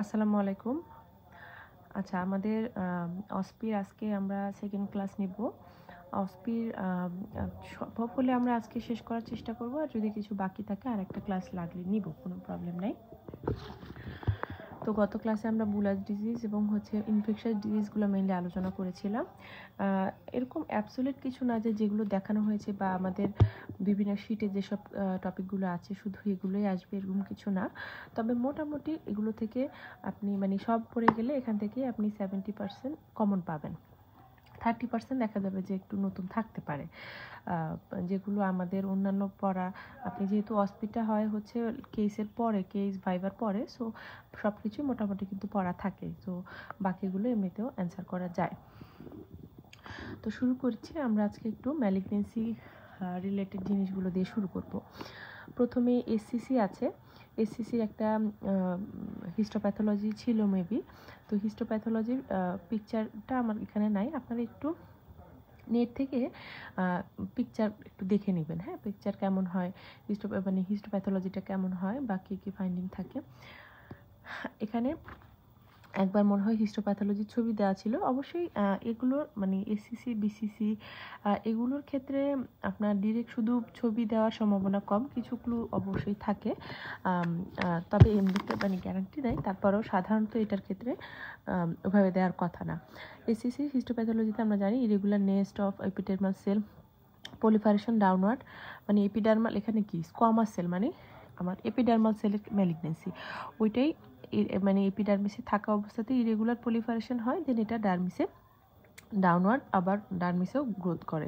আসসালামু আলাইকুম। আচ্ছা, আমাদের অসপির আজকে আমরা সেকেন্ড ক্লাস নিব। অসপির সম্ভব হলে আমরা আজকে শেষ করার চেষ্টা করব, আর যদি কিছু বাকি থাকে আরেকটা ক্লাস লাগলে নিব, কোনো প্রবলেম নাই। তো গত ক্লাসে আমরা বুলাস ডিজিজ এবং ইনফেকশাস ডিজিজগুলো মেইনলি আলোচনা করেছিলাম। এরকম অ্যাবসোলিউট কিছু না যে যেগুলো দেখানো হয়েছে বা আমাদের বিভিন্ন শিটে যেসব টপিকগুলো আছে শুধু এগুলোই আসবে, এরকম কিছু না। তবে মোটামুটি এগুলো থেকে আপনি সব পড়ে গেলে এখান থেকে আপনি 70% কমন পাবেন। 30% দেখা যাবে যে একটু নতুন থাকতে পারে, যেগুলো আমাদের অন্যান্য পড়া, আপনি যেহেতু অসপিটা হয় কেসের পরে, কেস ভাইবার পরে, সো সব কিছুই মোটামুটি কিন্তু পড়া থাকে, তো বাকিগুলো এমনিতেও অ্যান্সার করা যায়। তো শুরু করছি আমরা আজকে একটু ম্যালিগনেন্সি রিলেটেড জিনিসগুলো দিয়ে শুরু করব। প্রথমে এসসিসি আছে। এসসিসির একটা হিস্টোপ্যাথোলজি ছিল মেবি, তো হিস্টোপ্যাথোলজির পিকচারটা আমার এখানে নাই, আপনারা একটু নেট থেকে পিকচার একটু দেখে নেবেন। হ্যাঁ, পিকচার কেমন হয়, হিস্টোপ্যাথোলজিটা কেমন হয় বা কী কী ফাইন্ডিং থাকে। এখানে একবার মনে হয় হিস্টোপ্যাথোলজির ছবি দেওয়া ছিল। অবশ্যই এগুলোর এসসিসি বিসিসি এগুলোর ক্ষেত্রে আপনার ডিরেক্ট শুধু ছবি দেওয়ার সম্ভাবনা কম, কিছু ক্লু অবশ্যই থাকে, তবে এমনিতে গ্যারান্টি নেই। তারপরেও সাধারণত এটার ক্ষেত্রে ওভাবে দেওয়ার কথা না। এসসিসি হিস্টোপ্যাথোলজিতে আমরা জানি irregular nest of epidermal cell, proliferation downward, epidermal এখানে কি স্কোয়ামাস সেল, আমার এপিডার্মাল সেলের ম্যালিগনেন্সি, ওইটাই এপিডার্মিসে থাকা অবস্থাতে ইরেগুলার পলিফারেশন হয়, দেন এটা ডার্মিসে ডাউনওয়ার্ড আবার ডার্মিসেও গ্রোথ করে,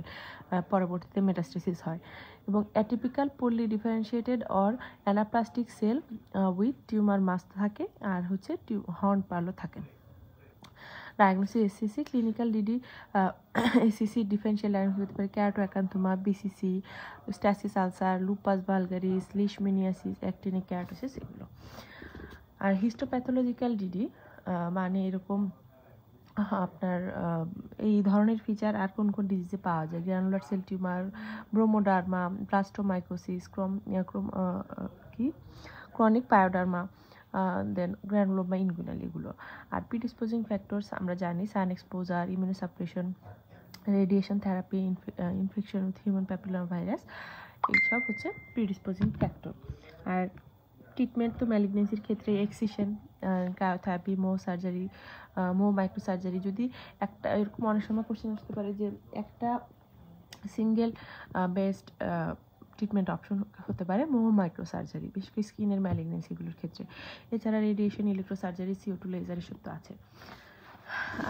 পরবর্তীতে মেটাস্টেসিস হয়। এবং atypical poly differentiated or anaplastic cell with tumour mass থাকে, আর হর্ন পার্লও থাকে। Diagnosis SCC, clinical DD SCC differential diagnosis হতে পারে keratoacanthoma, BCC, stasis ulcer, lupus vulgaris, leishmaniasis, actinic keratosis, এগুলো। আর হিস্টোপ্যাথোলজিক্যাল ডিডি এরকম আপনার এই ধরনের ফিচার আর কোন কোন ডিজিজে পাওয়া যায়: granular cell tumour, bromoderma, blastomycosis, chronic pyoderma, then granuloma inguinale, এগুলো। আর প্রিডিসপোজিং ফ্যাক্টরস আমরা জানি sun exposure, immunosuppression, radiation therapy, infection with human papilloma virus, এইসব প্রিডিসপোজিং ফ্যাক্টর। আর ট্রিটমেন্ট তো ম্যালিগনেন্সির ক্ষেত্রে excision, cryotherapy, surgery, micro surgery. যদি একটা এরকম অনেক সময় কোশ্চেন আসতে পারে যে একটা সিঙ্গেল বেস্ট ট্রিটমেন্ট অপশন হতে পারে মাইক্রো সার্জারি, বিশেষ করে স্কিনের ম্যালিগনেন্সিগুলোর ক্ষেত্রে। এছাড়া radiation, electro surgery, CO2 laser, এসব তো আছে।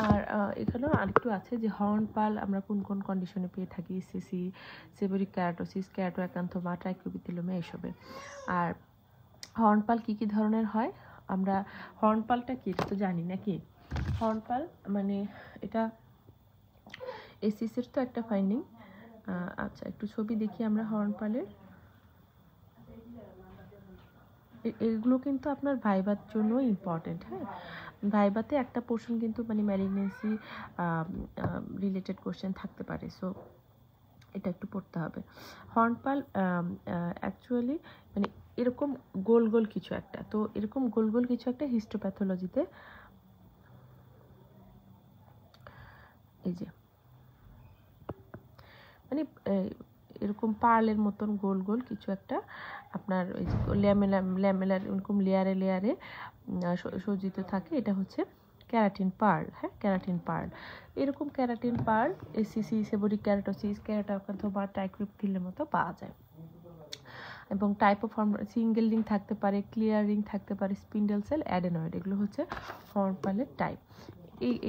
আর এখানেও আরেকটু আছে যে হর্ন পাল আমরা কোন কোন কন্ডিশনে পেয়ে থাকি: সিসি, সেবোরিক ক্যারাটোসিস, ক্যারাটোঅ্যাকান্থোমা, ট্রাইকোপিথেলোমা, এসবে। আর হর্নপাল কী কী ধরনের হয়, আমরা হর্নপালটা কি এটা তো জানি নাকি। হর্নপাল এটা এসিসির তো একটা ফাইন্ডিং। আচ্ছা, একটু ছবি দেখি আমরা হর্নপালের। এগুলো কিন্তু আপনার ভাইবার জন্য ইম্পর্টেন্ট। হ্যাঁ, ভাইবাতে একটা পোর্শন কিন্তু ম্যালিগনেন্সি রিলেটেড কোশ্চেন থাকতে পারে, সো এটা একটু পড়তে হবে। হর্নপাল অ্যাকচুয়ালি এরকম গোল গোল কিছু একটা, তো এরকম গোল গোল কিছু একটা হিস্টোপ্যাথোলজিতে, এই যে এরকম পার্লের মতন গোল গোল কিছু একটা আপনার ল্যামেলার এরকম লেয়ারে লেয়ারে সজ্জিত থাকে, এটা ক্যারাটিন পার্ল। হ্যাঁ, ক্যারাটিন পার্ল, এরকম ক্যারাটিন পার্ল এসসিসি, সেবোরিক ক্যারাটোসিস, ক্যারাটোঅ্যাকান্থোমা, ট্রাইকোপিথেলোমার মতো পাওয়া যায়। এবং type of horn, single ring থাকতে পারে, ক্লিয়ার রিং থাকতে পারে, স্পিন্ডেল সেল, অ্যাডেনয়েড, এগুলো হর্নপালের টাইপ।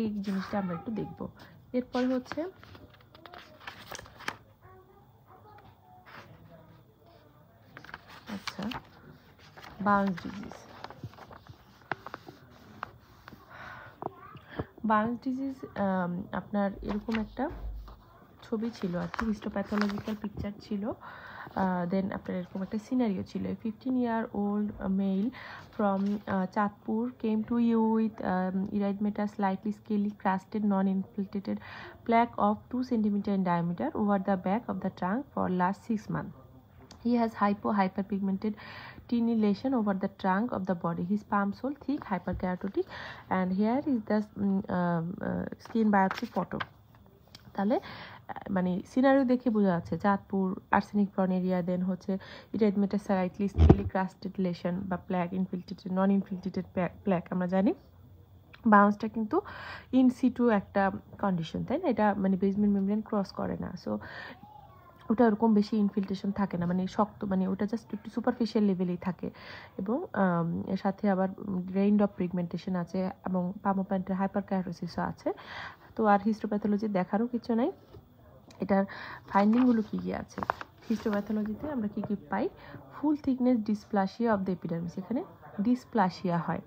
এই জিনিসটা আমরা একটু দেখব। এরপরে আচ্ছা, বার্নস ডিজিজ। বার্নস ডিজিজ আপনার এরকম একটা ছবি ছিল আর কি, হিস্টোপ্যাথোলজিক্যাল পিকচার ছিল, দেন আপনার এরকম একটা সিনারিও ছিল। 15-year-old male from Chandpur came to you with erythematous slightly scaly crusted non-infiltrated plaque of 2 cm in diameter over the back of the trunk for last 6 months. He has hyperpigmented tiny lesion over the trunk of the body. His palm sole thick, hyperkeratotic, and here is the skin biopsy photo. তাহলে মানে scenario দেখে বোঝা যাচ্ছে Chandpur arsenic prawn area, দেন হচ্ছে ইরেডমেটাস slightly scaly ক্রাস্টেড lesson বা প্ল্যাক, ইনফিল্ট্রেটেড নন ইনফিল্ট্রেটেড প্ল্যাক। আমরা জানি বাউন্সটা কিন্তু ইন সিটু একটা কন্ডিশন, তাই না? এটা মানে বেসমেন্ট মেমব্রেন ক্রস করে না, সো ওটা ওরকম বেশি ইনফিল্ট্রেশন থাকে না, মানে শক্ত, মানে ওটা জাস্ট একটু সুপারফিশিয়াল লেভেলেই থাকে। এবং এর সাথে আবার রেইন ড্রপ পিগমেন্টেশন আছে এবং পামোপ্যান্টের হাইপারকেরাটোসিসও আছে। তো আর হিস্টোপ্যাথোলজি দেখারও কিছু নাই। এটার ফাইন্ডিংগুলো কী কী আছে? হিস্টোপ্যাথোলজিতে আমরা কী কী পাই? Full thickness dysplasia of the epidermis, এখানে ডিসপ্লাসিয়া হয়,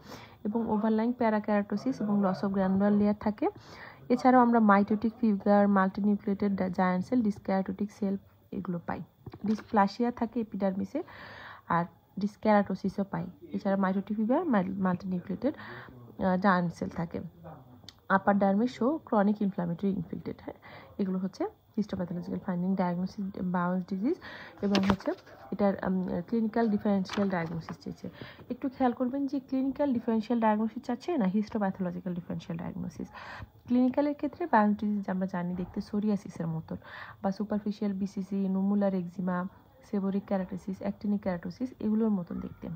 এবং ওভারলাইং প্যারাক্যারাটোসিস এবং লস অফ গ্র্যানুলার লেয়ার থাকে। এছাড়াও আমরা mitotic figure, multinucleated giant cell, dyskeratotic cell এগুলো পাই। ডিসপ্লাসিয়া থাকে এপিডার্মিসে, আর ডিসক্যারাটোসিসও পাই। এছাড়া mitotic figure, multinucleated giant cell থাকে। আপার ডার্মে শো ক্রনিক ইনফ্লামেটরি ইনফিল্ট্রেট, হ্যাঁ, এগুলো হচ্ছে histopathological finding. Diagnosis Bowen's disease এবং হচ্ছে এটার ক্লিনিক্যাল ডিফারেন্সিয়াল ডায়াগনোসিস চেয়েছে। একটু খেয়াল করবেন যে ক্লিনিক্যাল ডিফারেন্সিয়াল ডায়াগনোসিস চাচ্ছে না হিস্টোপ্যাথোলজিক্যাল ডিফারেন্সিয়াল ডায়াগনোসিস। ক্লিনিক্যালের ক্ষেত্রে বাউন্স ডিজিজ আমরা জানি দেখতে সোরিয়াসিসের মতন, বা সুপারফিশিয়াল বিসিসি, নুমুলার এক্সিমা, সেবোরিক ক্যারাটোসিস, অ্যাক্টিনিক ক্যারাটোসিস এগুলোর মতন দেখতে।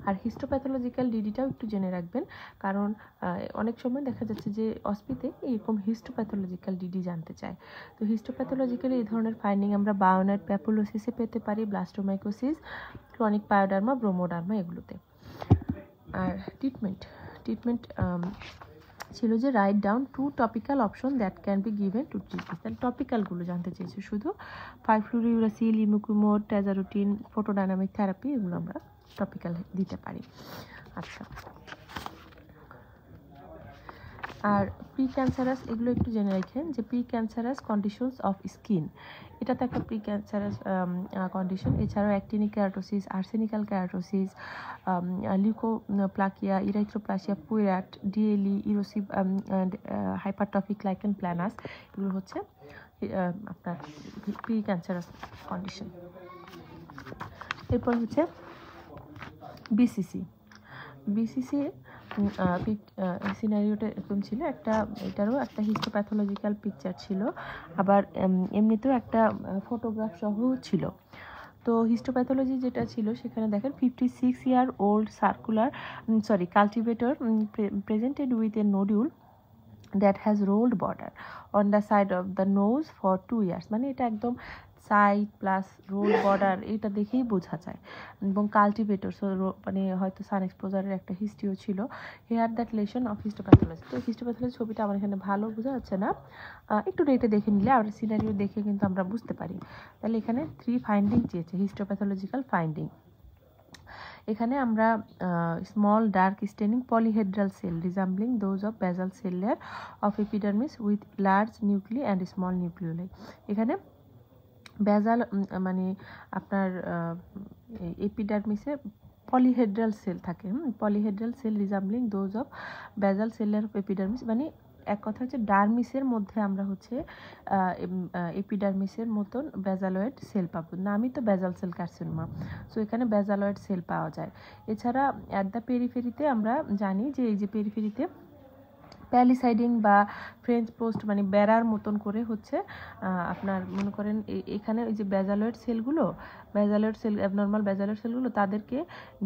আর হিস্টোপ্যাথোলজিক্যাল ডিডিটাও একটু জেনে রাখবেন, কারণ অনেক সময় দেখা যাচ্ছে যে অস্পিতে এরকম হিস্টোপ্যাথোলজিক্যাল ডিডি জানতে চায়। তো হিস্টোপ্যাথোলজিক্যালি এই ধরনের ফাইন্ডিং আমরা বায়োনাইট প্যাপুলোসিসে পেতে পারি, ব্লাস্টোমাইকোসিস, ক্রনিক পায়োডার্মা, ব্রোমোডার্মা এগুলোতে। আর ট্রিটমেন্ট ছিল যে write down 2 topical option that can be given to treat this. তাহলে টপিক্যালগুলো জানতে চেয়েছে শুধু 5-fluorouracil, ইমিকুমোড, ট্যাজারুটিন, ফটোডাইনামিক থেরাপি, এগুলো আমরা টপিক্যাল দিতে পারি। আচ্ছা, আর প্রি ক্যান্সারাস এগুলো একটু জেনে রাখেন যে pre cancerous conditions of skin, এটা তো একটা প্রি ক্যান্সারাস কন্ডিশন। এছাড়াও অ্যাক্টিনিক ক্যারাটোসিস, আর্সেনিক্যাল ক্যারাটোসিস, leukoplakia, ইরাইথ্রোপ্লাসিয়া পুয়েরাট, DLE, erosive hypertrophic lichen planus, এগুলো হচ্ছে আপনার প্রি ক্যান্সারাস কন্ডিশন। এরপর হচ্ছে বিসিসি সিনারিওটা এরকম ছিল, এটারও একটা হিস্টোপ্যাথোলজিক্যাল পিকচার ছিল, আবার এমনিতেও একটা ফটোগ্রাফ সহ ছিল। তো হিস্টোপ্যাথোলজি যেটা ছিল সেখানে দেখেন 56 year old cultivator presented with a nodule that has rolled border on the side of the nose for 2 years, মানে এটা একদম সাইড প্লাস রোল বর্ডার, এটা দেখেই বোঝা যায়। এবং কাল্টিভেটর, সো মানে হয়তো সান এক্সপোজারের একটা হিস্ট্রিও ছিল। Here that lesion of histopathology. তো হিস্টোপ্যাথোলজি ছবিটা আমার এখানে ভালো বোঝা যাচ্ছে না, একটু রেটে দেখে নিলে আর সিনারিও দেখে কিন্তু আমরা বুঝতে পারি। তাহলে এখানে 3 ফাইন্ডিং চেয়েছে, হিস্টোপ্যাথোলজিক্যাল ফাইন্ডিং। এখানে আমরা small dark staining polyhedral cell resembling those of basal cell layer of epidermis with large nuclei and small nucleoli. এখানে বেজাল মানে আপনার এপিডার্মিসে পলিহেড্রাল সেল থাকে, polyhedral cell resembling those of basal cell layer of epidermis, মানে এক কথা হচ্ছে ডার্মিসের মধ্যে আমরা হচ্ছে এপিডার্মিসের মতন বেজালয়েড সেল পাবো, নামই তো বেজাল সেল কার্সিনোমা, সো এখানে বেজালয়েড সেল পাওয়া যায়। এছাড়া অ্যাট দ্য পেরিফেরিতে আমরা জানি যে এই যে পেরিফেরিতে প্যালিসাইডিং বা ফ্রেঞ্চ পোস্ট মানে বেড়ার মতন করে হচ্ছে আপনার মনে করেন এখানে ওই যে বেজালয়েড সেল, অ্যাবনর্মাল বেজালয়েড সেলগুলো তাদেরকে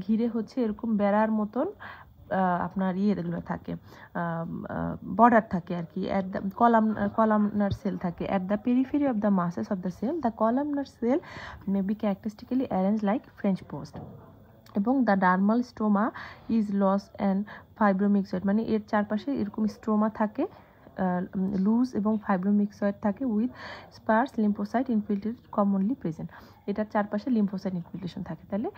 ঘিরে হচ্ছে এরকম বেড়ার মতন আপনার এগুলো থাকে, বর্ডার থাকে আর কি, অ্যাট দ্য কলামনার সেল থাকে। At the periphery of the masses of the cell the columnar cell may be characteristically arrange like French post, এবং the dermal stroma is loose and fibromyxoid, মানে এর চারপাশে এরকম stroma থাকে, loose এবং fibromyxoid থাকে with sparse lymphocyte infiltrated commonly present, এটার চারপাশে লিম্ফোসাইট ইনফিল্ট্রেশন থাকে। তাহলে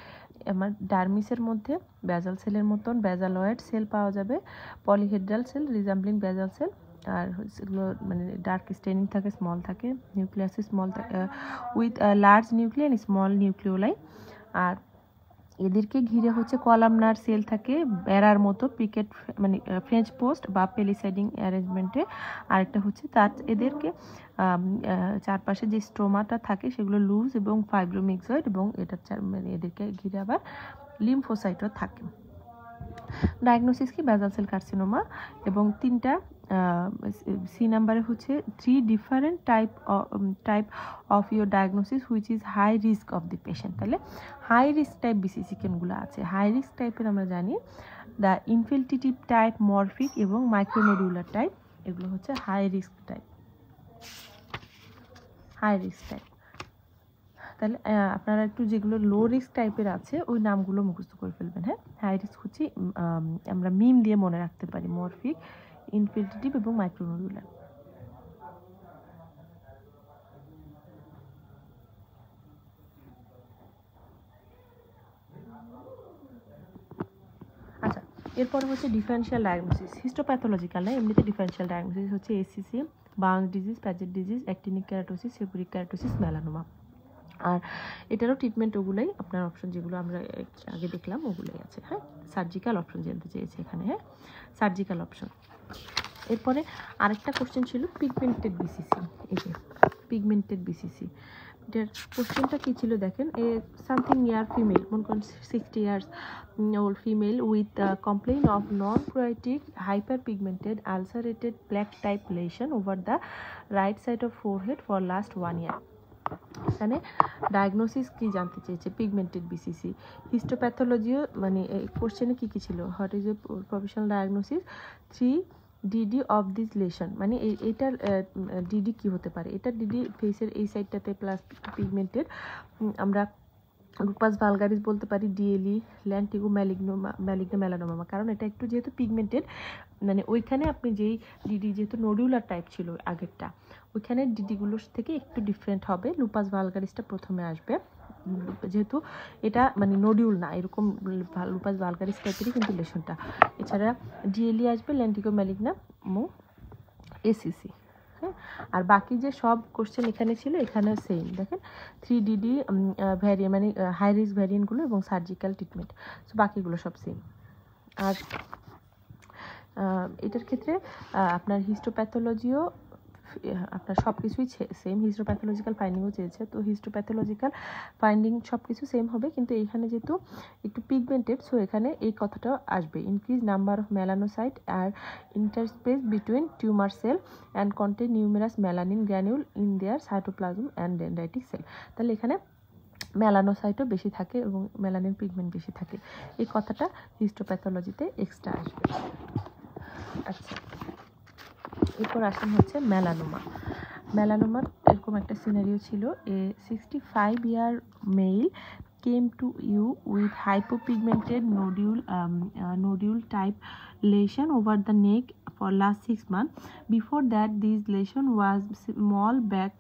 আমার ডার্মিসের মধ্যে বেজাল সেলের মতন বেজালয়েড সেল পাওয়া যাবে, পলিহেড্রাল সেল রিজাম্বলিং বেজাল সেল, আর সেগুলো মানে ডার্ক স্টেনিং থাকে, স্মল থাকে, নিউক্লিয়াসে স্মল থাকে with large nucleus and small nucleoli. আর এদেরকে ঘিরে হচ্ছে কলামনার সেল থাকে বেড়ার মতো পিকেট মানে ফ্রেঞ্চ পোস্ট বা পেলিসাইডিং অ্যারেঞ্জমেন্টে। আরেকটা হচ্ছে তার এদেরকে চারপাশে যে স্ট্রোমাটা থাকে সেগুলো লুজ এবং ফাইব্রোমিক্সয়েড, এবং মানে এদেরকে ঘিরে আবার লিম্ফোসাইটও থাকে। ডায়াগনোসিস কি বেসাল সেল কার্সিনোমা, এবং তিনটা সি নাম্বারে হচ্ছে 3 different type of your diagnosis which is high risk of the patient. তাহলে হাই রিস্ক টাইপ বিসিসি কোনগুলো আছে? হাই রিস্ক টাইপের আমরা জানি দ্য ইনফিল্ট্রেটিভ টাইপ, মরফিক এবং মাইক্রোনোডিউলার টাইপ, এগুলো হচ্ছে high risk type. High risk type. তাহলে আপনারা একটু যেগুলো লো রিস্ক টাইপের আছে ওই নামগুলো মুখস্থ করে ফেলবেন। হ্যাঁ, হাই রিস্ক হচ্ছে আমরা মিম দিয়ে মনে রাখতে পারি, মরফিক, ইনফিল্ট্রেটিভ এবং মাইক্রোনোডিউলার। আচ্ছা, এরপর হচ্ছে ডিফারেন্সিয়াল ডায়াগনোসিস। হিস্টোপ্যাথোলজিক্যাল না, এমনিতে ডিফারেন্সিয়াল ডায়াগনোসিস হচ্ছে SCC, Bowen's disease, Paget disease, actinic keratosis, seborrheic keratosis, melanoma. আর এটারও ট্রিটমেন্ট ওগুলোই আপনার অপশন যেগুলো আমরা আগে দেখলাম ওগুলোই আছে। হ্যাঁ, সার্জিক্যাল অপশন জানতে চেয়েছে এখানে। হ্যাঁ, সার্জিক্যাল অপশন। এরপরে আরেকটা কোশ্চেন ছিল পিগমেন্টেড বিসিসি। এই যে পিগমেন্টেড বিসিসি, এটার কোশ্চেনটা কী ছিল দেখেন। সামথিং ইয়ার ফিমেল, মনে করেন 60 years old female with complain of non critic hyper pigmented ulcerated black type lesion over the right side of forehead for last 1 year। এখানে ডায়াগনোসিস কি জানতে চেয়েছে? Pigmented BCC. হিস্টোপ্যাথোলজিও মানে কোশ্চেনে কী কী ছিল? What is a professional diagnosis? 3 DD of this lesion, মানে এইটার ডিডি কি হতে পারে? এটা ডিডি ফেসের এই সাইডটাতে প্লাস পিগমেন্টেড, আমরা লুপাস ভালগারিস বলতে পারি, ডিএলই, ল্যান্টিগো ম্যালিগনা মেলানোমা, কারণ এটা একটু যেহেতু পিগমেন্টেড, মানে ওইখানে আপনি যেই ডিডি যেহেতু নোডিউলার টাইপ ছিল আগেরটা, ওইখানে ডিডিগুলোর থেকে একটু ডিফারেন্ট হবে। লুপাস ভালগারিসটা প্রথমে আসবে, যেহেতু এটা মানে নোডিউল না, এরকম লুপাস ভালগারিস টাইপেরই কিন্তু লেশনটা। এছাড়া ডিএলই আসবে, ল্যান্টিগো ম্যালিগনা এবং এসিসি। হ্যাঁ, আর বাকি যে সব কোশ্চেন এখানে ছিল এখানে সেম দেখেন, 3 ডিডি ভ্যারিয়েন্ট মানে হাই রিস্ক ভ্যারিয়েন্টগুলো এবং সার্জিক্যাল ট্রিটমেন্ট, সো বাকিগুলো সব সেম। আর এটার ক্ষেত্রে আপনার হিস্টোপ্যাথোলজিও আপনার সব কিছুই সেম, হিস্টোপ্যাথোলজিক্যাল ফাইন্ডিংও চেয়েছে, তো হিস্টোপ্যাথোলজিক্যাল ফাইন্ডিং সব কিছু সেম হবে, কিন্তু এইখানে যেহেতু একটু পিগমেন্টেড, সো এখানে এই কথাটাও আসবে, ইনক্রিজ নাম্বার অফ মেলানোসাইট আর interspace between tumour cell and contain numerous melanin granule in their cytoplasm and dendritic cell. তাহলে এখানে মেলানোসাইটও বেশি থাকে এবং মেলানিন পিগমেন্ট বেশি থাকে, এই কথাটা হিস্টোপ্যাথোলজিতে এক্সট্রা আসবে। আচ্ছা, এরপর আসেন হচ্ছে মেলানোমা। মেলানোমার এরকম একটা সিনারিও ছিল, a 65 year male came to you with hypopigmented nodule type lesion over the neck for last 6 months. Before that, this lesion was small black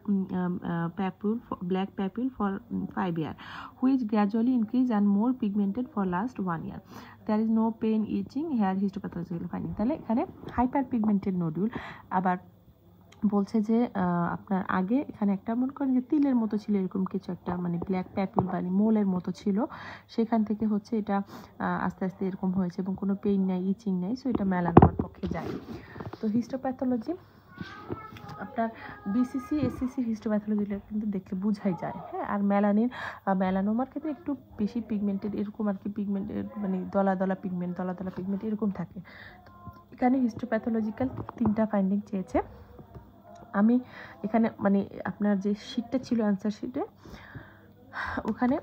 papule for 5 years, which gradually increased and more pigmented for last 1 year. There is no pain, itching, hair histopathological finding। তাহলে এখানে hyper pigmented nodule. আবার বলছে যে আপনার আগে এখানে একটা মনে করেন যে তিলের মতো ছিল, এরকম কিছু একটা মানে ব্ল্যাক প্যাপিল মানে মোলের মতো ছিল, সেখান থেকে হচ্ছে এটা আস্তে আস্তে এরকম হয়েছে এবং কোনো পেইন নাই, ইচিং নাই, সো এটা মেলানোমার পক্ষে যায়। তো হিস্টোপ্যাথোলজি আপনার বিসিসি এসিসি হিস্টোপ্যাথোলজিটা কিন্তু দেখলে বোঝাই যায়। হ্যাঁ, আর মেলানোমার ক্ষেত্রে একটু বেশি পিগমেন্টেড এরকম আর কি, পিগমেন্টেড মানে দলা দলা পিগমেন্ট এরকম থাকে। এখানে হিস্টোপ্যাথোলজিক্যাল 3টা ফাইন্ডিং চেয়েছে। আমি এখানে মানে আপনার যে শিটটা ছিল অ্যান্সার শিটে, ওখানে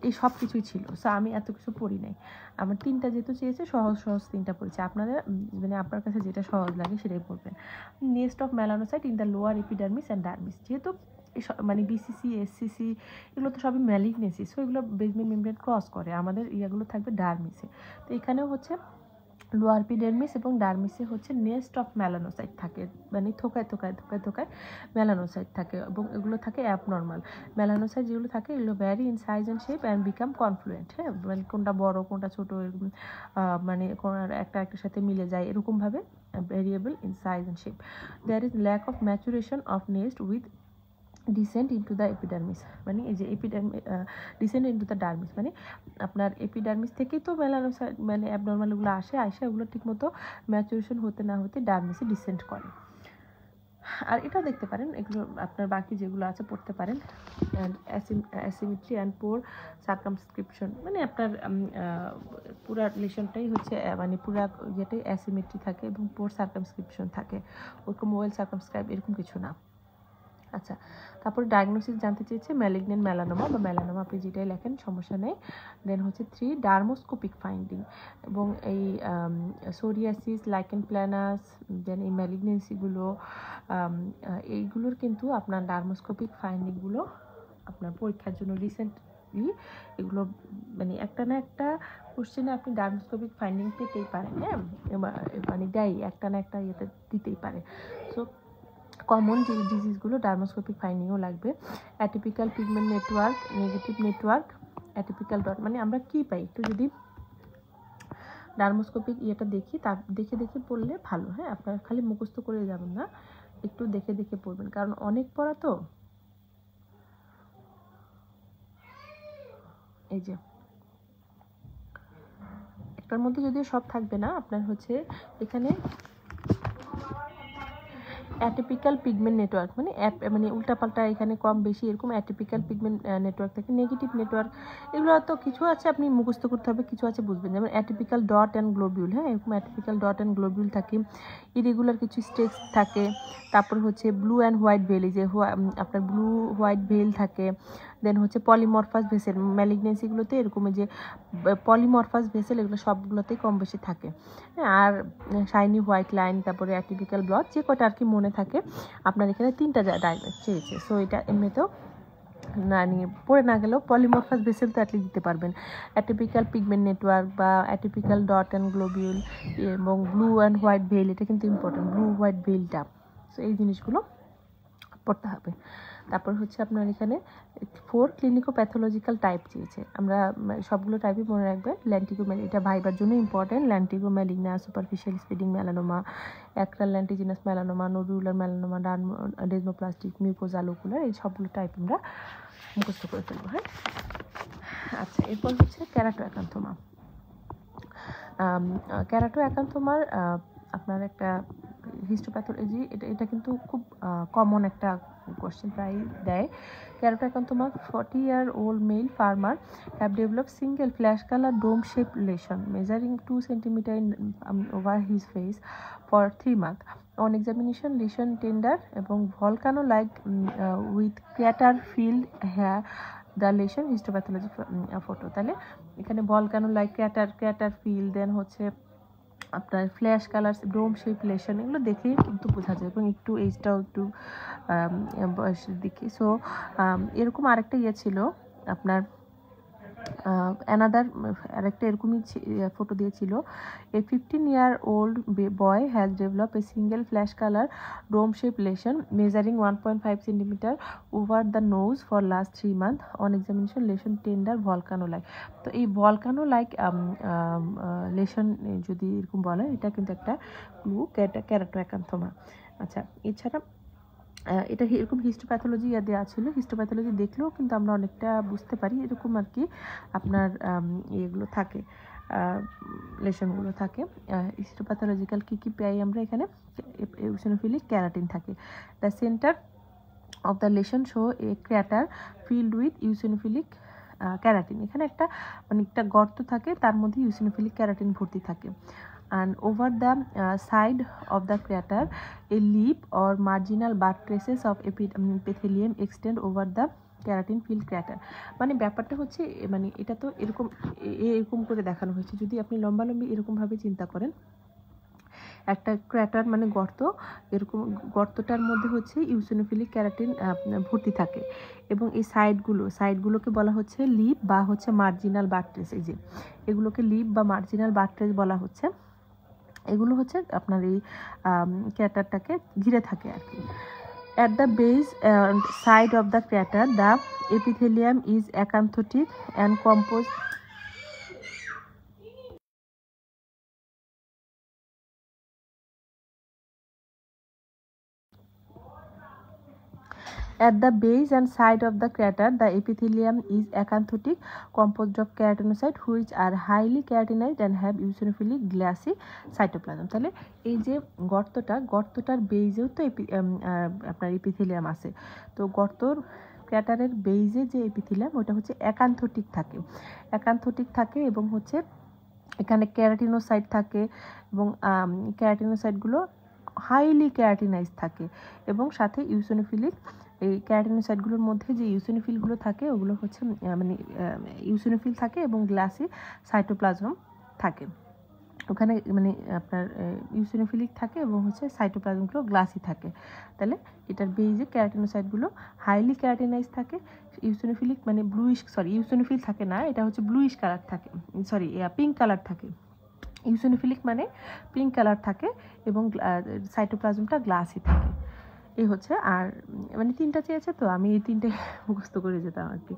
এই সব কিছুই ছিল, সো আমি এত কিছু পড়ি নাই। আমার 3টা যেহেতু চেয়েছে সহজ 3টা পড়েছে, আপনাদের মানে আপনার কাছে যেটা সহজ লাগে সেটাই পড়বেন। Nest of melanocyte in the lower epidermis and dermis, যেহেতু মানে বিসিসি এসসিসি এগুলো তো সবই ম্যালিগনেসি, সো এগুলো বেসমেন্ট মেমব্রেন ক্রস করে, আমাদের ইয়াগুলো থাকবে ডার্মিসে। তো এখানেও হচ্ছে লোয়ার এপিডার্মিস এবং ডার্মিসে হচ্ছে নেস্ট অফ মেলানোসাইট থাকে, মানে থোকায় মেলানোসাইট থাকে, এবং এগুলো থাকে অ্যাবনর্মাল। মেলানোসাইট যেগুলো থাকে এগুলো vary in size and shape and become confluent. হ্যাঁ, মানে কোনটা বড় কোনটা ছোটো এরকম মানে একটা একটার সাথে মিলে যায় এরকমভাবে, variable in size and shape. There is lack of maturation of nest with descent into the epidermis, মানে এই যে ডিসেন্ট ইনটু দ্য ডার্মিস, মানে আপনার এপিডার্মিস থেকেই তো মেলানোসাইট মানে অ্যাবনর্মালগুলো আসে ওগুলো ঠিকমতো ম্যাচুরেশন হতে না হতে ডার্মিসে ডিসেন্ট করে। আর এটাও দেখতে পারেন, এগুলো আপনার বাকি যেগুলো আছে পড়তে পারেন। অ্যান্ড অ্যাসিমেট্রি অ্যান্ড পোর সার্কামস্ক্রিপশন, মানে আপনার পুরা লেশনটাই হচ্ছে মানে পুরা ইয়েটাই অ্যাসিমেট্রি থাকে এবং পোর সার্কামস্ক্রিপশন থাকে, ওরকম ওয়েল সার্কামস্ক্রাইব এরকম কিছু না। আচ্ছা, তারপরে ডায়াগনোসিস জানতে চেয়েছে ম্যালিগনেন্ট মেলানোমা বা মেলানোমা, আপনি যেটাই লেখেন সমস্যা নেই। দেন হচ্ছে 3 ডার্মোস্কোপিক ফাইন্ডিং, এবং এই সোরিয়াসিস, লাইকেন প্ল্যানাস, দেন এই ম্যালিগনেন্সিগুলো এইগুলোর কিন্তু আপনার ডার্মোস্কোপিক ফাইন্ডিংগুলো আপনার পরীক্ষার জন্য রিসেন্টলি এগুলো মানে একটা না একটা কোশ্চেনে আপনি ডার্মোস্কোপিক ফাইন্ডিং পেতেই পারেন, হ্যাঁ মানে দেয় একটা না একটা ইয়েতে দিতেই পারে। সো কমন যে ডিজিজগুলো ডার্মোস্কোপিক ফাইন্ডিংও লাগবে। Atypical pigment network, negative network, atypical dot, মানে আমরা কি পাই একটু যদি ডার্মোস্কোপিক ইয়েটা দেখি, তা দেখে দেখে পড়লে ভালো, হ্যাঁ আপনারা খালি মুখস্থ করে যাবেন না, একটু দেখে দেখে পড়বেন, কারণ অনেক পড়া তো। এই যে একটার মধ্যে যদিও সব থাকবে না, আপনার হচ্ছে এখানে অ্যাটিপিক্যাল পিগমেন্ট নেটওয়ার্ক, মানে উল্টাপাল্টা এখানে কম বেশি এরকম অ্যাটিপিক্যাল পিগমেন্ট নেটওয়ার্ক থাকে। নেগেটিভ নেটওয়ার্ক এগুলো তো কিছু আছে আপনি মুখস্থ করতে হবে, কিছু আছে বুঝবেন, যেমন অ্যাটিপিক্যাল ডট অ্যান্ড গ্লোবিউল, হ্যাঁ এরকম অ্যাটিপিক্যাল ডট অ্যান্ড গ্লোবিউল থাকে। ইরেগুলার কিছু স্টেক্স থাকে। তারপর হচ্ছে ব্লু অ্যান্ড হোয়াইট ভেল, এই যে আপনার ব্লু হোয়াইট ভেল থাকে। দেন হচ্ছে পলিমরফাস ভেসেল, ম্যালিগনেন্সিগুলোতে এরকম যে পলিমরফাস ভেসেল এগুলো সবগুলোতেই কম বেশি থাকে। আর শাইনি হোয়াইট লাইন, তারপরে অ্যাটিপিক্যাল ব্লট, যে কটা আর কি মনে থাকে। আপনার এখানে 3টা ডায়াগনোস চেয়েছে, সো এটা এমনিতেও না নিয়ে পড়ে না গেলেও পলিমরফাস ভেসেল তো অ্যাটলিস্ট দিতে পারবেন। অ্যাটিপিক্যাল পিগমেন্ট নেটওয়ার্ক বা অ্যাটিপিক্যাল ডট অ্যান্ড গ্লোবিউল এবং ব্লু অ্যান্ড হোয়াইট ভেল, এটা কিন্তু ইম্পর্টেন্ট, ব্লু হোয়াইট ভেলটা। সো এই জিনিসগুলো পড়তে হবে। তারপর হচ্ছে আপনার এখানে 4 ক্লিনিকো প্যাথোলজিক্যাল টাইপ চেয়েছে, আমরা সবগুলো টাইপই মনে রাখবেন। ল্যান্টিগোমেল, এটা ভাইবার জন্য important. Lentigo maligna, superficial spreading melanoma, acral lentiginous melanoma, nodular melanoma, desmoplastic, mucosa locular, এই সবগুলো টাইপ আমরা মুখস্থ করে ফেলবো, হ্যাঁ। আচ্ছা, এরপর হচ্ছে ক্যারাটো অ্যাকান্থোমা। ক্যারাটো অ্যাকান্থোমার আপনার একটা হিস্টোপ্যাথোলজি, এটা কিন্তু খুব কমন একটা কোশ্চেন প্রায় দেয়। ক্যারাটো অ্যাকান্থোমা, 40-year-old male farmer have developed single flash color dome shaped lesion measuring 2 centimeter over his face for 3 months. On examination, lesion tender এবং volcano like with crater filled hair. The lesion histopathology photo, তাহলে এখানে volcano like crater fill, then হচ্ছে আপনার flesh colour, dome shape lesion, এগুলো দেখেই কিন্তু বোঝা যায়, এবং একটু এইজটাও একটু বয়সের দিকে। সো এরকম আরেকটা ইয়ে ছিল আপনার আরেকটা এরকমই ফটো দিয়েছিল। এ 15-year-old boy has developed a single flash color dome shaped lesion measuring 1.5 centimeter over the nose for last 3 months. On examination, lesion tender volcano like. তো এই volcano like lesion যদি এরকম বলে, এটা কিন্তু একটা ক্লু, ক্যারাটো অ্যাকান্থোমা। আচ্ছা, এছাড়া এটা এরকম হিস্টোপ্যাথোলজি দেওয়া ছিল, হিস্টোপ্যাথোলজি দেখলেও কিন্তু আমরা অনেকটা বুঝতে পারি, এরকম আর কি আপনার এগুলো থাকে, লেশনগুলো থাকে। হিস্টোপ্যাথোলজিক্যাল কী পাই আমরা এখানে, ইওসিনোফিলিক ক্যারাটিন থাকে। The centre of the lesion show a crater filled with eosinophilic keratin, এখানে একটা মানে একটা গর্ত থাকে, তার মধ্যে ইওসিনোফিলিক ক্যারাটিন ভর্তি থাকে। And over the side of the crater, a lip or marginal bud traces of epithelium extend over the keratin filled crater. মানে ব্যাপারটা হচ্ছে মানে এটা তো এরকম করে দেখানো হয়েছে, যদি আপনি লম্বালম্বি এরকমভাবে চিন্তা করেন, একটা ক্র্যাটার মানে গর্ত, এরকম গর্তটার মধ্যে হচ্ছে ইওসিনোফিলিক ক্যারাটিন ভর্তি থাকে, এবং এই সাইডগুলোকে বলা হচ্ছে লিপ বা হচ্ছে মার্জিনাল বাট্রেস। এই যে এগুলোকে লিপ বা মার্জিনাল বাট্রেস বলা হচ্ছে, এগুলো হচ্ছে আপনার এই ক্র্যাটারটাকে ঘিরে থাকে আর কি। At the base and side of the crater, the epithelium is acanthotic and composed At the base and side of the crater, the epithelium is acanthotic, composed of keratinocytes which are highly keratinized and have eosinophilic glassy cytoplasm. তাহলে এই যে গর্তটার বেজেও তো আপনার epithelium আছে। তো গর্তর ক্র্যাটারের বেজে যে epithelium ওটা হচ্ছে একান্থোটিক থাকে এবং হচ্ছে এখানে কেরাটিনোসাইট থাকে এবং কেরাটিনোসাইটগুলো হাইলি কেরাটিনাইজ থাকে এবং সাথে ইউসিনোফিলিক, এই কেরাটিনোসাইটগুলোর মধ্যে যে ইউসিনোফিলগুলো থাকে ওগুলো হচ্ছে মানে ইউসিনোফিল থাকে এবং গ্লাসি সাইটোপ্লাজম থাকে ওখানে, মানে আপনার ইউসিনোফিলিক থাকে এবং হচ্ছে সাইটোপ্লাজমগুলো গ্লাসি থাকে। তাহলে এটার বেজে কেরাটিনোসাইটগুলো হাইলি কেরাটিনাইজ থাকে, ইউসিনোফিলিক মানে ইউসিনোফিল থাকে না, এটা হচ্ছে ব্লুইশ কালার থাকে, পিঙ্ক কালার থাকে। ইউসিনোফিলিক মানে পিঙ্ক কালার থাকে এবং সাইটোপ্লাজমটা গ্লাসি থাকে। এই হচ্ছে, আর মানে 3টা চেয়েছে তো আমি এই 3টে মুখস্থ করে যেতাম আর কি।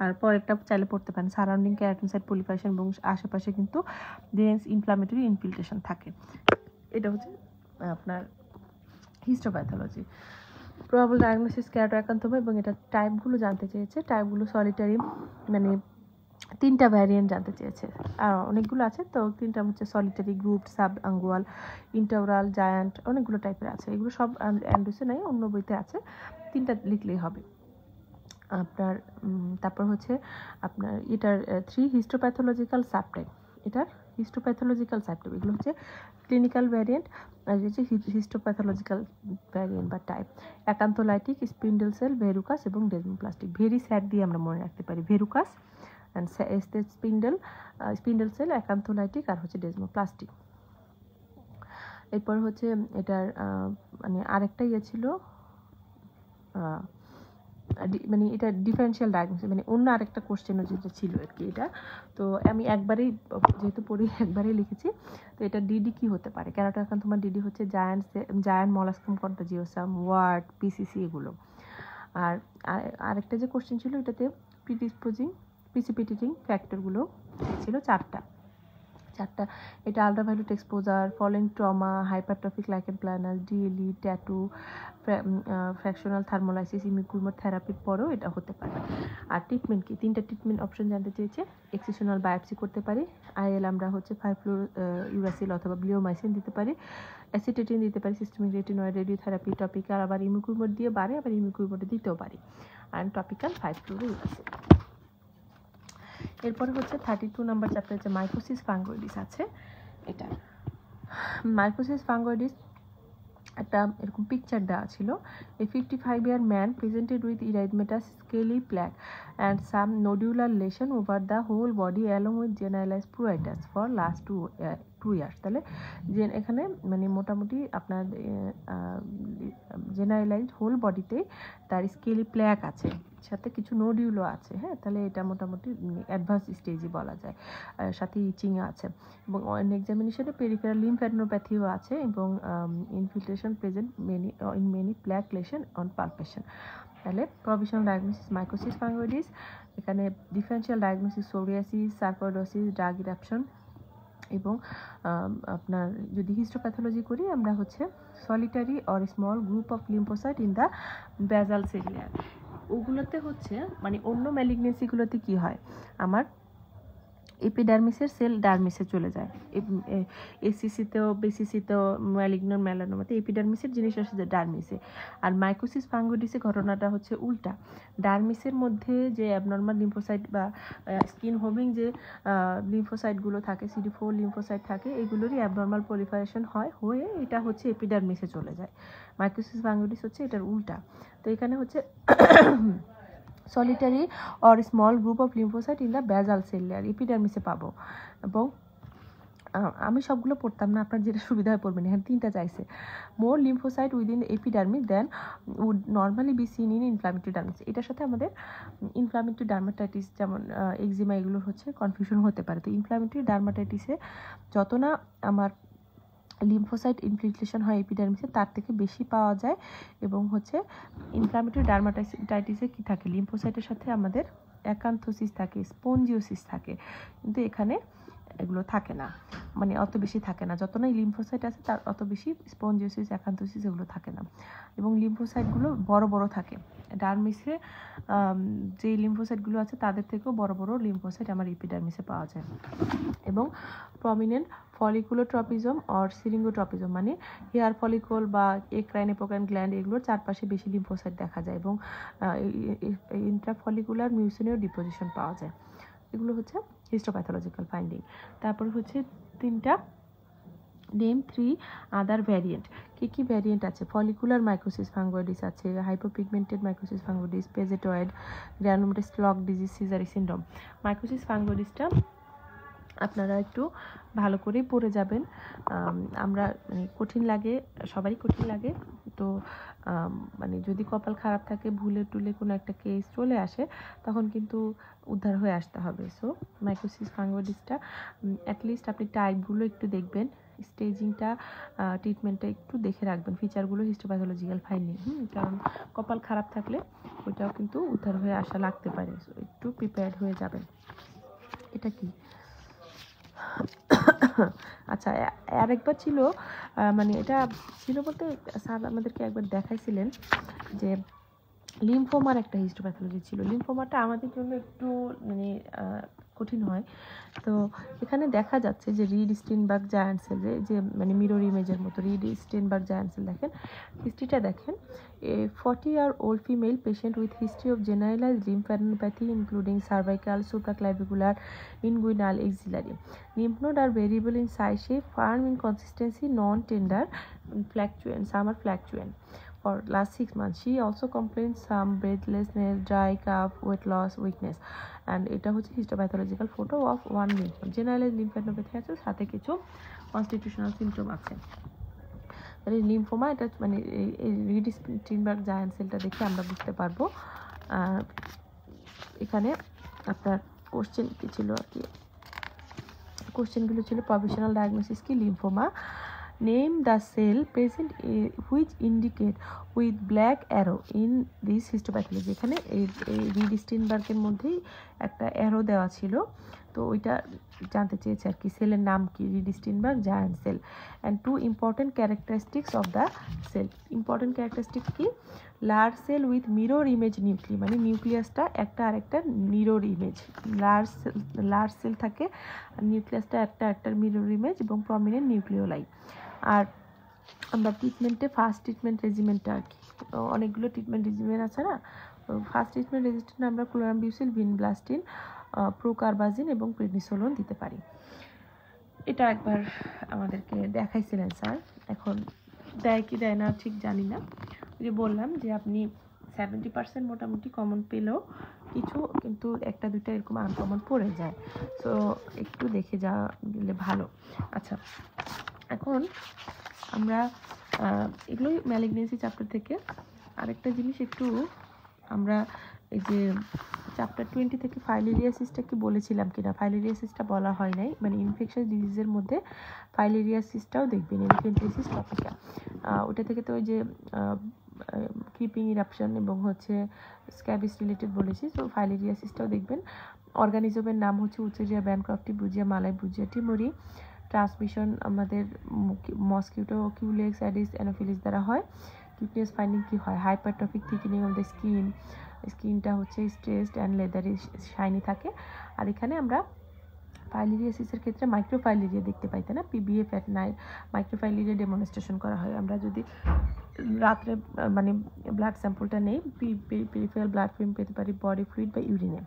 আর পরেরটা চাইলে পড়তে পারেন, সারাউন্ডিং কেরাটিনোসাইট পলিফারেশন এবং আশেপাশে কিন্তু ডেন্স ইনফ্লামেটরি ইনফিল্ট্রেশন থাকে। এটা হচ্ছে আপনার হিস্টোপ্যাথোলজি। প্রবাবল ডায়াগনোসিস কেরাটোঅ্যাকান্থোমা এবং এটা টাইপগুলো জানতে চেয়েছে। টাইপগুলো সলিটারি, মানে 3টা ভ্যারিয়েন্ট জানতে চেয়েছে, আর অনেকগুলো আছে তো 3টা হচ্ছে সলিটারি, গ্রুপ, সাব আঙ্গুয়াল, ইন্টাউরাল, জায়ান্ট, অনেকগুলো টাইপের আছে। এগুলো সব অ্যান্ড্রুসে নাই, অন্য বইতে আছে, 3টা লিখলেই হবে আপনার। তারপর হচ্ছে আপনার এটার 3 হিস্টোপ্যাথোলজিক্যাল সাবটাইপ, এটার হিস্টোপ্যাথোলজিক্যাল সাবটাইপ, এগুলো হচ্ছে ক্লিনিক্যাল ভ্যারিয়েন্ট আর হচ্ছে হিস্টোপ্যাথোলজিক্যাল ভ্যারিয়েন্ট বা টাইপ। অ্যাকান্থোলাইটিক, স্পিন্ডেল সেল, ভেরুকাস এবং ডেজমোপ্লাস্টিক। ভেরি স্যাড দিয়ে আমরা মনে রাখতে পারি, ভেরুকাস অ্যান্ড স্পিন্ডেল সেল, অ্যাকান্থোলাইটিক আর হচ্ছে ডেজমোপ্লাস্টিক। এরপর হচ্ছে এটার মানে আরেকটা ইয়ে ছিল, মানে এটা ডিফারেন্সিয়াল ডায়াগনোসিস, মানে অন্য আরেকটা কোশ্চেনও যেটা ছিল আর কি। এটা তো আমি একবারেই যেহেতু পড়ি একবারেই লিখেছি। তো এটা ডিডি কি হতে পারে? কেরাটোঅ্যাকান্থোমা ডিডি হচ্ছে জায়ান্ট মলাস্কাম কন্টাজিওসাম, ওয়ার্ড, পিসিসি এগুলো। আর আরেকটা যে কোশ্চেন ছিল এটাতে প্রিসিপিটেটিং ফ্যাক্টরগুলো ছিল 4টা। এটা ultraviolet exposure, falling trauma, hypertrophic lichen planus, DLE, tattoo, fractional thermolysis, ইমিকুইমোর থেরাপির পরেও এটা হতে পারে। আর ট্রিটমেন্ট কি? 3টা ট্রিটমেন্ট অপশন জানতে চেয়েছে। এক্সিশনাল বায়োপসি করতে পারি, আইএল আমরা হচ্ছে 5-ফ্লুরোইউরাসিল অথবা ব্লিওমাইসিন দিতে পারি, অ্যাসিটেটিন দিতে পারি, সিস্টেমিক রেটিনয়েড রেডিওথেরাপি, টপিক্যাল আবার ইমিকুইমোর দিয়ে বাড়ে, আবার ইমিকুইমোরে দিতেও পারি, আর টপিক্যাল 5-ফ্লুরোইউরাসিল। এরপরে হচ্ছে 32 নম্বর চ্যাপ্টার যে মাইকোসিস ফাঙ্গোইডিস আছে। এটা মাইকোসিস ফাঙ্গোইডিস একটা এরকম পিকচার দেওয়া ছিল। A 55-year man presented with erythematous scaly plaque and some nodular lesion over the whole body along with generalised pruritus for last 2 years. তাহলে যে এখানে মানে মোটামুটি আপনার জেনারেলাইজড হোল বডিতে তার স্কেলি প্ল্যাক আছে, সাথে কিছু নোডিউলও আছে। হ্যাঁ, তাহলে এটা মোটামুটি অ্যাডভান্স স্টেজে বলা যায়, সাথে ইচিংও আছে এবং এক্সামিনেশনে পেরিফেরাল লিম্ফ্যাডিনোপ্যাথিও আছে এবং infiltration present many plaque lesion on palpation. তাহলে প্রভিশনাল ডায়াগনোসিস মাইকোসিস ফাঙ্গোইডিস, এখানে differential diagnosis psoriasis, sarcoidosis, drug eruption এবং আপনার যদি হিস্টোপ্যাথোলজি করি আমরা হচ্ছে solitary or small group of lymphocyte in the basal cell layer. ওগুলোতে হচ্ছে মানে অন্য ম্যালিগনেন্সিগুলোতে কি হয়, আমার এপিডার্মিসের সেল ডার্মিসে চলে যায়, এসিসিতেও বিসিসিতেও ম্যালিগনার মেলানোমাতে এপিডার্মিসের জিনিস আসে ডার্মিসে। আর মাইকোসিস ফাঙ্গোইডিসে ঘটনাটা হচ্ছে উল্টা, ডার্মিসের মধ্যে যে অ্যাবনর্মাল লিম্ফোসাইট বা স্কিন হোমিং যে লিম্ফোসাইটগুলো থাকে, CD4 লিম্ফোসাইট থাকে, এগুলোরই অ্যাবনর্মাল পলিফারেশন হয়ে এটা হচ্ছে এপিডার্মিসে চলে যায়। মাইকোসিস ফাঙ্গোইডিস হচ্ছে এটার উল্টা। তো এখানে হচ্ছে solitary or small group of lymphocyte in the basal cell layer, এপিডার্মিসে পাবো। এবং আমি সবগুলো পড়তাম না, আপনার যেটা সুবিধা হয় পড়বেন। এখানে 3টা চাইছে। More lymphocyte within epidermis than would normally be seen in inflammatory dermatitis. এটার সাথে আমাদের ইনফ্লামেটরি ডার্মাটাইটিস যেমন এক্সিমা এগুলোর হচ্ছে কনফিউশন হতে পারে। তো ইনফ্লামেটরি ডার্মাটাইটিসে যত না আমার লিম্ফোসাইট ইনফিল্ট্রেশন হয় এপিডার্মিসে তার থেকে বেশি পাওয়া যায়। এবং হচ্ছে ইনফ্লামেটরি ডার্মাটাইটিসে কি থাকে, লিম্ফোসাইটের সাথে আমাদের অ্যাকান্থোসিস থাকে, স্পঞ্জিওসিস থাকে, কিন্তু এখানে এগুলো থাকে না। মানে অত বেশি থাকে না, যত না লিম্ফোসাইট আছে তার অত বেশি স্পঞ্জিওসিস, অ্যাকান্থোসিস এগুলো থাকে না, এবং লিম্ফোসাইটগুলো বড় বড় থাকে। ডার্মিসে যে লিম্ফোসাইটগুলো আছে তাদের থেকেও বড় বড় লিম্ফোসাইট আমার এপিডার্মিসে পাওয়া যায়। এবং প্রমিনেন্ট ফলিকুলোট্রপিজম অর সিরিঙ্গোট্রপিজম মানে হেয়ার ফলিকল বা এক্রাইন এপোক্রাইন গ্ল্যান্ড এগুলোর চারপাশে বেশি লিম্ফোসাইট দেখা যায়, এবং ইন্ট্রাফলিকুলার মিউসিনীয় ডিপোজিশন পাওয়া যায়। এগুলো হচ্ছে হিস্টোপ্যাথোলজিক্যাল ফাইন্ডিং। তারপর হচ্ছে 3টা নেম 3 আদার ভ্যারিয়েন্ট। কী ভ্যারিয়েন্ট আছে? ফলিকুলার মাইক্রোসিস ফাঙ্গোইডিস আছে, হাইপোপিগমেন্টেড মাইক্রোসিস ফাঙ্গোইডিস, পেজেটয়েড, গ্রানুলোমাটাস লক ডিজিজ, সিজারি সিনড্রোম। মাইক্রোসিস ফাঙ্গোইডিসটা আপনারা একটু ভালো করেই পড়ে যাবেন। আমরা মানে কঠিন লাগে, সবারই কঠিন লাগে, তো মানে যদি কপাল খারাপ থাকে, ভুলে টুলে কোনো একটা কেস চলে আসে, তখন কিন্তু উদ্ধার হয়ে আসতে হবে। সো মাইক্রোসিস ফাঙ্গোইডিসটা অ্যাটলিস্ট আপনি টাইপগুলো একটু দেখবেন, স্টেজিংটা, ট্রিটমেন্টটা একটু দেখে রাখবেন, ফিচারগুলো হিস্টোপ্যাথোলজিক্যাল ফাইন্ডিং। কারণ কপাল খারাপ থাকলে ওইটাও কিন্তু উদ্ধার হয়ে আসা লাগতে পারে, সো একটু প্রিপেয়ার্ড হয়ে যাবেন। এটা কি? আচ্ছা, আরেকবার ছিল, মানে এটা ছিল বলতে স্যার আমাদেরকে একবার দেখাইছিলেন যে লিম্ফোমার একটা হিস্টোপ্যাথোলজি ছিল। লিম্ফোমাটা আমাদের জন্য একটু মানে কঠিন হয়। তো এখানে দেখা যাচ্ছে যে রিড স্টেনবার্গ জায়ান্ট সেল, যে মানে মিরর ইমেজের মতো রিড স্টেনবার্গ জায়ান্ট সেল। দেখেন হিস্ট্রিটা দেখেন, এ 40-year-old female patient with history of generalized lymphadenopathy including cervical, supraclavicular, inguinal, axillary. Lymph nodes are variable in size, shape, firm in consistency, non-tender, fluctuant. Some are fluctuant. For last 6 months, she also complains some breathlessness, dry cough, weight loss, weakness. And এটা হচ্ছে histopathological photo of one lymph node. Generalized lymphadenopathy আছে, সাথে কিছু constitutional symptom আছে। তাহলে lymphoma এটা মানে এই রিড স্টেনবার্গ জায়ান্ট সেলটা দেখে আমরা বুঝতে পারবো। এখানে আপনার কোশ্চেন কি ছিল আর কি, কোশ্চেনগুলো ছিল প্রফেশনাল ডায়াগনোসিস কি lymphoma, name the cell present which indicate with black arrow in this histopathology. এখানে এই রিড স্টেনবার্গের মধ্যেই একটা অ্যারো দেওয়া ছিল, তো ওইটা জানতে চেয়েছে আর কি, সেলের নাম কি, Reed Sternberg giant cell. And 2 important characteristics of the cell. Important characteristics কি? Large cell with mirror image nucleus, মানে নিউক্লিয়াসটা একটা আরেকটা মিরর ইমেজ। লার্জ সেল থাকে, আর নিউক্লিয়াসটা একটা মিরর ইমেজ, এবং প্রমিনেন্ট নিউক্লিওলাই। আর আমরা ট্রিটমেন্টে ফার্স্ট ট্রিটমেন্ট রেজিমেন্টটা আর কি, অনেকগুলো ট্রিটমেন্ট রেজিমেন্ট আছে না, ফার্স্ট ট্রিটমেন্ট রেজিস্ট্যান্ট আমরা ক্লোরামবিউসিল, ভিনব্লাস্টিন, প্রোকারবাজিন এবং প্রেডনিসোলোন দিতে পারি। এটা একবার আমাদেরকে দেখাইছিলেন স্যার, এখন দেয় কি দেয় না ঠিক জানি না। যে বললাম যে আপনি 70% মোটামুটি কমন পেলেও কিছু কিন্তু একটা দুইটা এরকম আনকমন পড়ে যায়, তো একটু দেখে যাওয়া গেলে ভালো। আচ্ছা, এখন আমরা এগুলোই ম্যালিগনেন্সি চ্যাপ্টার থেকে। আরেকটা জিনিস একটু আমরা এই যে চ্যাপ্টার 20 থেকে ফাইলেরিয়াসিসটা কি বলেছিলাম কিনা, ফাইলেরিয়াসিসটা বলা হয় নাই, মানে ইনফেকশাস ডিজিজের মধ্যে ফাইলেরিয়াসিসটাও দেখবেন, এলিফ্যান্টিয়াসিস টপিকা। ওটা থেকে তো ওই যে ক্রিপিং ইরাপশন এবং হচ্ছে স্ক্যাবিস রিলেটেড বলেছি, তো ফাইলেরিয়াসিসটাও দেখবেন। অর্গানিজমের নাম হচ্ছে উচেরিয়া ব্যানক্রফটি, বুজিয়া মালাই, বুজিয়া টিমোরি। ট্রান্সমিশন আমাদের মসকিউটো, কিউলেক্স, অ্যাডিস, অ্যানোফিলিস দ্বারা হয়। কিউটিনিয়াস ফাইন্ডিং কি হয়? হাইপারট্রফিক থিকনিং অফ দ্য স্কিনটা হচ্ছে স্ট্রেসড অ্যান্ড লেদারি শাইনি থাকে। আর এখানে আমরা ফাইলেরিয়াসিসের ক্ষেত্রে মাইক্রোফাইলেরিয়া দেখতে পাই, তাই না? পিবিএফ অ্যাট নাইট মাইক্রোফাইলেরিয়া ডেমনস্ট্রেশন করা হয়। আমরা যদি রাত্রে মানে ব্লাড স্যাম্পলটা নেই, পেরিফেরাল ব্লাড ফিল্ম পেতে পারি বডি ফ্লুইড বা ইউরিনে।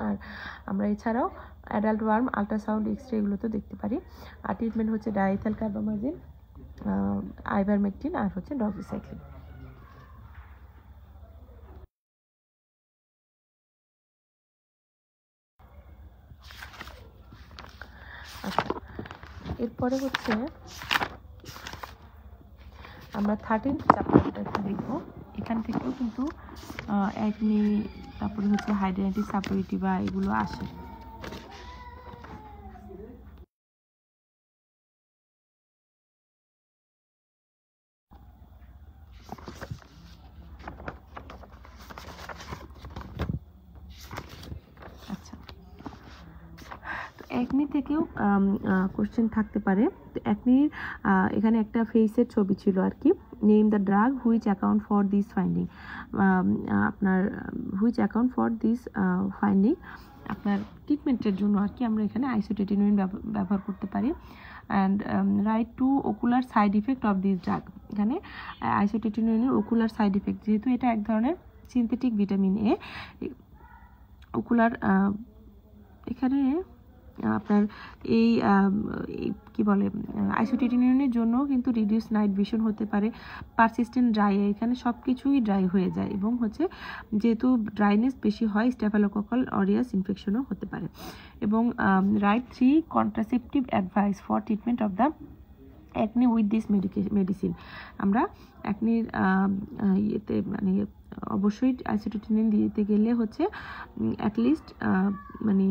আর আমরা এছাড়াও অ্যাডাল্ট ওয়ার্ম, আল্ট্রাসাউন্ড, এক্সরে এগুলো তো দেখতে পারি। আর ট্রিটমেন্ট হচ্ছে ডাইথেল কার্বামাজিন, আইভারমেকটিন, আর হচ্ছে ডক্সিসাইক্লিন। আচ্ছা, এরপরে হচ্ছে আমরা 13th চ্যাপ্টারটা দেখবো। এখান থেকেও কিন্তু অ্যাকনি, তারপরে হচ্ছে হাইড্রাইটিস সাপোরিটিভা এগুলো আসে। আচ্ছা, তো অ্যাকনি থেকেও কোশ্চেন থাকতে পারে। তো অ্যাকনির এখানে একটা ফেসের ছবি ছিল আর কি। Name the drug which account for this finding, আপনার which account for this finding, আপনার ট্রিটমেন্টের জন্য আর কি আমরা এখানে আইসোটেটিনোইন ব্যবহার করতে পারি। And right two ocular side effect of this drug, এখানে আইসোটেটিনোইনের ওকুলার সাইড ইফেক্ট, যেহেতু এটা এক ধরনের সিনথেটিক ভিটামিন এ, ওকুলার এখানে আপনার এই কি বলে আইসোটেটিনোইনের জন্য কিন্তু রিডিউস নাইট ভিশন হতে পারে, পারসিস্টেন্ট ড্রাই, এখানে সব কিছুই ড্রাই হয়ে যায় এবং হচ্ছে যেহেতু ড্রাইনেস বেশি হয় স্টেফাইলোককাল অরিয়াস ইনফেকশনও হতে পারে। এবং right 3 contraceptive advice for treatment of the acne with this medicine, আমরা অ্যাকনির ইয়েতে মানে অবশ্যই আইসোটেটিনোইন দিতে গেলে হচ্ছে অ্যাটলিস্ট মানে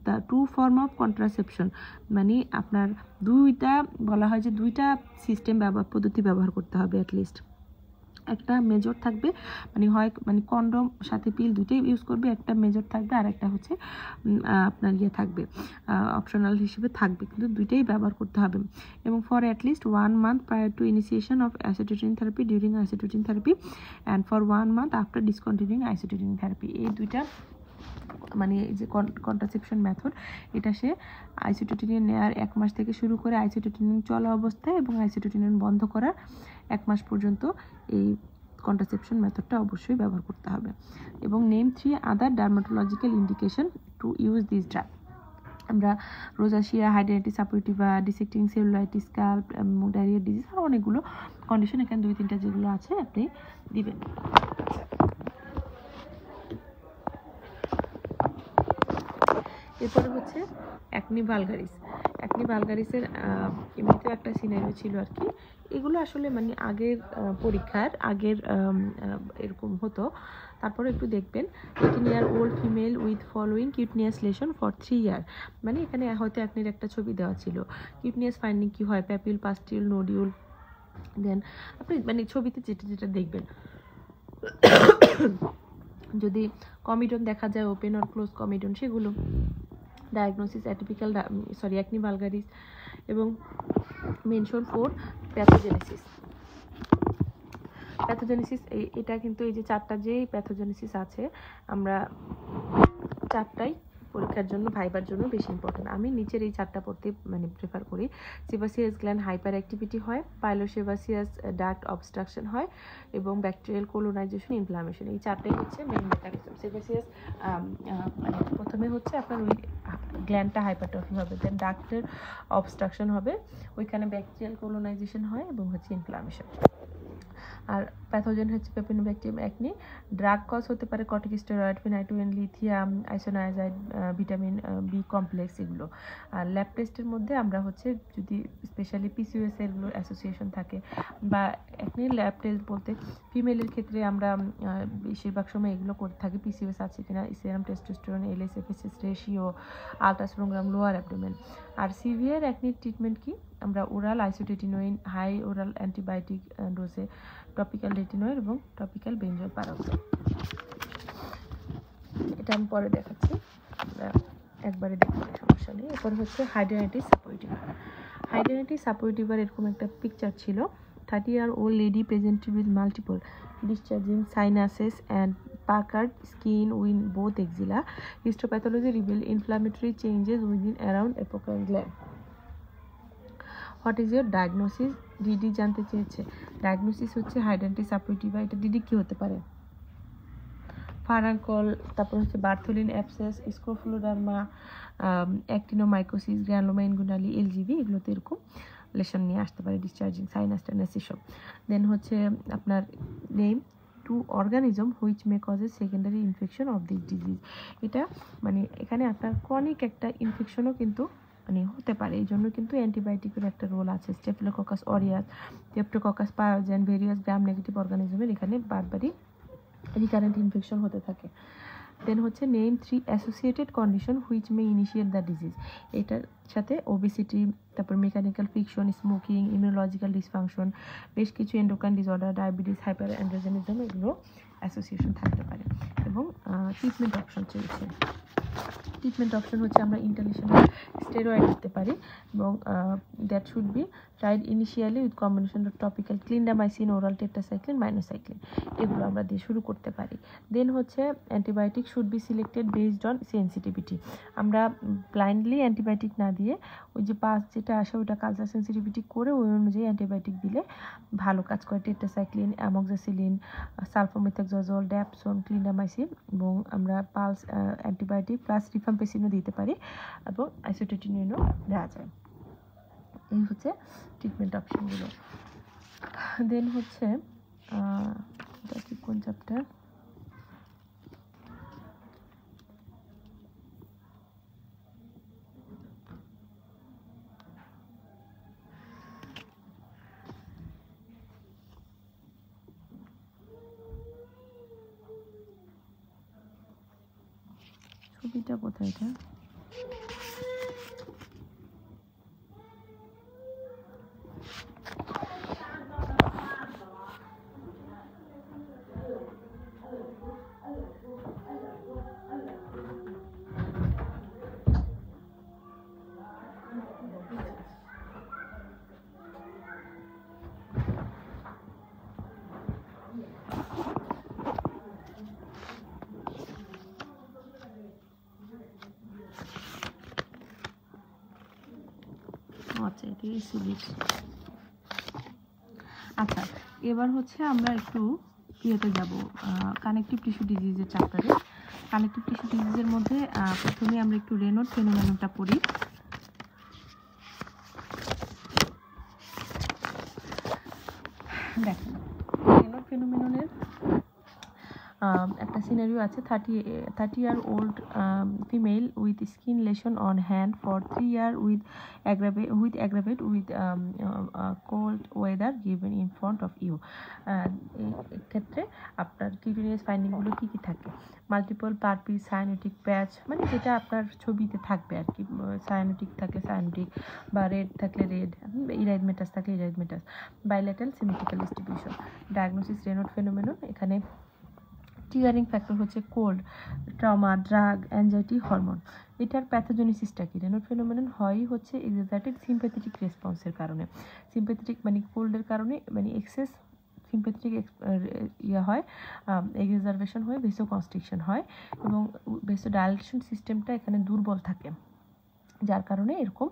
দ্য 2 ফর্ম অফ কন্ট্রাসেপশন, মানে আপনার দুইটা বলা হয় যে দুইটা সিস্টেম পদ্ধতি ব্যবহার করতে হবে অ্যাটলিস্ট। একটা মেজর থাকবে, মানে হয় মানে কন্ডম সাথে পিল দুটোই ইউজ করবে, একটা মেজর থাকবে আর একটা হচ্ছে আপনার ইয়ে থাকবে অপশনাল হিসেবে থাকবে, কিন্তু দুইটাই ব্যবহার করতে হবে। এবং for at least 1 month prior to initiation of isotretinoin therapy, during isotretinoin therapy and for 1 month after discontinuing isotretinoin therapy, এই দুইটা মানে যে কন্ট্রাসেপশন মেথড, এটা সে আইসোটেটিনিন নেওয়ার 1 মাস থেকে শুরু করে আইসোটেটিনিন চলা অবস্থায় এবং আইসোটেটিনিন বন্ধ করার 1 মাস পর্যন্ত এই কন্ট্রাসেপশন মেথডটা অবশ্যই ব্যবহার করতে হবে। এবং name 3 other dermatological indication to use this drug, আমরা rosacea, hidradenitis suppurativa, dissecting cellulitis, scalp, Darier disease, আর অনেকগুলো কন্ডিশন, এখানে 2-3টা যেগুলো আছে আপনি দিবেন। এরপরে হচ্ছে অ্যাকনি ভালগারিস। অ্যাকনি ভালগারিসের এমনিতেও একটা সিনারিও ছিল আর কি, এগুলো আসলে মানে আগের পরীক্ষার আগের এরকম হতো। তারপরে একটু দেখবেন 18-year-old female with following cutaneous lesion for 3 years, মানে এখানে হয়তো অ্যাকনির একটা ছবি দেওয়া ছিল। কিউটনিয়াস ফাইন্ডিং কি হয়, প্যাপিউল, পাস্টিউল, নোডিউল, দেন আপনি মানে ছবিতে যেটা যেটা দেখবেন। যদি কমিডন দেখা যায়, ওপেন অর ক্লোজ কমিডন, সেগুলো। Diagnosis atypical acne vulgaris. এবং মেনশন 4 প্যাথোজেনেসিস। প্যাথোজেনেসিস এটা কিন্তু এই যে 4টা যেই প্যাথোজেনেসিস আছে, আমরা 4টাই পরীক্ষার জন্য ভাইবার জন্য বেশি ইম্পর্টেন্ট। আমি নিচের এই 4টা পড়তে মানে প্রেফার করি। সেবাসিয়াস গ্ল্যান্ড হাইপার অ্যাক্টিভিটি হয়, পাইলোসেবাসিয়াস ডাক্ট অবস্ট্রাকশন হয়, এবং ব্যাকটেরিয়াল কোলোনাইজেশন, ইনফ্লামেশন, এই 4টাই হচ্ছে মেইন মেকানিজম। সেবাসিয়াস মানে প্রথমে হচ্ছে আপনার ওই গ্ল্যান্ডটা হাইপারট্রফি হবে, দেন ডাক্টের অবস্ট্রাকশন হবে, ওইখানে ব্যাকটেরিয়াল কোলোনাইজেশন হয় এবং হচ্ছে ইনফ্লামেশন। আর প্যাথোজেন হচ্ছে পেপিনোব্যাকটেরিয়াম অ্যাকনি। ড্রাগ কজ হতে পারে corticosteroid, phenytoin, lithium, isoniazid, vitamin B complex, এগুলো। আর ল্যাব টেস্টের মধ্যে আমরা হচ্ছে যদি স্পেশালি পিসিওএস এরগুলো অ্যাসোসিয়েশন থাকে, বা অ্যাকনির ল্যাব টেস্ট বলতে ফিমেলের ক্ষেত্রে আমরা বেশিরভাগ সময় এগুলো করে থাকি, পিসিওএস আছে কিনা, serum testosterone, LS-FSH ratio, ultrasonogram, lower abdomen. আর সিভিয়ার অ্যাকনির ট্রিটমেন্ট কি, আমরা oral isotretinoin, high oral antibiotic ডোজে, টপিক্যাল রেটিনয়েড এবং টপিক্যাল বেঞ্জল প্যারাক্সাইড। এটা আমি পরে দেখাচ্ছি, একবারে দেখতে সমস্যা নেই। এরপর হচ্ছে হাইড্রেনাইটিস সাপোর্টিভা। হাইড্রেনাইটিস সাপোর্টিভার এরকম একটা পিকচার ছিল। 30-year-old lady presented with multiple discharging sinuses and puckered skin in both axilla. Histopathology revealed inflammatory changes within around apical gland. What is your diagnosis? DD জানতে চেয়েছে। ডায়াগনোসিস হচ্ছে হাইড্রেনাইটিস সাপোর্টিভা। এটা ডিডি কী হতে পারে? ফারাঙ্কল, তারপর হচ্ছে বার্থোলিন অ্যাবসেস, স্ক্রোফ্লোডার্মা, অ্যাক্টিনোমাইকোসিস, গ্র্যানুলোমা ইনগুনালি, এলজিভি, এগুলোতে এরকম লেশন নিয়ে আসতে পারে, ডিসচার্জিং সাইনাস টাইনাস এসব। দেন হচ্ছে আপনার name 2 organism which may causes secondary infection of this disease. এটা মানে এখানে আপনার ক্রনিক একটা ইনফেকশনও কিন্তু মানে হতে পারে, এই জন্য কিন্তু অ্যান্টিবায়োটিকের একটা রোল আছে। স্টেফিলোককাস aureus, streptococcus পায়োজেন, various gram negative অর্গানিজমের এখানে বারবারই রিকারেন্ট ইনফেকশন হতে থাকে। দেন হচ্ছে name 3 associated condition which may initiate the disease. এটার সাথে ওবেসিটি, তারপর mechanical friction, smoking, immunological dysfunction, বেশ কিছু এন্ডোক্রাইন ডিসঅর্ডার, ডায়াবেটিস, হাইপার অ্যান্ড্রোজেনিজম, এগুলো অ্যাসোসিয়েশন থাকতে পারে। এবং ট্রিটমেন্ট অপশন চেয়েছে। ট্রিটমেন্ট অপশন হচ্ছে আমরা ইন্টারন্যাশনাল স্টেরয়েড দিতে পারি এবং that should be tried initially with combination of tropical clindamycin, oral tetracycline, মাইনোসাইক্লিন, এগুলো আমরা দিয়ে শুরু করতে পারি। দেন হচ্ছে antibiotic should be selected based on sensitivity. আমরা ব্লাইন্ডলি অ্যান্টিবায়োটিক না দিয়ে ওই যে পাস যেটা আসে ওইটা কালচার সেন্সিটিভিটি করে ওই অনুযায়ী অ্যান্টিবায়োটিক দিলে ভালো কাজ করে। টেট্রাসাইক্লিন, অ্যামোক্সাসিলিন, সালফোমেথাক্সাজোল, ড্যাপসন, ক্লিন্ডামাইসিন এবং আমরা পালস অ্যান্টিবায়োটিক প্লাস রিফাম্পেসিনও দিতে পারি এবং আইসোটেটিনিনও দেওয়া যায়। এই হচ্ছে ট্রিটমেন্ট অপশনগুলো। দেন হচ্ছে এটা কি কোন চ্যাপ্টার, ছবিটা কোথায় এটা, আচ্ছা এটি সিলিট। আচ্ছা এবার হচ্ছে আমরা একটু ইয়েতে যাব, কানেকটিভ টিস্যু ডিজিজের চ্যাপ্টারে। কানেকটিভ টিস্যু ডিজিজের মধ্যে প্রথমে আমরা একটু রেনোর ফেনোমেননটা পড়ি। দেখেন রেনোর ফেনোমেননের একটা সিনারিও আছে। 30 year old female with skin lesion on hand for 3 years with aggravate with cold weather given in front of you। এই ক্ষেত্রে আপনার কিউটেনিয়াস ফাইন্ডিংগুলো কী কী থাকে? মাল্টিপল পারপিস, সায়ানোটিক প্যাচ, মানে যেটা আপনার ছবিতে থাকবে আর কি। সায়ানোটিক থাকলে সায়ানোটিক, বা রেড থাকলে রেড, ইরাইডমেটাস থাকলে erythematous, bilateral symmetrical distribution. Diagnosis রেনোর ফেনোমেনন, এখানে ট্রিগারিং ফ্যাক্টর হচ্ছে cold, trauma, drug, anxiety, hormone. এটার প্যাথোজেনেসিসটা কি? রেনোর ফেনোমেনন হয় হচ্ছে এক্সাজার্টেড সিম্প্যাথেটিক রেসপন্সের কারণে। সিম্প্যাথেটিক মানে কোল্ডের কারণে, মানে এক্সেস সিম্প্যাথেটিক ইয়ে হয়, এক্সারভেশন হয়ে ভেসোকনস্ট্রিকশন হয় এবং ভেসোডাইলেশন সিস্টেমটা এখানে দুর্বল থাকে, যার কারণে এরকম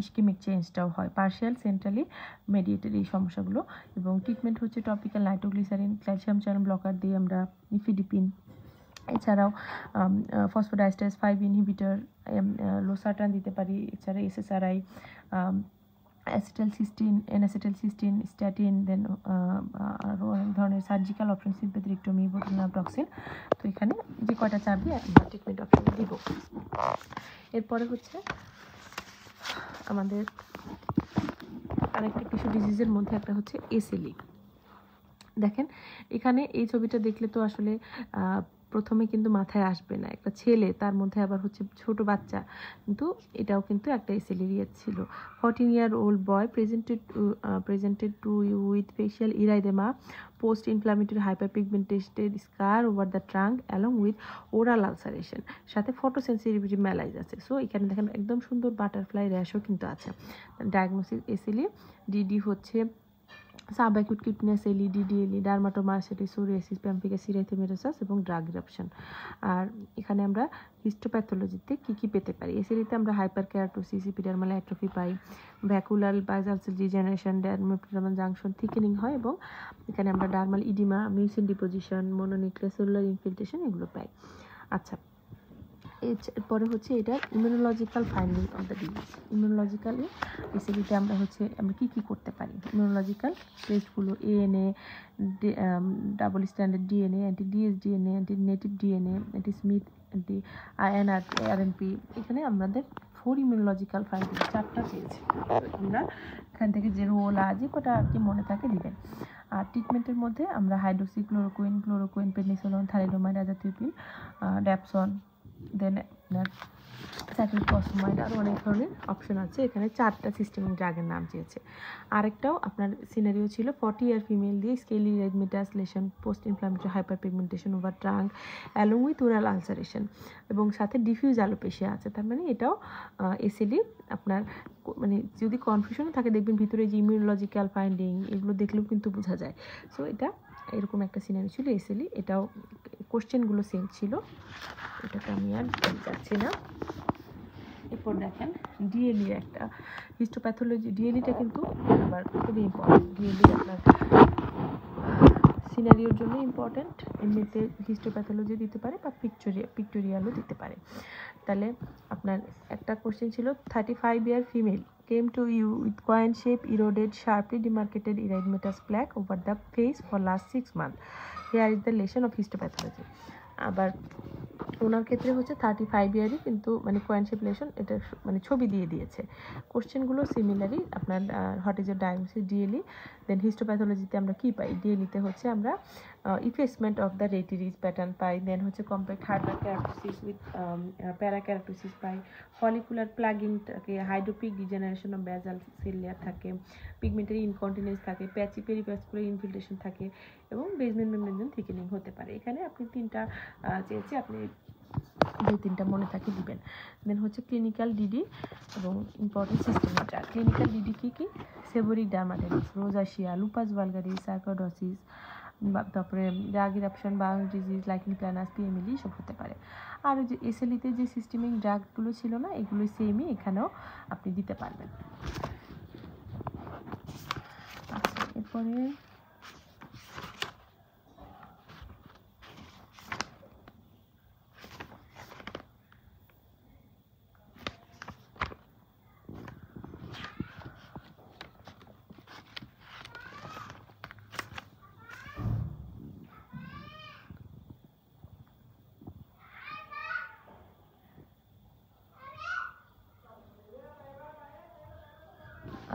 ইস্কেমিক চেঞ্জটাও হয়। পার্শিয়াল সেন্ট্রালি মেডিয়েটেড এই সমস্যাগুলো। এবং ট্রিটমেন্ট হচ্ছে topical nitroglycerin, calcium channel blocker দিয়ে আমরা ইফিডিপিন, এছাড়াও ফসফোডাইস্টারেজ 5 ইনহিবিটর, লোসার্টান দিতে পারি, এছাড়া এসএসআরআই, অ্যাসিটাইলসিস্টিন, এনঅ্যাসিটাইলসিস্টিন, স্ট্যাটিন, দেন আরও অনেক ধরনের সার্জিক্যাল অপশন, সিম্প্যাথেক্টমি, বোটুলিনাম টক্সিন। তো এখানে যে কয়টা চাবি আমরা ট্রিটমেন্ট অপশনে দিব। এরপরে হচ্ছে আমাদের কানেকটিভ টিস্যু ডিজিজের মধ্যে একটা হচ্ছে এসএলই। দেখেন এখানে এই ছবিটা দেখলে তো আসলে প্রথমে কিন্তু মাথায় আসবে না, একটা ছেলে, তার মধ্যে আবার হচ্ছে ছোট বাচ্চা, কিন্তু এটাও কিন্তু একটা এসএলই ছিল। 14 year old boy presented to you with facial erythema, post inflammatory hyperpigmented scar over the trunk along with oral ulceration, সাথে ফটোসেন্সিটিভিটি ম্যালাইজ আছে। সো এখানে দেখেন একদম সুন্দর বাটারফ্লাই র্যাশও কিন্তু আছে। ডায়াগনোসিস এসএলই, ডিডি হচ্ছে সাবঅ্যাকিউট কিউটেনিয়াস এলই, ডিডিএলই, ডার্মাটোমায়োসাইটিস, সোরিয়াসিস, প্যাম্পিকাস ইরাইথেমেটোসাস এবং ড্রাগ ইরাপশন। আর এখানে আমরা হিস্টোপ্যাথোলজিতে কী কী পেতে পারি? এসএলইতে আমরা হাইপারকেরাটোসিস, এপিডার্মাল অ্যাট্রফি পাই, vacuolar basal cell degeneration, dermoepidermal junction thickening হয় এবং এখানে আমরা dermal oedema, mucin deposition, mononuclear cellular infiltration এগুলো পাই। আচ্ছা এরপরে হচ্ছে এটা immunological finding of the disease. Immunologically এসএলইতে আমরা কী কী করতে পারি? ইমিউনোলজিক্যাল টেস্টগুলো ANA, double standard DNA, anti DS DNA, anti native DNA, anti Smith, anti RNP. এখানে আমাদের 4 ইমিউনোলজিক্যাল ফাইন্ডিং, 4টা পেয়েছি। আমরা এখান থেকে যে রোল যে কটা আর কি মনে থাকে দিবেন। আর ট্রিটমেন্টের মধ্যে আমরা হাইড্রোক্সি ক্লোরোকুইন, পেনিসিলিন, থাইরোমাইড, আজাথিওপিন, ড্যাপসন, দেন সাইক্লোফসফামাইড, আরও অনেক ধরনের অপশন আছে। এখানে 4টা সিস্টেমিক ড্রাগের নাম চেয়েছে। আরেকটাও আপনার সিনারিও ছিল 40 ইয়ার ফিমেল দিয়ে scaly erythematous lesion, post inflammatory hyper pigmentation over trunk along with oral ulceration, এবং সাথে ডিফিউজ অ্যালোপেশিয়া আছে। তার মানে এটাও এসএলই আপনার মানে যদি কনফিউশন থাকে দেখবেন ভিতরে যে ইমিউনোলজিক্যাল ফাইন্ডিং এগুলো দেখলেও কিন্তু বোঝা যায়। সো এটা এরকম একটা সিনারি ছিল এসএলই। এটাও কোশ্চেনগুলো সেম ছিল, এটাকে আমি আর যাচ্ছি না। এরপর দেখেন ডিএলই একটা হিস্টোপ্যাথোলজি। ডিএলইটা কিন্তু আবার খুবই ইম্পর্টেন্ট। ডিএলই আপনার সিনারিওর জন্য ইম্পর্টেন্ট, এমনিতে হিস্টোপ্যাথোলজি দিতে পারে বা পিক্টোরিয়ালও দিতে পারে। তাহলে আপনার একটা কোশ্চেন ছিল 35 ইয়ার female came to you with coin shape eroded sharply demarcated erythematous plaque over the face for last 6 months. Here is the lesion of histopathology. আবার ওনার ক্ষেত্রে হচ্ছে 35 ইয়ারই, কিন্তু মানে কয়েন শেপ লেশন, এটা মানে ছবি দিয়ে দিয়েছে। কোশ্চেনগুলো সিমিলারই আপনার what is a diagnosis DLE. Then হিস্টোপ্যাথোলজিতে আমরা কী পাই? ডিএলইতে হচ্ছে আমরা effacement of the rete ridge pattern পাই, দেন হচ্ছে কম্প্যাক্ট হার্বার ক্যারাটোসিস উইথ প্যারাক্যারাটোসিস পাই, ফলিকুলার প্লাগিং থাকে, hydropic degeneration of basal cell layer থাকে, পিগমেন্টারি ইনকন্টিনেন্স থাকে, প্যাচি পেরিভাস্কুলার ইনফিল্ট্রেশন থাকে, এবং বেসমেন্ট মেমব্রেন থিকেনিং হতে পারে। এখানে আপনি 3টা চেয়েছে, আপনি 2-3টা মনে থাকে দিবেন। দেন হচ্ছে ক্লিনিক্যাল ডিডি এবং ইম্পর্টেন্ট সিস্টেমটা। ক্লিনিক্যাল ডিডি কী কী? Seborrhoeic dermatitis, rosacea, lupus vulgaris, sarcoidosis, তারপরে drug eruption, Bowen disease, lichen planus, PMLE সব হতে পারে। আর যে এসএলইতে যে সিস্টেমিক ড্রাগগুলো ছিল না, এগুলো সেমই, এখানেও আপনি দিতে পারবেন। আচ্ছা, এরপরে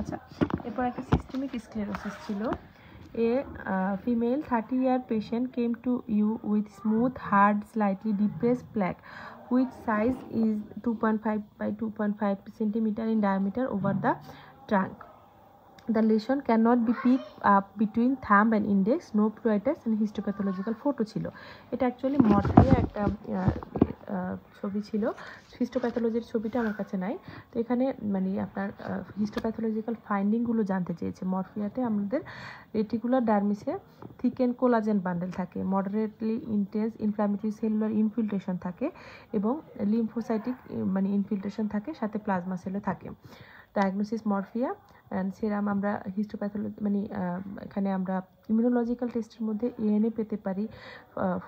আচ্ছা, এরপর একটা সিস্টেমিক স্ক্লেরোসিস ছিল। A female 30-year patient came to you with smooth, hard, slightly depressed plaque, which size is 2.5 by 2.5 centimeter in diameter over the trunk. The lesion cannot be picked up between thumb and index, no pruritus and histopathological photo ছিল। এটা actually মর্ফিয়া একটা ছবি ছিল। হিস্টোপ্যাথোলজির ছবিটা আমার কাছে নাই, তো এখানে মানে আপনার হিস্টোপ্যাথোলজিক্যাল ফাইন্ডিংগুলো জানতে চেয়েছে। মরফিয়াতে আমাদের রেটিকুলার ডার্মিসে থিকেন কোলাজেন বান্ডেল থাকে, moderately intense inflammatory cellular infiltration থাকে, এবং লিম্ফোসাইটিক মানে ইনফিল্ট্রেশন থাকে, সাথে প্লাজমা সেলও থাকে। ডায়াগনোসিস মরফিয়া অ্যান্ড সেরাম। আমরা হিস্টোপ্যাথোলজি মানে এখানে আমরা ইমিউনোলজিক্যাল টেস্টের মধ্যে এএনএ পেতে পারি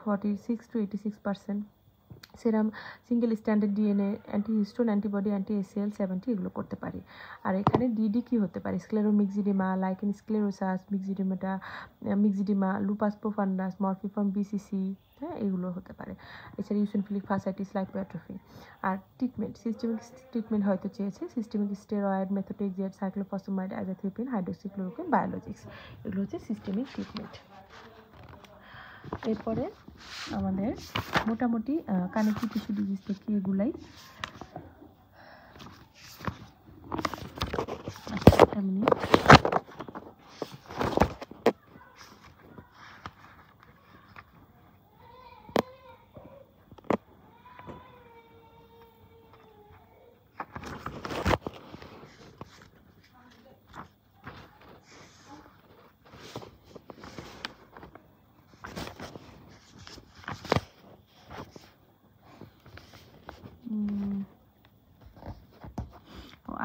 46 to 86%। Serum single standard DNA, antihistone antibody, anti ACL 70 এগুলো করতে পারি। আর এখানে ডিডি কী হতে পারে? Scleromyxoedema, lichen sclerosus, myxoedema, lupus profundus, morpheaform BCC, হ্যাঁ, এগুলো হতে পারে। এছাড়া ইউসিনোফিলিক ফাসাইটিস, লাইপোঅ্যাট্রফি। আর ট্রিটমেন্ট, সিস্টেমিক ট্রিটমেন্ট হয়তো চেয়েছে, systemic steroid, methotrexate, cyclophosphamide, azathioprine, hydroxychloroquine, biologics, এগুলো হচ্ছে সিস্টেমিক ট্রিটমেন্ট। এরপরে আমাদের মোটামুটি কানেক্টিভ টিস্যু ডিজিজ থেকে এগুলাই। একটা মিনিট।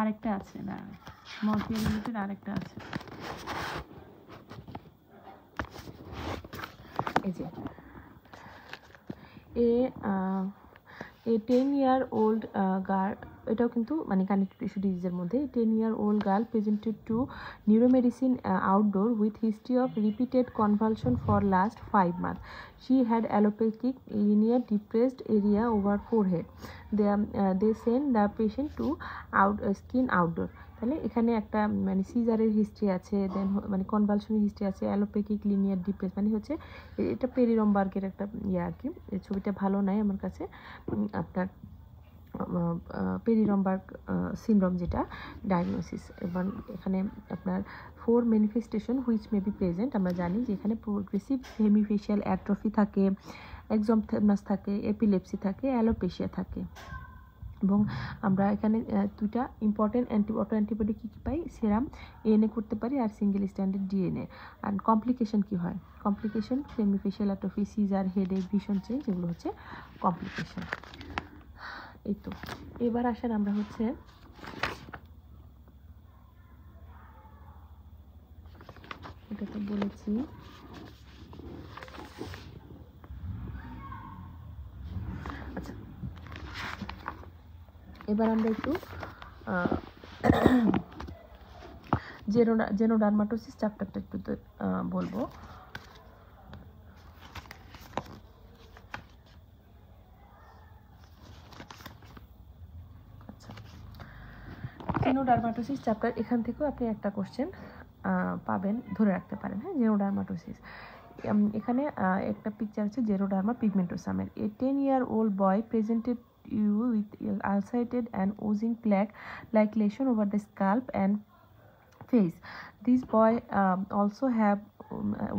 আরেকটা আছে না, মরফিয়া রিলেটেড আরেকটা আছে, এই যে এ 10-year-old গার্ল, এটাও কিন্তু মানে কানেক্টিভ টিস্যু ডিজিজের মধ্যে। 10-year-old girl presented to neuromedicine outdoor with history of repeated convulsion for last 5 months. She had allopathic linear depressed area over forehead. They sent the patient to skin outdoor. তাহলে এখানে একটা মানে সিজারের history আছে, দেন মানে কনভালশনের history আছে, allopathic linear depress মানে হচ্ছে এটা পেরিরম্বার্গের একটা ইয়ে আর কি। এই ছবিটা ভালো নাই আমার কাছে। আপনার পেরিরম্বার্গ সিনড্রোম, যেটা ডায়াগনোসিস। এবং এখানে আপনার 4 manifestation which may be present. আমরা জানি যে এখানে প্রোগ্রেসিভ হেমিফেশিয়াল অ্যাট্রফি থাকে, এক্সম্পথেমাস থাকে, এপিলেপসি থাকে, অ্যালোপেশিয়া থাকে। এবং আমরা এখানে দুইটা ইম্পর্টেন্ট অটো অ্যান্টিবডি কী কী পাই, সেরাম এএনএ করতে পারি আর সিঙ্গেল স্ট্যান্ডার্ড ডিএনএ। আর কমপ্লিকেশন কী হয়, complication hemifacial atrophy, seizure, headache, vision change, এগুলো হচ্ছে কমপ্লিকেশন। এই তো এবার আসেন আমরা হচ্ছে এটা তো বলেছি, আচ্ছা এবার আমরা একটু জেনোডার্মাটোসিস চ্যাপ্টারটা একটু বলবো। আচ্ছা, জেনোডার্মাটোসিস চ্যাপ্টার, এখান থেকেও আপনি একটা কোশ্চেন পাবেন, ধরে রাখতে পারেন। হ্যাঁ, জেনোডার্মাটোসিস, এখানে একটা পিকচার আছে জেরোডার্মা পিগমেন্টোসামের। এ 10-year-old boy presented you with ulcerated and oozing plaque like lesion over the scalp and face. This boy also have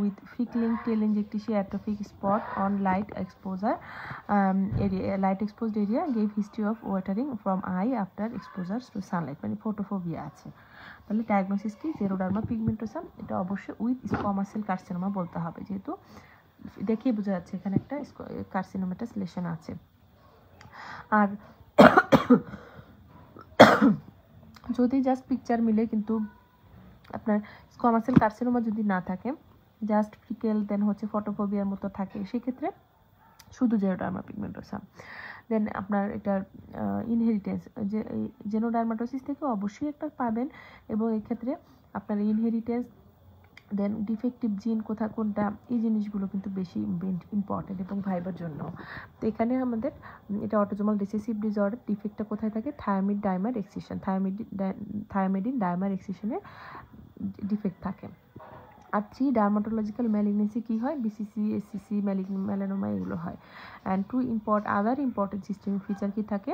with frequent telangiectasia atrophic spot on light exposure area, light exposed area, gave history of watering from eye after exposure to sunlight, মানে photophobia আছে। তাহলে diagnosis কি, জেরোডার্মা পিগমেন্টোসাম, এটা অবশ্যই with squamous cell carcinoma বলতে হবে, যেহেতু দেখিয়ে বোঝা যাচ্ছে এখানে একটা কার্সিনোমাটাস লেশন আছে। আর যদি জাস্ট পিকচার মিলে কিন্তু আপনার স্কোয়ামাস সেল কার্সিনোমা যদি না থাকে, জাস্ট ফ্রিকেল দেন হচ্ছে ফটোফোবিয়ার মতো থাকে, সেক্ষেত্রে শুধু জেরোডার্মা পিগমেন্টোসাম। দেন আপনার এটার ইনহেরিটেন্স, যে জেনোডার্মাটোসিস থেকে অবশ্যই একটা পাবেন, এবং এক্ষেত্রে আপনার ইনহেরিটেন্স, দেন ডিফেক্টিভ জিন কোনটা, এই জিনিসগুলো কিন্তু বেশি ইম্পর্টেন্ট এবং ভাইবার জন্য। তো এখানে আমাদের এটা অটোজোমাল রিসেসিভ ডিসঅর্ডার, ডিফেক্টটা কোথায় থাকে, থায়ামিড ডাইমার এক্সিশন, থায়ামিডিন ডাইমার এক্সিশনে ডিফেক্ট থাকে। আর 3 ডার্মাটোলজিক্যাল ম্যালিগনেন্সি কী হয়, বিসিসি, এসসিসি, মেলানোমা, এগুলো হয়। And 2 other important systemic feature কী থাকে,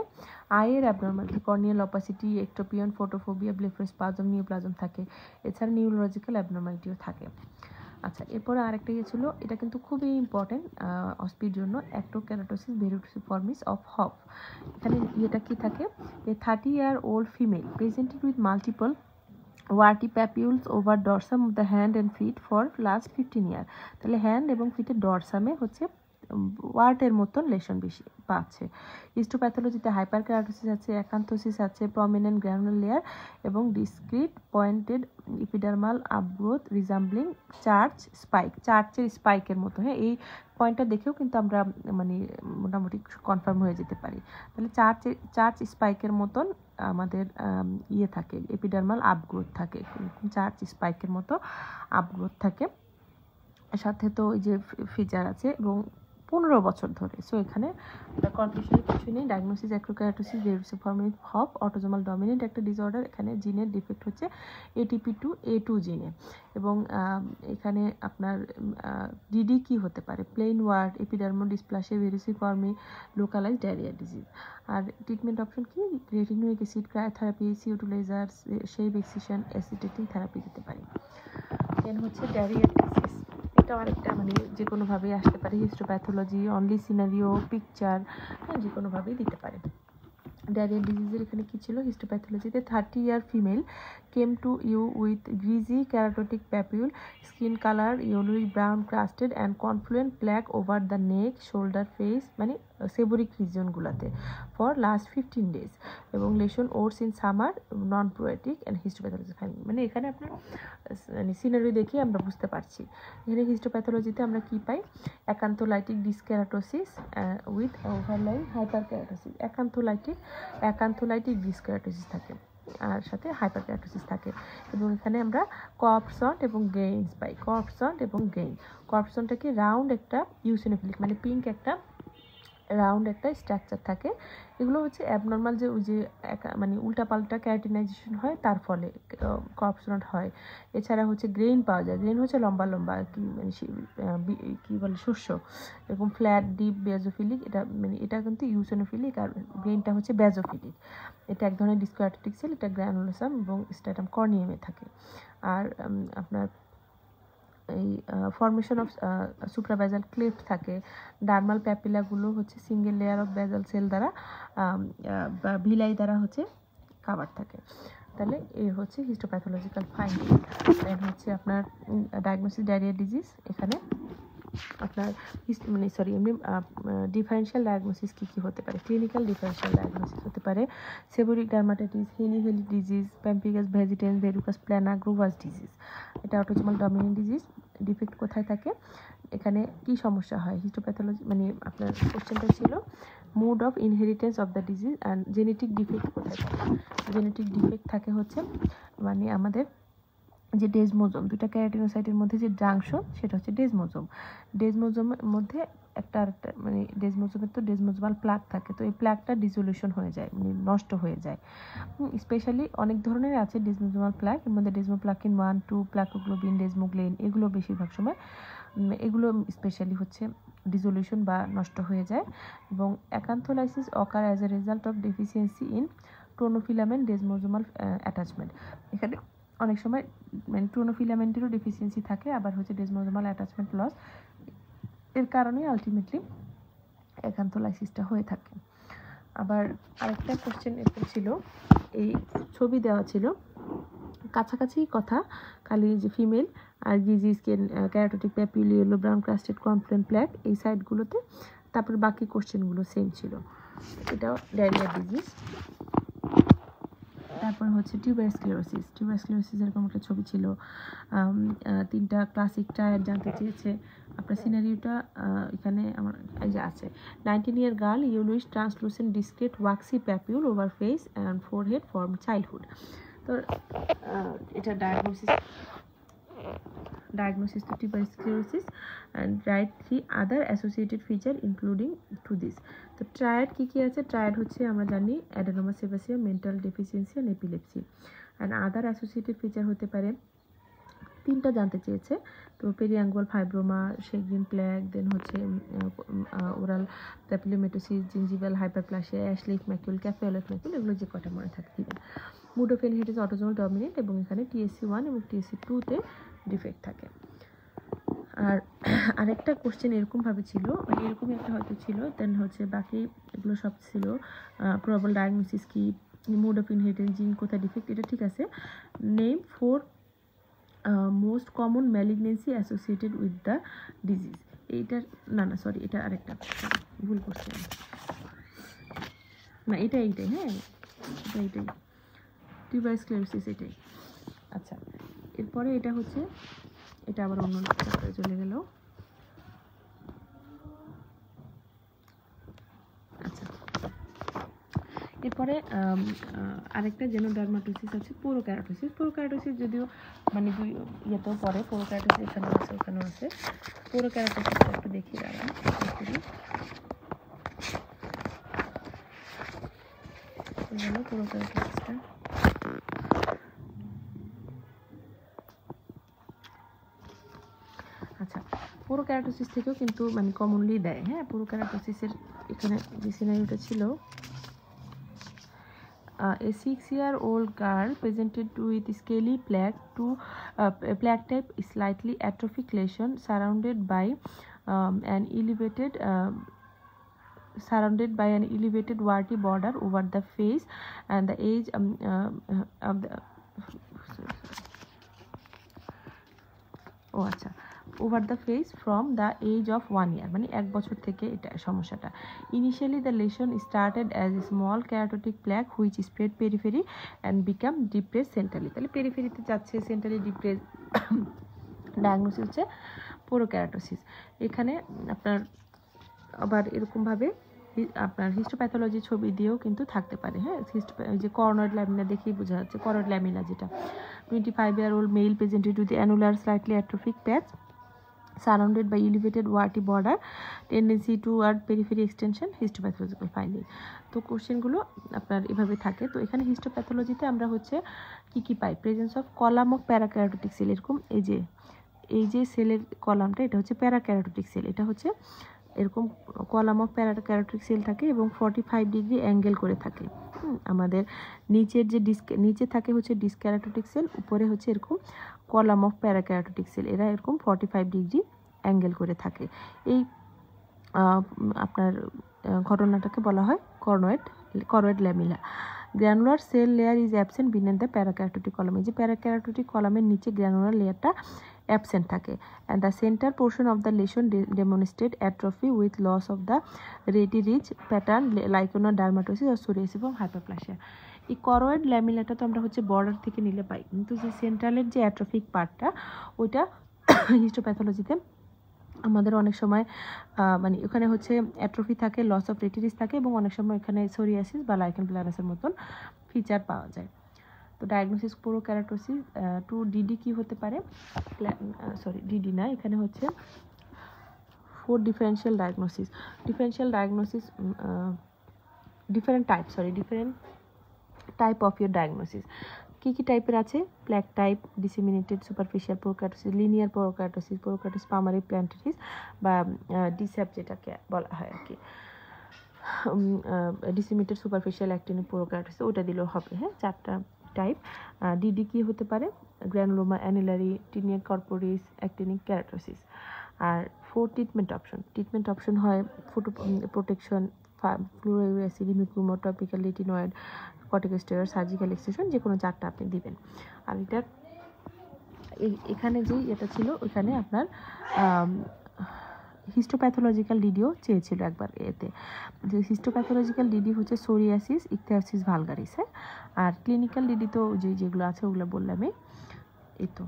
আইয়ের abnormality, corneal opacity, ectropion, photophobia, blepharospasm, neoplasm থাকে। এছাড়া নিউরোলজিক্যাল অ্যাবনর্মালিটিও থাকে। আচ্ছা, এরপরে আরেকটা ছিল, এটা কিন্তু খুবই ইম্পর্টেন্ট অস্পির জন্য, অ্যাক্টোকেরাটোসিস ভেরিসিফর্মিস অফ হফ। এখানে এটা কী থাকে, a 30-year-old female presented with multiple warty papules over dorsum of the hand and feet for last 15 years। তাহলে হ্যান্ড এবং ফিটের ডরসামে হচ্ছে ওয়ার্টের মতন লেশন বেশি পাচ্ছে। হিস্টোপ্যাথোলজিতে হাইপারকেরাটোসিস আছে, অ্যাকান্থোসিস আছে, প্রমিনেন্ট গ্র্যানুলার লেয়ার এবং discrete pointed epidermal upgrowth resembling চার্চের স্পাইকের মতো। হ্যাঁ, এই পয়েন্টটা দেখেও কিন্তু আমরা মানে মোটামুটি কনফার্ম হয়ে যেতে পারি। তাহলে চার্চ স্পাইকের মতন আমাদের ইয়ে থাকে, এপিডার্মাল আপগ্রোথ থাকে, চার্চ স্পাইকের মতো আপগ্রোথ থাকে। সাথে তো ওই যে ফিচার আছে এবং 15 বছর ধরে। সো এখানে কনফিউশনের কিছু নেই। ডায়াগনোসিস অ্যাক্রোকেরাটোসিস ভেরিসিফর্মিস হফ, অটোজোমাল ডমিনেন্ট একটা ডিসঅর্ডার। এখানে জিনের ডিফেক্ট হচ্ছে ATP2A2 জিনে। এবং এখানে আপনার ডিডি কি হতে পারে, plane wart, epidermal dysplasia, verruciformis, localise Darier disease. আর ট্রিটমেন্ট অপশন কি, retinoic acid, cryotherapy, CO2 laser, shave excision, acitretin therapy দিতে পারি। দেন হচ্ছে ডায়রিয়া ডিজিজ, এটা আরেকটা মানে যে কোনোভাবেই আসতে পারে, হিস্টোপ্যাথোলজি, অনলি সিনারিও, পিকচার, হ্যাঁ, যে কোনোভাবেই দিতে পারে। ডায়রিয়া ডিজিজের এখানে কী ছিল, হিস্টোপ্যাথোলজিতে 30-year female came to you with greasy keratotic papule, skin colour yellowish brown crusted and confluent plaque over the neck, shoulder, face, মানে সেবোরিক রিজনগুলোতে ফর লাস্ট 15 days, এবং lesion worse in summer, non pruritic and histopathology finding. মানে এখানে আপনার মানে scenery দেখে আমরা বুঝতে পারছি। এখানে হিস্টোপ্যাথোলজিতে আমরা কী পাই, অ্যাকান্থোলাইটিক ডিসক্যারাটোসিস উইথ ওভারলাইন হাইপারক্যারাটোসিস, অ্যাকান্থোলাইটিক ডিসক্যারাটোসিস থাকে, আর সাথে হাইপারক্যারাটোসিস থাকে। এবং এখানে আমরা কর্পসন্ট এবং গেইনস পাই, কর্পসন্ট এবং গেইন। কর্পসন্টটা কি, রাউন্ড একটা ইউসিনোফিলিক, মানে পিঙ্ক একটা রাউন্ড একটা স্ট্রাকচার থাকে। এগুলো হচ্ছে অ্যাবনর্মাল যে ওই যে মানে উল্টাপাল্টা ক্যারাটিনাইজেশন হয় তার ফলে কর্পস হয়। এছাড়া হচ্ছে গ্রেইন পাওয়া যায়, গ্রেইন হচ্ছে লম্বা লম্বা কি মানে কী বলে শস্য, এরকম ফ্ল্যাট ডিপ বেজোফিলিক, এটা মানে এটা কিন্তু ইউসিনোফিলিক, আর গ্রেইনটা হচ্ছে বেজোফিলিক। এটা এক ধরনের ডিস্কোয়াটোটিক সেল, এটা গ্র্যানুলোসাম এবং স্ট্যাটাম কর্নিয়ামে থাকে। আর আপনার এই ফর্মেশন অফ সুপ্রাবেজাল ক্লেফট থাকে। ডার্মাল প্যাপিলাগুলো হচ্ছে single layer of basal sell দ্বারা বা ভিলাই দ্বারা হচ্ছে কাভার থাকে। তাহলে এই হচ্ছে হিস্টোপ্যাথোলজিক্যাল ফাইন্ডিং। দেন হচ্ছে আপনার ডায়াগনোসিস ডায়রিয়া ডিজিজ। এখানে আপনার মানে সরি এমনি ডিফারেন্সিয়াল ডায়াগনোসিস কী কী হতে পারে? ক্লিনিক্যাল ডিফারেন্সিয়াল ডায়াগনোসিস হতে পারে সেবোরিক ডার্মাটাইটিস, হেলি ডিজিজ, প্যাম্পিগাস ভেজিটেন্স, ভেরুকাস প্ল্যানা, গ্রোভাস ডিজিজ। এটা অটোজোমাল ডমিনেন্ট ডিজিজ। ডিফেক্ট কোথায় থাকে? এখানে কি সমস্যা হয়? হিস্টোপ্যাথোলজি মানে আপনার কোশ্চেনটা ছিল mode of inheritance of the disease and genetic defect কোথায় থাকে? জেনেটিক ডিফেক্ট থাকে হচ্ছে মানে আমাদের যে ডেজমোজোম, দুটা ক্যারাটিনোসাইটের মধ্যে যে জাংশন সেটা হচ্ছে ডেজমোজোম। ডেজমোজোমের মধ্যে একটা আরেকটা মানে ডেজমোজোমের তো ডেজমোজোমাল প্লাক থাকে, তো এই প্লাকটা ডিসলিউশন হয়ে যায় মানে নষ্ট হয়ে যায়। স্পেশালি অনেক ধরনের আছে ডেজমোজোমাল প্লাক, এর মধ্যে ডেজমোপ্লাকিন 1, 2, প্লাকোগ্লোবিন, ডেজমোগ্লেন, এগুলো বেশিরভাগ সময় এগুলো স্পেশালি হচ্ছে ডিসলিউশন বা নষ্ট হয়ে যায়। এবং acantholysis occur as a result of deficiency in tonofilament desmosomal attachment. এখানে অনেক সময় মানে টোনোফিলামেন্টেরও ডেফিসিয়েন্সি থাকে, আবার হচ্ছে ডেজমোজোমাল অ্যাটাচমেন্ট লস, এর কারণে আলটিমেটলি অ্যাকান্থোলাইসিসটা হয়ে থাকে। আবার আরেকটা কোশ্চেন এরকম ছিল, এই ছবি দেওয়া ছিল কাছাকাছি কথা, খালি যে ফিমেল আর গিজি স্কিন ক্যারাটোটিক প্যাপিউলি ইয়েলো ব্রাউন ক্রাস্টেড কমপ্লেন প্ল্যাক এই সাইডগুলোতে, তারপর বাকি কোশ্চেনগুলো সেম ছিল। এটাও ডায়রিয়া ডিজিজ। তারপর হচ্ছে টিউবার স্ক্লেরোসিস। টিউবার স্ক্লেরোসিস এরকম একটা ছবি ছিল, তিনটা ক্লাসিক টায়ার জানতে চেয়েছে। আপনার সিনারিওটা এখানে আমার এই যে আছে। 19 year girl yellowish translucent discrete waxy papule over face and forehead from childhood. তো এটা diagnosis to tuberous sclerosis and write 3 other associated feature including to this. তো ট্রায়াড কি কি আছে? ট্রায়াড হচ্ছে আমরা জানি adenoma sebaceum, mental deficiency and epilepsy. And other associated feature হতে পারে, তিনটা জানতে চেয়েছে। তো পেরিয়াঙ্গুয়াল ফাইব্রোমা, শেগ্রিন প্ল্যাক, দেন হচ্ছে oral papillomatosis, gingival hyperplasia, ash leaf macule, cafe au lait macule, এগুলো যে কটা মনে থাকে দিবেন। Mode of inheritance autosomal dominant, এবং এখানে TSC 1 এবং TSC 2-তে ডিফেক্ট থাকে। আর আরেকটা কোশ্চেন এরকমভাবে ছিল, মানে এরকমই একটা হয়তো ছিল, দেন হচ্ছে বাকি এগুলো সব ছিল প্রবাবল ডায়াগনোসিস কি, মোড অফ ইনহেরিটেন্স, জিন কোথায় ডিফেক্ট, এটা ঠিক আছে। Name 4 most common malignancy associated with the disease. এইটার না সরি, এটা আরেকটা ভুল করছি আমি, না এইটাই হ্যাঁ এইটাই টিউবার স্ক্লেরোসিস এটাই। আচ্ছা, এরপরে এটা হচ্ছে, এটা আবার অন্য চ্যাপ্টারে চলে গেল। আচ্ছা, এরপরে আরেকটা জেনোডার্মাটোসিস আছে, পোরোক্যারাটোসিস। পোরোক্যারাটোসিস যদিও মানে দুই ইয়েতেও পড়ে, পোরোক্যারাটোসিস এখানেও আছে ওখানেও আছে। পোরোক্যারাটোসিসটা একটু দেখি দাঁড়ান পোরোক্যারাটোসিসটা। আচ্ছা, পোরোক্যারাটোসিস থেকেও কিন্তু মানে কমনলি দেয়। হ্যাঁ, পোরোক্যারাটোসিসের এখানে যে সিনারিওটা ছিল, a 6-year-old girl presented with scaly plaque plaque type slightly atrophic lesion surrounded by an elevated warty border over the face and the age of the আচ্ছা over the face from the age of 1 year, মানে 1 বছর থেকে এটা সমস্যাটা। Initially the lesion started as a small keratotic plaque which spread periphery and become depress centrally. তাহলে পেরিফেরিতে যাচ্ছে, centrally depress. Diagnosis হচ্ছে পোরোক্যারাটোসিস। এখানে আপনার আবার এরকমভাবে আপনার হিস্টোপ্যাথোলজি ছবি দিয়েও কিন্তু থাকতে পারে। হ্যাঁ, যে করোনয়েড ল্যামিনা দেখেই বোঝা যাচ্ছে, করোনয়েড ল্যামিনা যেটা 25-year-old male presented with annular slightly atrophic patch surrounded by elevated warty border, tendency toward periphery extension, histopathological finding. তো কোশ্চেনগুলো আপনার এভাবে থাকে। তো এখানে হিস্টোপ্যাথোলজিতে আমরা হচ্ছে কী পাই, presence of column of parakeratotic cell, এরকম এই যে সেলের কলামটা এটা হচ্ছে প্যারাক্যারোটিক সেল, এটা হচ্ছে এরকম কলাম অফ প্যারাক্যারোটিক সেল থাকে এবং 45 ডিগ্রি অ্যাঙ্গেল করে থাকে। আমাদের নিচের যে নিচে থাকে হচ্ছে ডিসক্যারোটিক সেল, উপরে হচ্ছে এরকম কলাম অফ প্যারাক্যারোটিক সেল, এরা এরকম 45 ডিগ্রি অ্যাঙ্গেল করে থাকে। এই আপনার ঘটনাটাকে বলা হয় cornoid lamella. Granular cell layer is absent beneath the parakeratotic column, এই যে প্যারাক্যারোটিক কলামের নিচে গ্র্যানুলার লেয়ারটা অ্যাবসেন্ট থাকে। And the centre portion of the lesion demonstrate atrophy with loss of the rete ridge pattern lichenoid dermatosis আর psoriasis এবং hyperplasia. এই cornoid ল্যামিলাটা তো আমরা হচ্ছে বর্ডার থেকে নিলে পাই, কিন্তু যে সেন্ট্রালের যে অ্যাট্রফিক পার্টটা ওইটা হিস্টোপ্যাথোলজিতে আমাদের অনেক সময় মানে ওখানে হচ্ছে অ্যাট্রফি থাকে, লস অফ রেটিরিস থাকে এবং অনেক সময় এখানে সোরিয়াসিস বা লাইকেন প্ল্যানাসের মতন ফিচার পাওয়া যায়। তো ডায়াগনোসিস পোরোক্যারাটোসিস টু ডিডি কি হতে পারে, ডিডি না, এখানে হচ্ছে 4 different type of your diagnosis. কি টাইপের আছে, প্ল্যাক টাইপ, ডিসেমিনেটেড সুপারফিশিয়াল পোরোক্যারটোসিস, লিনিয়ার পোরোক্যারটোসিস পামারি প্ল্যান্টারিস বা ডিস্যাপ যেটাকে বলা হয় আর কি, ডিসেমিনেটেড সুপারফিশিয়াল অ্যাক্টিনিক পোরোক্যারটোসিস, ওটা দিলেও হবে। হ্যাঁ, 4টা টাইপ। ডিডি কি হতে পারে, granuloma annulare, tinea corporis, actinic keratosis. আর 4 ট্রিটমেন্ট অপশন হয় photo protection, fluorouracil, imiquimod, topical retinoid, corticosteroid, surgical extraction, যে কোনো 4টা আপনি দিবেন। আর এটার এখানে যে এটা ছিল ওইখানে আপনার হিস্টোপ্যাথোলজিক্যাল ডিডিও চেয়েছিল একবার, এতে যে হিস্টোপ্যাথোলজিক্যাল ডিডি হচ্ছে সোরিয়াসিস, ইকথিওসিস ভালগারিস। হ্যাঁ, আর ক্লিনিক্যাল ডিডি তো যেগুলো আছে ওগুলো বললামই। এই তো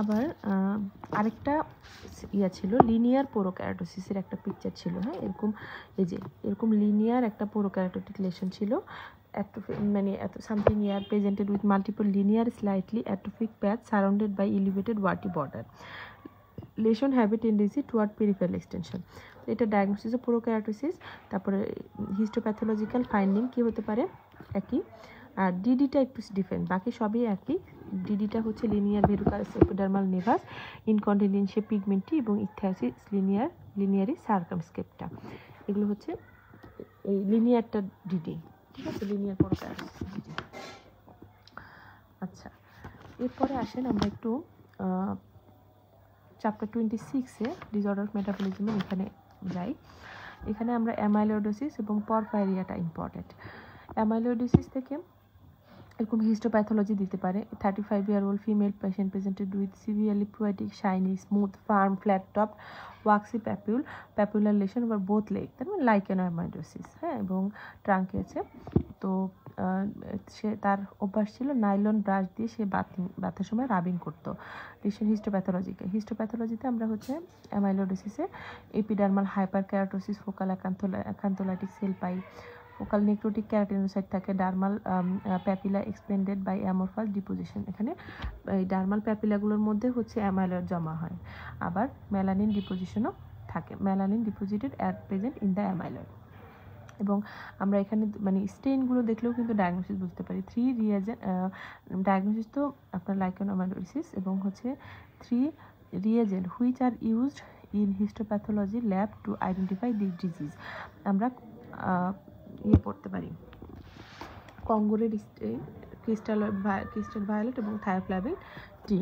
আবার আরেকটা ছিল লিনিয়ার পোরোক্যারাটোসিসের একটা পিকচার ছিল। হ্যাঁ, এরকম লিনিয়ার একটা পোরোক্যারাটোটিক লেশন ছিল, মানে something year presented with multiple linear slightly atrophic patch surrounded by elevated warty border, lesion have a tendency toward peripheral extension. এটা ডায়াগনোসিস অফ পোরোক্যারাটোসিস। তারপরে হিস্টোপ্যাথোলজিক্যাল ফাইন্ডিং কি হতে পারে, একই। আর ডিডিটা একটু ডিফারেন্ট, বাকি সবই একই। ডিডিটা হচ্ছে লিনিয়ার ভেরুকাস এপিডার্মাল নেভাস, ইনকন্টিনেন্সিয়া পিগমেন্টি এবং ইকথিওসিস লিনিয়ারি সার্কামস্কেপটা, এগুলো হচ্ছে এই লিনিয়ারটা ডিডি। ঠিক আছে, লিনিয়ার পোরোক্যারাটোসিস ডিডি। আচ্ছা, এরপরে আসেন আমরা একটু চ্যাপ্টার 26-এ ডিসঅর্ডার অফ মেটাবলিজমের এখানে যাই। এখানে আমরা অ্যামাইলোইডোসিস এবং পরফাইরিয়াটা ইম্পর্টেন্ট। অ্যামাইলোইডোসিস থেকে এরকম হিস্টোপ্যাথোলজি দিতে পারে। 35-year-old female patient presented with severely pruritic, shiny, smooth, firm, flat top, waxy papular lesion over both leg, তার মানে লাইকেনোঅ্যামাইলোসিস। হ্যাঁ, এবং ট্রাঙ্কে আছে। তো তার অভ্যাস ছিল নাইলন ব্রাশ দিয়ে সে বাথের সময় রাবিং করতো। হিস্টোপ্যাথোলজিতে আমরা হচ্ছে অ্যামাইলোইডোসিসে epidermal hyperkeratosis, focal acantholytic cell পাই, ফোকাল নেক্রোটিক ক্যারাটিনোসাইট থাকে, dermal papilla expanded by amorphous deposition, এখানে এই ডার্মাল প্যাপিলাগুলোর মধ্যে হচ্ছে অ্যামাইলয়েড জমা হয়। আবার মেলানিন ডিপোজিশনও থাকে, melanin deposited at present in the amyloid. এবং আমরা এখানে মানে স্টেইনগুলো দেখলেও কিন্তু ডায়াগনোসিস বুঝতে পারি। 3 রিয়েজেন্ট ডায়াগনোসিস তো আপনার লাইকেনোঅ্যামাইলোসিস, এবং হচ্ছে 3 reagent which are used in histopathology lab to identify this disease. আমরা পড়তে পারি কঙ্গোরের ক্রিস্টাল ভায়োলেট এবং থায়োফ্লাভিন টি।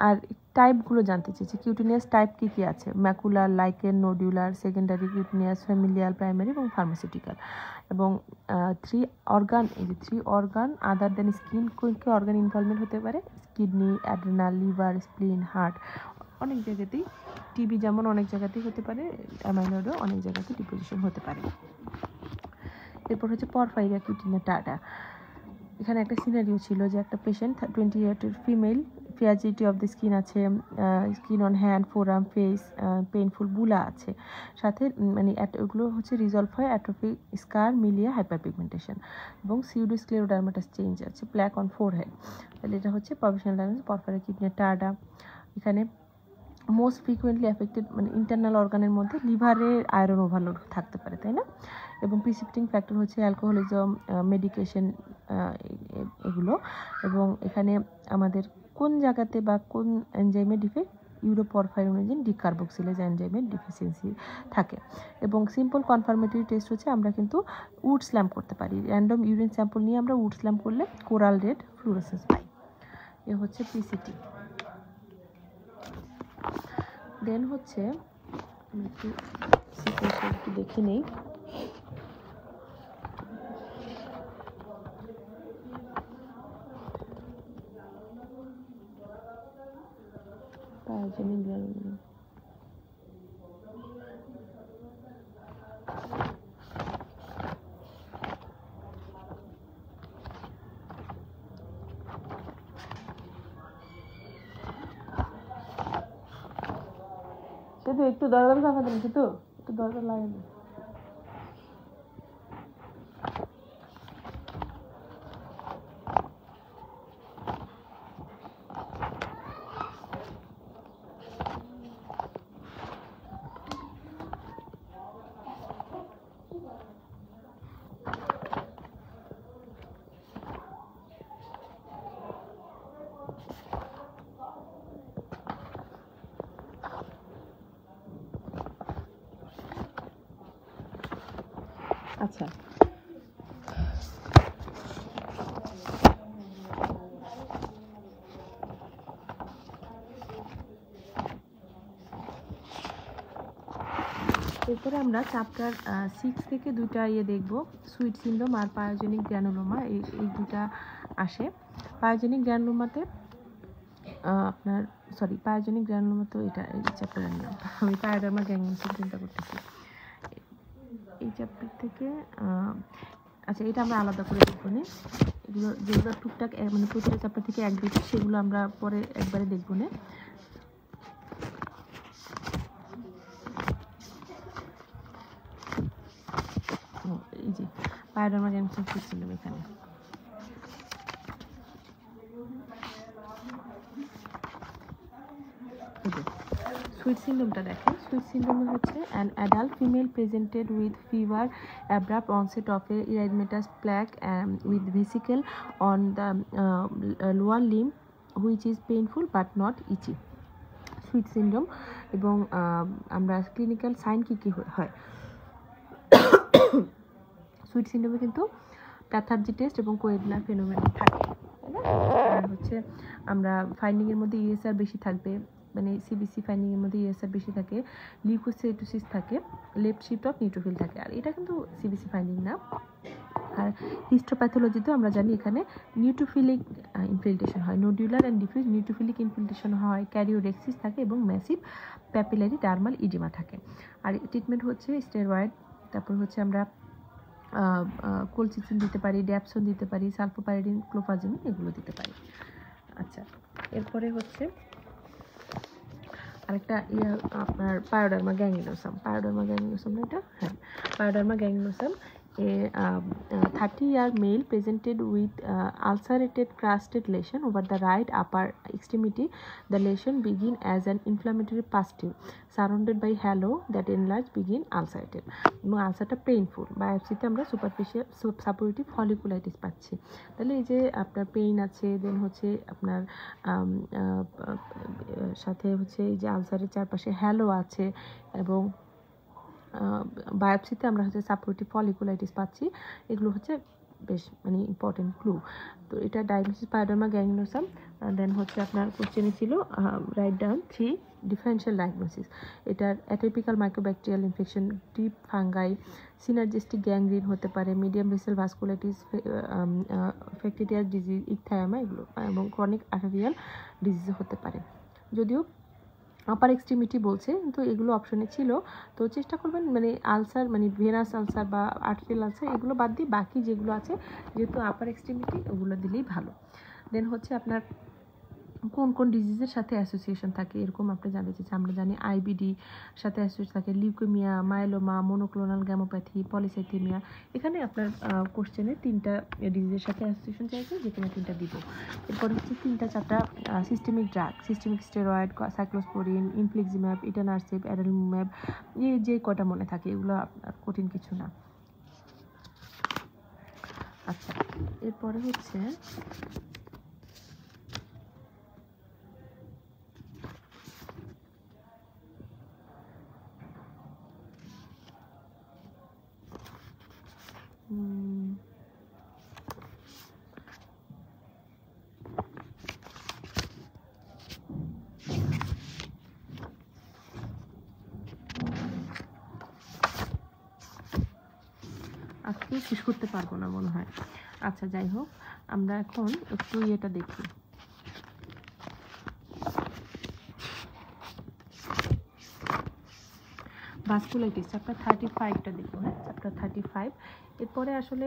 আর টাইপগুলো জানতে চেয়েছি, কিউটিনিয়াস টাইপ কী কী আছে, macular, lichen, nodular, secondary cutaneous, familial, primary এবং ফার্মাসিউটিক্যাল। এবং 3 অর্গান আদার দেন স্কিন, কী অর্গান ইনভলভমেন্ট হতে পারে, kidney, adrenal, liver, spleen, heart. অনেক জায়গাতেই টিবি যেমন অনেক জায়গাতেই হতে পারে, অ্যামাইলয়েডও অনেক জায়গাতেই ডিপোজিশন হতে পারে। এরপর হচ্ছে পরফাইরিয়া কিউটিনিয়া টাটা। এখানে একটা সিনারিও ছিল যে একটা patient 20 year female, fragility of the skin আছে, skin on hand, forearm, face, painful, bulla আছে, সাথে মানে ওগুলো হচ্ছে রিজলভ হয় অ্যাট্রফি, স্কার, মিলিয়া, হাইপারপিগমেন্টেশন এবং সিউডোস্ক্লেরোডার্মাটাস চেঞ্জ আছে, প্ল্যাক অন ফোরহেড। তাহলে এটা হচ্ছে প্রফেশনাল ডায়াগনোসিস পরফাইরিয়া কিউটিনিয়া টাটা। এখানে মোস্ট ফ্রিকুয়েন্টলি এফেক্টেড মানে ইন্টারনাল অর্গানের মধ্যে লিভারের আয়রন ওভারলোড থাকতে পারে, তাই না? এবং প্রিসিপিটিং ফ্যাক্টর হচ্ছে অ্যালকোহলিজম, মেডিকেশন, এগুলো। এবং এখানে আমাদের কোন জায়গাতে বা কোন এনজাইমের ডিফেক্ট, ইউরোপরফাইরিনোজেন ডিকার্বক্সিলেজ এনজাইমের ডিফিসিয়েন্সি থাকে। এবং সিম্পল কনফার্মেটরি টেস্ট হচ্ছে আমরা কিন্তু উড স্ল্যাম্প করতে পারি, র্যান্ডম ইউরিন স্যাম্পল নিয়ে আমরা উড স্ল্যাম্প করলে কোরাল রেড ফ্লুরোসেন্স পাই। এ হচ্ছে পিসিটি। দেন হচ্ছে আমি একটু সিকোয়েন্সটা একটু দেখে নেই। সেতু একটু দরজা চাপা দেন, সেতু একটু দরজা লাগে না। আচ্ছা, এরপরে আমরা চ্যাপ্টার 6 থেকে দুইটা দেখব, সুইট সিনড্রোম আর পায়োজেনিক গ্র্যানুলোমা। এই দুটা আসে। পায়োজেনিক গ্র্যানুলোমাতে আপনার পায়োজেনিক গ্র্যানুলোমা তো এটা এই চ্যাপ্টারে নিলাম, আমি পায়োডার্মা গ্যাংলিওসাম চিন্তা করতেছি এই চ্যাপ্টার থেকে। আচ্ছা, এটা আমরা আলাদা করে দেখবো না, এগুলো যেগুলো টুকটাক মানে প্রতিটা চ্যাপ্টার থেকে এক দুটো, সেগুলো আমরা পরে একবারে দেখবো না। এই যে পায়োডার্মা গ্যাংলিওসাম ছিল এখানে। সুইট সিন্ড্রোমটা দেখেন। সুইট সিন্ড্রোম হচ্ছে an adult female presented with fever, abrupt onset of a erythematous plaque with vesicle on the lower limb which is painful but not itchy. Sweet syndrome এবং আমরা ক্লিনিক্যাল সাইন কী কী হয়। Sweet সিন্ড্রোমে কিন্তু প্যাথার্জি test এবং কোয়েডুলার phenomenon থাকে, তাই না? আর হচ্ছে আমরা ফাইন্ডিংয়ের মধ্যে ইএসআর বেশি থাকবে, মানে সিবিসি ফাইন্ডিংয়ের মধ্যে ইএসআর বেশি থাকে, লিউকোসাইটোসিস থাকে, লেফট শিফট অফ নিউট্রোফিল থাকে। আর এটা কিন্তু সিবিসি ফাইন্ডিং না। আর হিস্টোপ্যাথোলজিতেও আমরা জানি এখানে নিউট্রোফিলিক ইনফিল্ট্রেশন হয়, নোডিউলার অ্যান্ড ডিফিউজ নিউট্রোফিলিক ইনফিল্ট্রেশন হয়, ক্যারিওরেক্সিস থাকে এবং ম্যাসিভ প্যাপিলারি ডার্মাল ইডিমা থাকে। আর ট্রিটমেন্ট হচ্ছে স্টেরয়েড, তারপর হচ্ছে আমরা কোলচিসিন দিতে পারি, ড্যাপসন দিতে পারি, সালফোপাইরিডিন, ক্লোফাজিমিন এগুলো দিতে পারি। আচ্ছা, এরপরে হচ্ছে আরেকটা আপনার পায়োডার্মা গ্যাংলিওসাম। পায়োডার্মা গ্যাংলিওসাম না এটা? হ্যাঁ, pyoderma গ্যাংলিওসাম a 30-year male presented with ulcerated crusted lesion over the right upper extremity. The lesion begin as an inflammatory pustule surrounded by halo that enlarge begin ulcerated এবং আলসারটা পেইনফুল। বায়োপসিতে আমরা superficial suppurative folliculitis পাচ্ছি। তাহলে এই যে আপনার pain আছে, দেন হচ্ছে আপনার সাথে হচ্ছে এই যে আলসারের চারপাশে হ্যালো আছে, এবং বায়োপসিতে আমরা হচ্ছে সাপোরেটিভ ফলিকুলাইটিস পাচ্ছি। এগুলো হচ্ছে বেশ মানে ইম্পর্টেন্ট ক্লু। তো এটা ডায়াগনোসিস পায়োডার্মা গ্যাংলিওসাম। দেন হচ্ছে আপনার কোশ্চেনে ছিল রাইট ডাউন 3 ডিফারেন্সিয়াল ডায়াগনোসিস। এটার atypical mycobacterial infection, deep fungi, synergistic gangrene হতে পারে, medium vessel vasculitis, factitious disease, ecthyma এগুলো, এবং ক্রনিক আর্টেরিয়াল ডিজিজ হতে পারে। যদিও আপার এক্সট্রিমিটি বলছে, কিন্তু এগুলো অপশনে ছিল। তো চেষ্টা করবেন মানে আলসার মানে ভেনাস আলসার বা আর্টেরিয়াল আলসার এগুলো বাদ দিয়ে বাকি যেগুলো আছে, যেহেতু আপার এক্সট্রিমিটি ওগুলো দিলেই ভালো। দেন হচ্ছে আপনার কোন কোন ডিজিজের সাথে অ্যাসোসিয়েশন থাকে এরকম আপনি জানতে চাইছেন। আমরা জানি আইবিডি সাথে অ্যাসোসিয়েশন থাকে, লিউকেমিয়া, মাইলোমা, মোনোক্লোনাল গ্যামোপ্যাথি, পলিসাইথেমিয়া। এখানে আপনার কোশ্চেনে 3টা ডিজিজের সাথে অ্যাসোসিয়েশন চাইছে, যে কোনো 3টা দিব। এরপর হচ্ছে 3টা 4টা systemic drug, systemic steroid, cyclosporin, infliximab, etanercept, adalimumab, এই যে কটা মনে থাকে এগুলো আপনার কঠিন কিছু না। আচ্ছা, এরপরে হচ্ছে আজকে শেষ করতে পারবো না মনে হয়। আচ্ছা, যাই হোক, আমরা এখন একটু এটা দেখি। ভাস্কুলাইটিস চ্যাপ্টার 35টা দেখো, হ্যাঁ, চ্যাপ্টার 35। এরপরে আসলে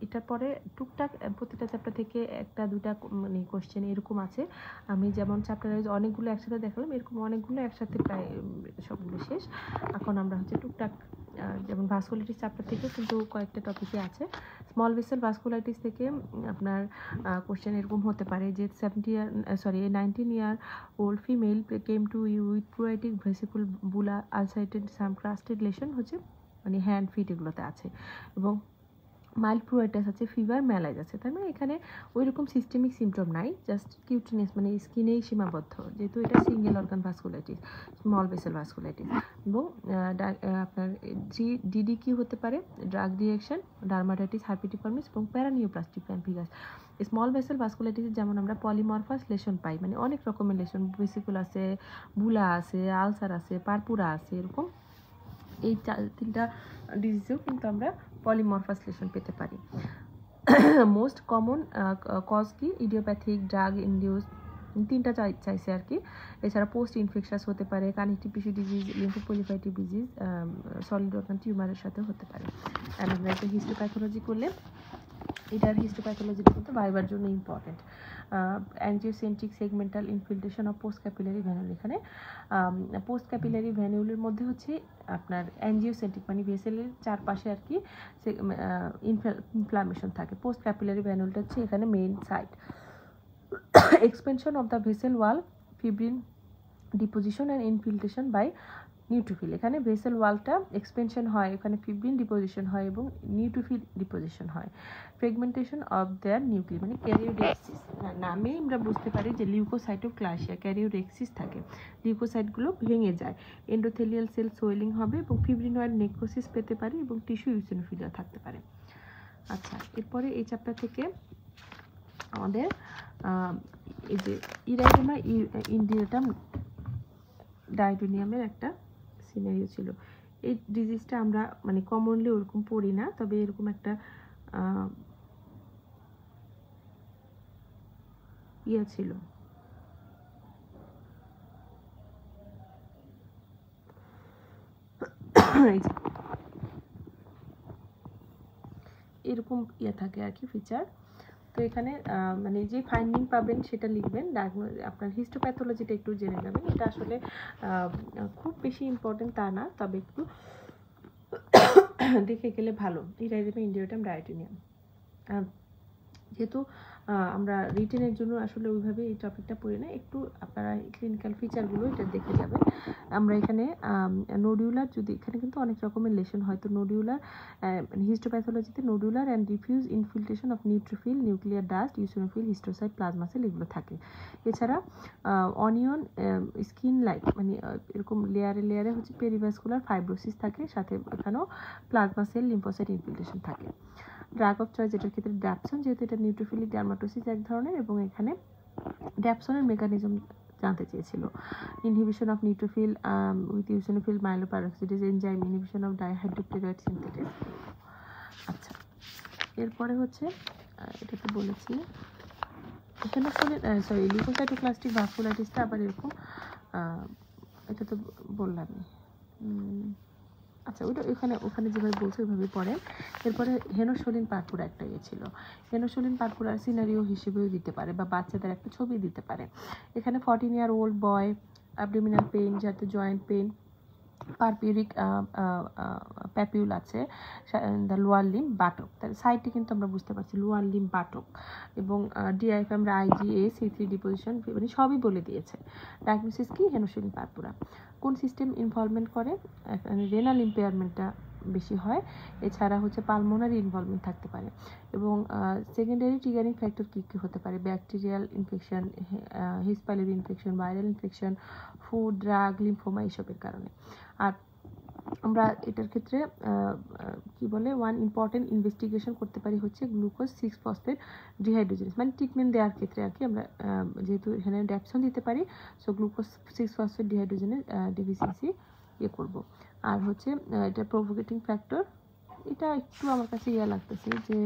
এটার পরে টুকটাক প্রতিটা চ্যাপ্টার থেকে 1টা 2টা মানে কোশ্চেন এরকম আছে। আমি যেমন চ্যাপ্টারে অনেকগুলো একসাথে দেখালাম, এরকম অনেকগুলো একসাথে প্রায় সবগুলো শেষ। এখন আমরা হচ্ছে টুকটাক যেমন ভাস্কুলাইটিস চ্যাপ্টার থেকে কিন্তু কয়েকটা টপিকে আছে। স্মল ভেসেল ভাস্কুলাইটিস থেকে আপনার কোশ্চেন এরকম হতে পারে যে 19 year old female came to you with pruritic vesicle bulla ulcerated some crusted lesion হচ্ছে মানে হ্যান্ড ফিট এগুলোতে আছে, এবং মাইল্ড প্রুরাইটাস আছে, ফিভার, ম্যালাইজ আছে। তার মানে এখানে ওই রকম সিস্টেমিক সিমটম নাই, জাস্ট কিউটিনেস মানে স্কিনেই সীমাবদ্ধ, যেহেতু এটা single organ vasculitis, small vessel vasculitis. এবং আপনার ডিডি কি হতে পারে, ড্রাগ রিঅ্যাকশন, ডার্মাটাইটিস, হার্পিটিফার্মিস এবং প্যারানিওপ্লাস্টিক প্যানফিগাস। স্মল ভেসেল ভাস্কুলাইটিস যেমন আমরা পলিমরফাস লেশন পাই, মানে অনেক রকমের লেশন, ভেসিকুল আছে, বুলা আছে, আলসার আছে, পারপুরা আছে, এরকম এই 3টা ডিজিজেও কিন্তু আমরা পলিমরফাস লেশন পেতে পারি। মোস্ট কমন কজ কি, ইডিওপ্যাথিক, ড্রাগ ইনডিউস, 3টা চাইছে আর কি। এছাড়া পোস্ট ইনফেকশাস হতে পারে, connective tissue disease, lymphoproliferative disease, solid organ টিউমারের সাথে হতে পারে। আমরা একটা হিস্টোপ্যাথোলজি করলে এটার হিস্টোপ্যাথোলজিটা কিন্তু ভাইবার জন্য important. Angiocentric segmental infiltration of post capillary venule. এখানে পোস্ট ক্যাপিলারি ভ্যানুলের মধ্যে হচ্ছে আপনার অ্যাঞ্জিওসেন্ট্রিক মানে ভেসেলের চারপাশে আর কি ইনফ্লামেশন থাকে। পোস্ট ক্যাপিলারি ভ্যানুলটা হচ্ছে এখানে main site. Expansion of the vessel wall, fibrin deposition and infiltration by neutrophil. এখানে ভেসেল ওয়ালটা এক্সপেনশন হয়, এখানে ফিব্রিন ডিপোজিশন হয় এবং নিউট্রোফিল ডিপোজিশন হয়। ফ্রেগমেন্টেশন অফ দেয়ার নিউক্লিয়াস মানে ক্যারিওডেক্সিস, নামেই আমরা বুঝতে পারি যে লিউকোসাইটোক্লাসিয়া, ক্যারিওডেক্সিস থাকে, লিউকোসাইটগুলো ভেঙে যায়, এন্ডোথেলিয়াল সেল সোয়েলিং হবে এবং ফিব্রিনয়েড নেক্রোসিস পেতে পারে এবং টিস্যু ইউসিনোফিলিয়া থাকতে পারে। আচ্ছা, এরপরে এই চ্যাপ্টার থেকে আমাদের এই যে ইরাইডেমা ইন্ডিয়াটাম ডায়োডোনিয়ামের একটা সিনারিও ছিল। এই ডিজিজটা আমরা মানে কমনলি ওরকম পড়ি না, তবে এরকম একটা ইয়ে ছিল, এরকম ইয়ে থাকে আর কি ফিচার। তো এখানে মানে যে ফাইন্ডিং পাবেন সেটা লিখবেন, আপনার হিস্টোপ্যাথোলজিটা একটু জেনে নেবেন। এটা আসলে খুব বেশি ইম্পর্টেন্ট তা না, তবে একটু দেখে গেলে ভালো। ইরাইডেমা ইন্ডিয়াটাম ডায়োডোনিয়াম যেহেতু আমরা রিটেনের জন্য আসলে ওইভাবে এই টপিকটা পড়ি না, একটু আপনারা ক্লিনিক্যাল ফিচারগুলো এটা দেখে যাবেন। আমরা এখানে নোডিউলার, যদি এখানে কিন্তু অনেক রকমের লেশন হয়, তো নোডিউলার হিস্টোপ্যাথোলজিতে nodular and diffuse infiltration of neutrophil, nuclear dust, eosinophil, histiocyte, plasma cell এগুলো থাকে। এছাড়া অনিয়ন স্কিন লাইক মানে এরকম লেয়ারে লেয়ারে হচ্ছে পেরিভাস্কুলার ফাইব্রোসিস থাকে, সাথে এখানেও প্লাজমা সেল, লিম্ফোসাইট ইনফিল্ট্রেশন থাকে। ড্রাগ অফ চয়েস যেটার ক্ষেত্রে ড্যাপসন, যেহেতু এটা নিউট্রোফিলিক ডার্মাটোসিস এক ধরনের, এবং এখানে ড্যাপসনের মেকানিজম জানতে চেয়েছিল। Inhibition of neutrophil with eosinophil myeloperoxidase enzyme, inhibition of dihydrochloride synthetase. আচ্ছা, এরপরে হচ্ছে এটা তো বলেছি, এখানে আসলে লিউকোসাইটোক্লাস্টিক ভাস্কুলাইটিসটা আবার এরকম, এটা তো বললামই। আচ্ছা, ওখানে যেভাবে বলছে ওইভাবে পড়েন। এরপরে হেনোসোলিন পারপুরা একটা ছিল। হেনোসোলিন পারপুরার সিনারিও হিসেবেও দিতে পারে বা বাচ্চাদের একটা ছবি দিতে পারে। এখানে 14 year old বয়, অ্যাবডোমিনাল পেইন, যাতে জয়েন্ট পেইন, পারপিউরিক প্যাপিউল আছে, দ্য লোয়ার লিম বাটক, তার সাইডে কিন্তু আমরা বুঝতে পারছি লোয়ার লিম বাটক, এবং ডিআইএফএমরা আইজিএ সি3 ডিপোজিশন মানে সবই বলে দিয়েছে। ডায়াগনোসিস কি? Henoch Schonlein purpura. কোন সিস্টেম ইনভলভমেন্ট করে? রেনাল ইম্পেয়ারমেন্টটা বেশি হয়, এছাড়া হচ্ছে পালমোনারি ইনভলভমেন্ট থাকতে পারে। এবং সেকেন্ডারি ট্রিগারিং ফ্যাক্টর কী কী হতে পারে? ব্যাকটেরিয়াল ইনফেকশন, হিস pylori infection, viral infection, food, drug, lymphoma এইসবের কারণে। আর আমরা এটার ক্ষেত্রে কি বলে ওয়ান ইম্পর্টেন্ট ইনভেস্টিগেশন করতে পারি হচ্ছে গ্লুকোজ 6-ফসফেট ডিহাইড্রোজেনেজ, মানে ট্রিটমেন্ট দেওয়ার ক্ষেত্রে আর কি আমরা যেহেতু এখানে ড্যাপসন দিতে পারি, সো গ্লুকোজ 6-ফসফেট ডিহাইড্রোজেনেজ ডেফিসিয়েন্সি করব। আর হচ্ছে এটা প্রভোকেটিং ফ্যাক্টর, এটা একটু আমার কাছে লাগতেছে যে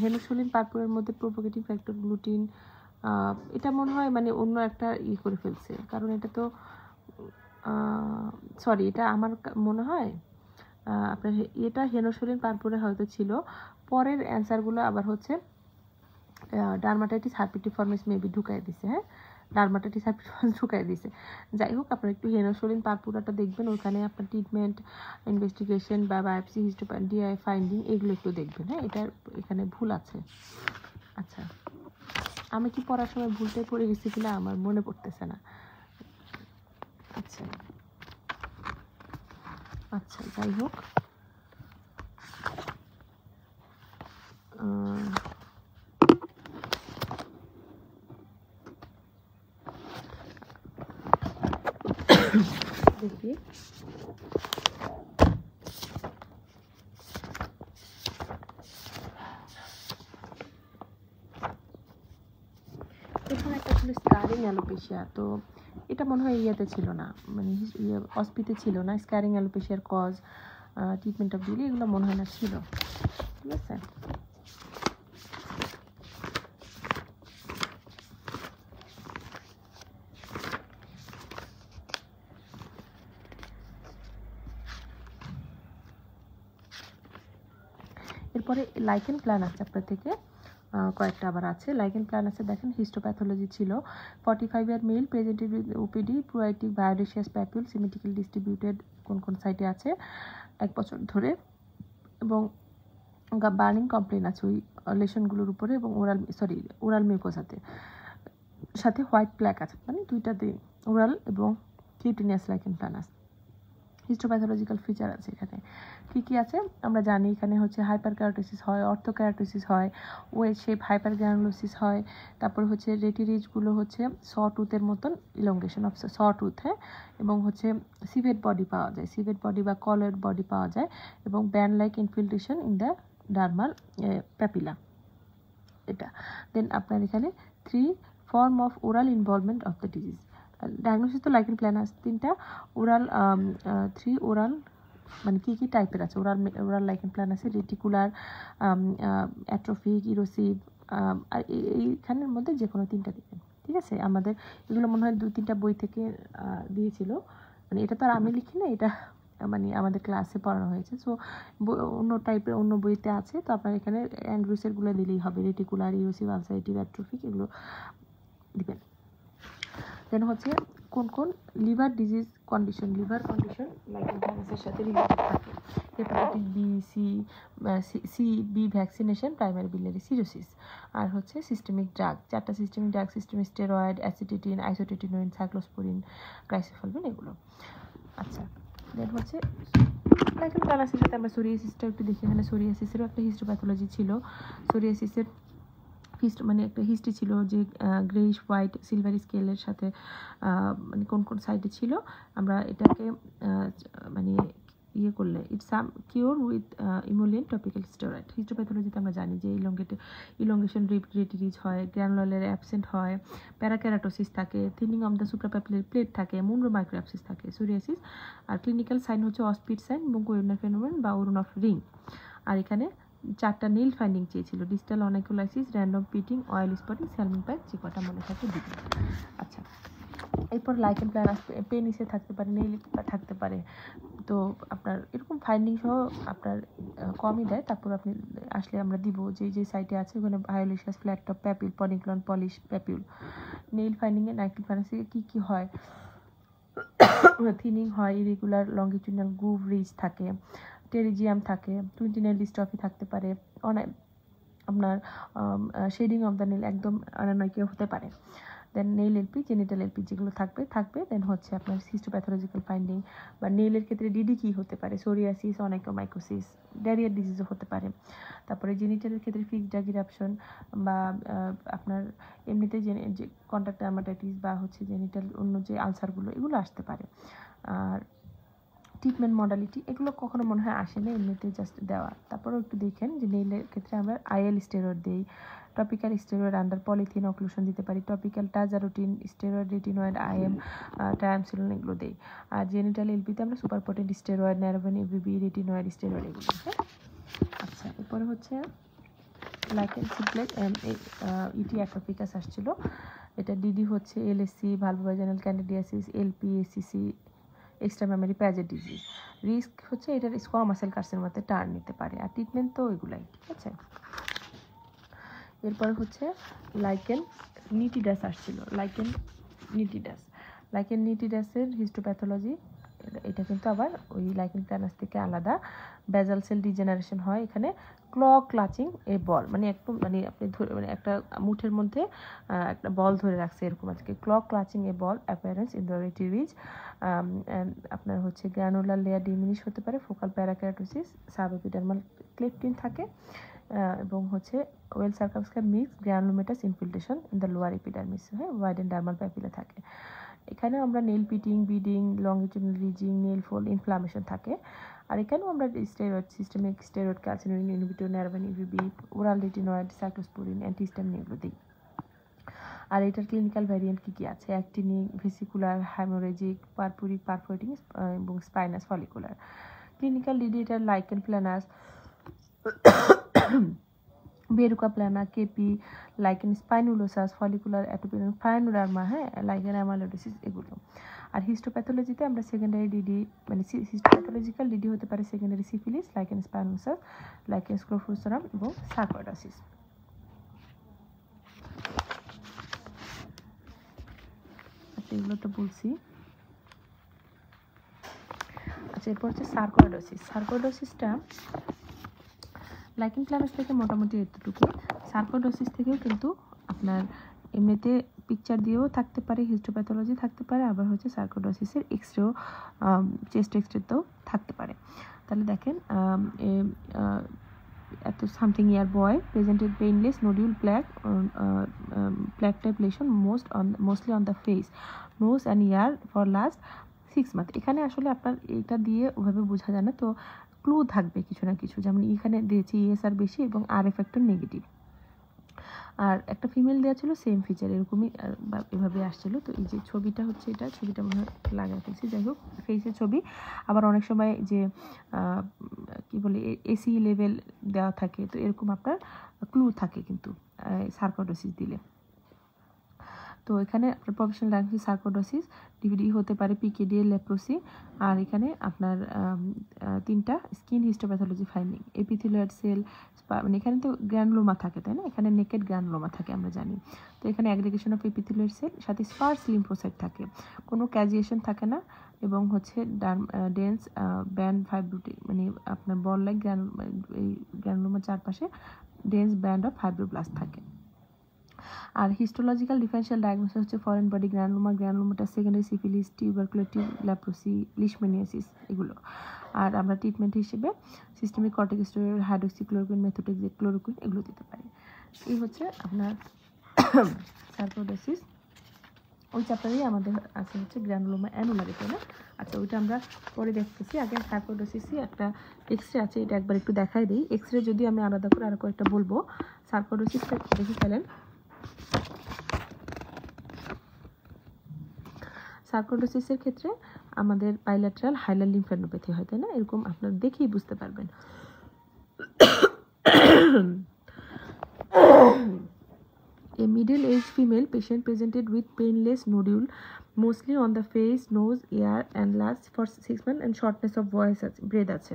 হেনোসোলিন পারপুরার মধ্যে প্রভোকেটিং ফ্যাক্টর গ্লুটিন, এটা মনে হয় মানে অন্য একটা করে ফেলছে, কারণ এটা তো সরি, এটা আমার মনে হয় আপনার এটা হেনোসোলিন পারপুরে হয়তো ছিল। পরের অ্যান্সারগুলো আবার হচ্ছে ডার্মাটাইটিস হার্পিটিফর্মিস মেবি ঢুকাই দিছে। হ্যাঁ, ডার্মাটাইটিস হার্পিটিফর্মিস ঢুকাই দিছে। যাই হোক, আপনার একটু হেনোসোলিন পারপুরাটা দেখবেন, ওখানে আপনার ট্রিটমেন্ট, ইনভেস্টিগেশন বা বায়োপসি, হিস্টোপ্যাথি, ডিআই ফাইন্ডিং এগুলো একটু দেখবেন। হ্যাঁ, এখানে ভুল আছে। আচ্ছা, আমি কি পড়ার সময় ভুলটাই পড়ে গেছি কিনা আমার মনে পড়তেছে না। আচ্ছা আচ্ছা, যাই হোক, দেখি এখানে একটা ছিল স্কারিং অ্যালোপেশিয়া, তো এটা মনে হয় ইয়েতে ছিল না, মানে অস্পিতে ছিল না। স্কারিং অ্যালোপেশিয়ার কজ, ট্রিটমেন্ট অফ ডিলি, এগুলো মনে হয় না ছিল। ঠিক আছে, এরপরে লাইকেন প্ল্যানাস চ্যাপ্টার থেকে কয়েকটা আবার আছে। লাইকেন প্ল্যানাসে দেখেন হিস্টোপ্যাথোলজি ছিল। 45 year male presented with OPD, pruritic violaceous papule, symmetrically distributed কোন কোন সাইটে আছে 1 বছর ধরে, এবং বার্নিং কমপ্লেন আছে ওই লেশনগুলোর উপরে, এবং ওরাল মিউকোসাতে সাথে হোয়াইট প্ল্যাক আছে, মানে দুইটাতে ওরাল এবং cutaneous lichen planus. Histopathological feature আছে এখানে কী কী আছে আমরা জানি। এখানে হচ্ছে হাইপার ক্যারোটোসিস হয়, অর্থোক্যারোটোসিস হয়, ওয়েট শেপ হাইপার গ্রানুলোসিস হয়, তারপর হচ্ছে রেটিরিজগুলো হচ্ছে টুথের মতন ইলংগেশন অফ টুথ, হ্যাঁ, এবং হচ্ছে সিভেট বডি পাওয়া যায়, সিভেট বডি বা কলার বডি পাওয়া যায়, এবং band like infiltration in the dermal papilla, এটা। দেন আপনার এখানে 3 form of oral involvement of the disease. Diagnosis তো লাইকেন প্ল্যানাস 3টা, ওরাল 3 ওরাল মানে কী কী টাইপের আছে ওরাল লাইকেন প্ল্যানাসে? রেটিকুলার, অ্যাট্রোফিক, ইরোসিভ, আর এইখানের মধ্যে যে কোনো 3টা দিবেন। ঠিক আছে, আমাদের এগুলো মনে হয় 2-3টা বই থেকে দিয়েছিল, মানে এটা তো আর আমি লিখি না, এটা মানে আমাদের ক্লাসে পড়ানো হয়েছে। সো অন্য টাইপের অন্য বইতে আছে, তো আপনার এখানে অ্যান্ড্রুসেরগুলো দিলেই হবে, রেটিকুলার, ইরোসিভ, আলসারেটিভ, অ্যাট্রোফিক এগুলো দিবেন। দেন হচ্ছে কোন কোন liver disease condition, liver condition lichen প্ল্যানাসের সাথে রিলেটেড থাকে? Hepatitis C B vaccination, primary biliary cirrhosis, আর হচ্ছে সিস্টেমিক ড্রাগ, 4টা systemic drug, systemic steroid, acitretin, isotretinoin, cyclosporine, griseofulvin, এগুলো। আচ্ছা, দেন হচ্ছে লাইকেন প্ল্যানাসের সাথে আমরা সোরিয়াসিসটা একটু দেখি। এখানে সোরিয়াসিসেরও একটা হিস্টোপ্যাথোলজি ছিল। সোরিয়াসিসের মানে একটা হিস্ট্রি ছিল যে গ্রেইশ হোয়াইট সিলভারি স্কেলের সাথে মানে কোন কোন সাইডে ছিল। আমরা এটাকে মানে করলে it's cure with emollient topical steroid. হিস্টোপ্যাথোলজিতে আমরা জানি যে ইলংগেশন রেটিরিজ হয়, গ্র্যানুলার অ্যাবসেন্ট হয়, প্যারাক্যারাটোসিস থাকে, থিনিং অফ দ্য সুপ্রাপ্যাপিলারি প্লেট থাকে, মুন্ডো মাইক্রোঅ্যাপসিস থাকে, সোরিয়াসিস। আর ক্লিনিক্যাল সাইন হচ্ছে অস্পিড সাইন এবং কোরোনার ফেনোমেন বা ওরোনফ রিং। আর এখানে 4টা নীল ফাইন্ডিং চেয়েছিল, distal onycholysis, random pitting, oil spotting, salmon patch, যে কটা মনে থাকে দিবেন। আচ্ছা, এরপর লাইকেন প্ল্যানাস পেনিসে থাকতে পারে, নেইল থাকতে পারে। তো আপনার এরকম ফাইন্ডিং সহ আপনার কমই দেয়। তারপর আপনি আসলে আমরা দিব যে সাইটে আছে ওখানে ভায়োলিশাস, ফ্ল্যাট টপ, প্যাপিউল, পনিক্লন, পলিশ, প্যাপিউল। নেইল ফাইন্ডিংয়ে লাইকেন প্ল্যানাসে কী হয়, থিনিং হয়, ইরেগুলার লঙ্গিচুডাল গ্রুভ রিচ থাকে, টেরিজিয়াম থাকে, টুইন্টিনেল ডিস্ট্রফি থাকতে পারে, অনেক আপনার শেডিং অফ দ্য নেল একদম অনানয়িক হতে পারে। দেন নেইল এলপি, জেনিটাল এলপি যেগুলো থাকবে। দেন হচ্ছে আপনার হিস্টোপ্যাথোলজিক্যাল ফাইন্ডিং বা নেইলের ক্ষেত্রে ডিডি কী হতে পারে, সোরিয়াসিস, অনাইকোমাইকোসিস, ডায়রিয়ার ডিজিজও হতে পারে। তারপরে জেনিটালের ক্ষেত্রে ফিক্সড ডাগ ইরাপশন বা আপনার এমনিতে যে কন্ট্যাক্ট ডার্মাটাইটিস বা হচ্ছে জেনিটাল অন্য যে আলসারগুলো এগুলো আসতে পারে। আর ট্রিটমেন্ট মডালিটি এগুলো কখনো মনে হয় আসে না, এমনিতে জাস্ট দেওয়া। তারপরেও একটু দেখেন যে নেইলের ক্ষেত্রে আমরা আইএল স্টেরয়েড দিই, topical steroid under polythene occlusion দিতে পারি, topical tazarotene, steroid, retinoid, IM, triamcinolone এগুলো দিই। আর জেনিটাল এলপিতে আমরা super potent steroid, narrowband, UVB, retinoid steroid এগুলো। আচ্ছা, এরপরে হচ্ছে লাইকেন সিপ্লেট ইটি অ্যাট্রোফিকাস আসছিল। এটা ডিডি হচ্ছে LSC, vulvovaginal candidiasis, LP, SCC, extramammary প্যাজের ডিজিজ। রিস্ক হচ্ছে এটার স্কোয়ামাসেল কার্সিনোমাতে টার্ন নিতে পারে। আর ট্রিটমেন্ট তো এগুলাই, ঠিক আছে। এরপর হচ্ছে লাইকেন নিটিডাস আসছিল, লাইকেন নিটিডাসের হিস্টোপ্যাথোলজি। এটা কিন্তু আবার ওই লাইকেন প্ল্যানাস থেকে আলাদা। বেজাল সেল ডিজেনারেশন হয় এখানে, ক্লাচিং এ বল, মানে একটু মানে আপনি ধরে মানে একটা মুঠের মধ্যে একটা বল ধরে রাখছে এরকম আজকে, ক্লাচিং এ বল অ্যাপিয়ারেন্স ইন দ্য রেটিরিজ। আপনার হচ্ছে গ্র্যানুলার লেয়ার ডিমিনিশ হতে পারে, ফোকাল প্যারাকেরাটোসিস, সাবএপিডার্মাল ক্লেপটিন থাকে, এবং হচ্ছে well circumscribed mix granulomatous infiltration in the lower epidermis, হ্যাঁ, ওয়াইড এন্ড ডার্মাল প্যাপিলা থাকে। এখানে আমরা nail pitting, beading, longitudinal ridging, nail fold, inflammation থাকে। আর এখানেও আমরা steroid, systemic steroid, calcineurin inhibitor, narrowband, UVB, oral retinoid, cyclosporine, antihistamine এগুলো দিই। আর এটার ক্লিনিক্যাল ভ্যারিয়েন্ট কী আছে, actinic, vesicular, haemorrhagic, purpuric, perforating এবং স্পাইনাস ফলিকুলার। ক্লিনিক্যাল ডিডি এটার lichen planus, verruca plana, KP, lichen স্পাইনুলোসাস, follicular অ্যাটোপিয়াম, ফাইনোডার্মা, হ্যাঁ, লাইকেন অ্যামাইলোইডোসিস এগুলো। আর হিস্টোপ্যাথোলজিতে আমরা সেকেন্ডারি ডিডি মানে হিস্টোপ্যাথোলজিক্যাল ডিডি হতে পারে সেকেন্ডারি সিফিলিস, লাইকেন স্পাইনোসাস, লাইকেন স্ক্লোফোসারাম এবং সার্কোইডোসিস। আচ্ছা, এগুলো তো বলছি। আচ্ছা, এরপর হচ্ছে সার্কোইডোসিসটা লাইকেন প্ল্যানাস থেকে মোটামুটি এতটুকু। সার্কোইডোসিস থেকেও কিন্তু আপনার এমনিতে পিকচার দিয়েও থাকতে পারে, হিস্টোপ্যাথোলজি থাকতে পারে, আবার হচ্ছে সার্কোইডোসিসের এক্সরেও, চেস্ট এক্সরেতেও থাকতে পারে। তাহলে দেখেন, এত something year boy presented painless nodule plaque type lesion mostly on the face, nose and ear for last 6 months। এখানে আসলে আপনার এটা দিয়ে ওভাবে বোঝা যায় না, তো ক্লু থাকবে কিছু না কিছু, যেমন এখানে দিয়েছি ইএসআর বেশি এবং আর এফেক্টর নেগেটিভ। আর একটা ফিমেল দেওয়া ছিল সেম ফিচার, এরকমই এভাবে আসছিল। তো এই যে ছবিটা হচ্ছে, এটা ছবিটা মনে হয় লাগাই ফেলছি, যাই হোক ফেসের ছবি। আবার অনেক সময় যে কি বলে এসি লেভেল দেওয়া থাকে, তো এরকম আপনার ক্লু থাকে কিন্তু সার্কোইডোসিস দিলে। তো এখানে আপনার প্রফেশনাল ডায়াগনোসিস সার্কোইডোসিস, ডিভিডি হতে পারে পিকেডি, লেপ্রোসি। আর এখানে আপনার 3টা skin histopathology finding, epithelial cell, মানে এখানে তো গ্র্যানুলোমা থাকে, তাই না, এখানে নেকেড গ্র্যানুলোমা থাকে আমরা জানি। তো এখানে অ্যাগ্রিগেশন অফ এপিথেলিয়াল সেল, সাথে স্পার্স লিম্ফোসাইট থাকে, কোনো ক্যাজিয়েশন থাকে না, এবং হচ্ছে ডেন্স ব্যান্ড ফাইব্রোটি, মানে আপনার বল লাইক এই গ্র্যানুলোমার চারপাশে ডেন্স ব্যান্ড অফ ফাইব্রোব্লাস্ট থাকে। আর হিস্টোলজিক্যাল ডিফারেন্সিয়াল ডায়াগনোসিস হচ্ছে ফরেন বডি গ্র্যানুলোমা, গ্র্যানুলোমাটা secondary syphilis, tuberculosis, leprosy, leishmaniasis এগুলো। আর আমরা ট্রিটমেন্ট হিসেবে systemic corticosteroid, hydroxychloroquine, methotrexate, chloroquine এগুলো দিতে পারি। এই হচ্ছে আপনার সার্কোইডোসিস। ওই চ্যাপ্টারেই আমাদের আছে হচ্ছে গ্র্যানুলোমা অ্যানুলারি, তাই না। আচ্ছা, ওইটা আমরা পরে দেখতেছি। আগে সার্কোইডোসিসই একটা এক্সরে আছে, এটা একবার একটু দেখাই দিই। এক্সরে যদি আমি আলাদা করে আরও কয়েকটা বলবো। সার্কোইডোসিসটা দেখে ফেলেন। সার্কোইডোসিসের ক্ষেত্রে আমাদের বাইল্যাটারাল হাইলার লিম্ফ্যানোপ্যাথি হয়, তাই না, এরকম আপনারা দেখেই বুঝতে পারবেন। A middle-aged female patient presented with painless nodule mostly on the face, nose, ear and last for 6 months and shortness of voice আছে, ব্রেথ আছে।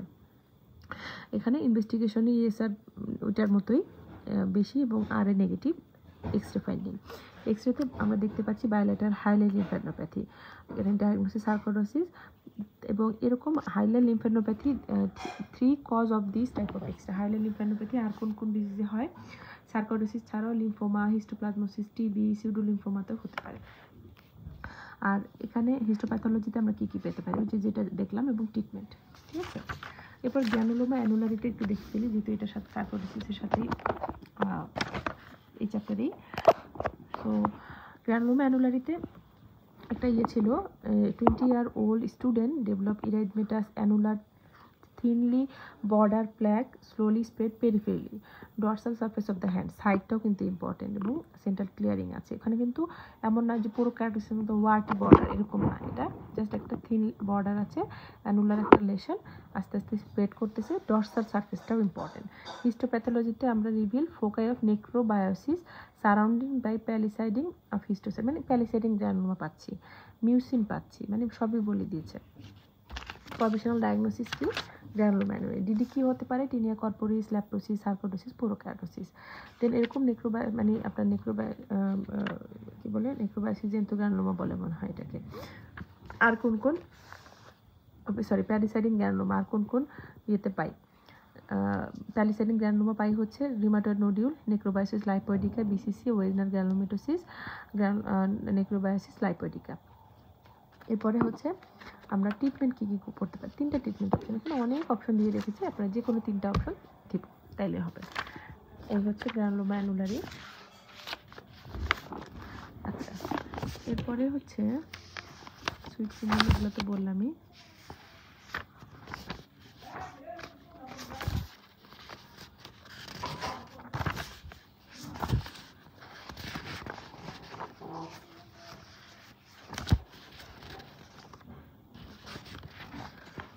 এখানে ইনভেস্টিগেশনে ইএসআর ওইটার মতোই বেশি এবং R A negative. X-ray finding, এক্সরেতে আমরা দেখতে পাচ্ছি বায়োলেটার হাইলাইট লিম্ফ্যানোপ্যাথি, এখানে ডায়াগনোসিস সার্কোডোসিস এবং এরকম hilar lymphadenopathy 3 cause of this type of X-ray. Hilar lymphadenopathy আর কোন কোন ডিজিজে হয়? সার্কোডোসিস ছাড়াও লিম্ফোমা, হিস্টোপ্লাজমোসিস, টিবি, সিউডোলিম্ফোমাতেও হতে পারে। আর এখানে হিস্টোপ্যাথোলজিতে আমরা কী কী পেতে পারি, যেটা দেখলাম, এবং ট্রিটমেন্ট। ঠিক আছে, এরপর গ্র্যানুলোমা অ্যানুলারিতে একটু দেখে ফেলি, যেহেতু এটার সাথে সার্কোডোসিসের সাথেই এই চ্যাপ্টারেই। তো গ্র্যানুলোমা অ্যানুলারিতে একটা ছিল, 20-year-old student develop erythematous annular thinly border plaque slowly spread peripherally, dorsal surface of the hand, সাইডটাও কিন্তু ইম্পর্টেন্ট, এবং সেন্ট্রাল ক্লিয়ারিং আছে। এখানে কিন্তু এমন না যে পুরো ক্যারোটিসের মধ্যে ওয়ার্টি বর্ডার, এরকম না, এটা জাস্ট একটা থিন বর্ডার আছে, অ্যানুলার একটা লেশন আস্তে আস্তে স্প্রেড করতেছে। ডরসাল সারফেসটাও ইম্পর্টেন্ট। হিস্টোপ্যাথোলজিতে আমরা reveal foci of necrobiosis surrounding by palisading of histiocyte, মানে প্যালিসাইডিং গ্র্যানুলোমা পাচ্ছি, মিউসিন পাচ্ছি, মানে সবই বলে দিয়েছে। প্রভিশনাল ডায়াগনোসিস কি? গ্র্যানুলোমা অ্যানুলারি। ডিডি কি হতে পারে? Tinea corporis, ল্যাপ্টোসিস, সার্কোডোসিস, পোরোক্যারোসিস। দেন এরকম মানে আপনার কি বলে, নেক্রোবায়োসিস জেন্টো গ্র্যানুলোমা বলে মনে হয় এটাকে। আর কোন কোন, সরি, প্যালিসাইডিং গ্র্যানুলোমা আর কোন কোন ইয়েতে পাই? প্যালিসাইডিং গ্র্যানুলোমা পাই হচ্ছে rheumatoid nodule, necrobiosis লাইপয়েডিকা, BCC, ওয়েজনার গ্র্যানুলোমেটোসিস, necrobiosis লাইপয়েডিকা। এরপরে হচ্ছে আমরা ট্রিটমেন্ট কী কী করতে পারি? 3টা ট্রিটমেন্ট অপশন, এখানে অনেক অপশন দিয়ে রেখেছি, আপনারা যে কোনো 3টা অপশন দিব তাইলে হবে। এই হচ্ছে গ্র্যানুলোমা অ্যানুলারি। আচ্ছা, এরপরে হচ্ছে সুইট সিগন্যালগুলো তো বললামই।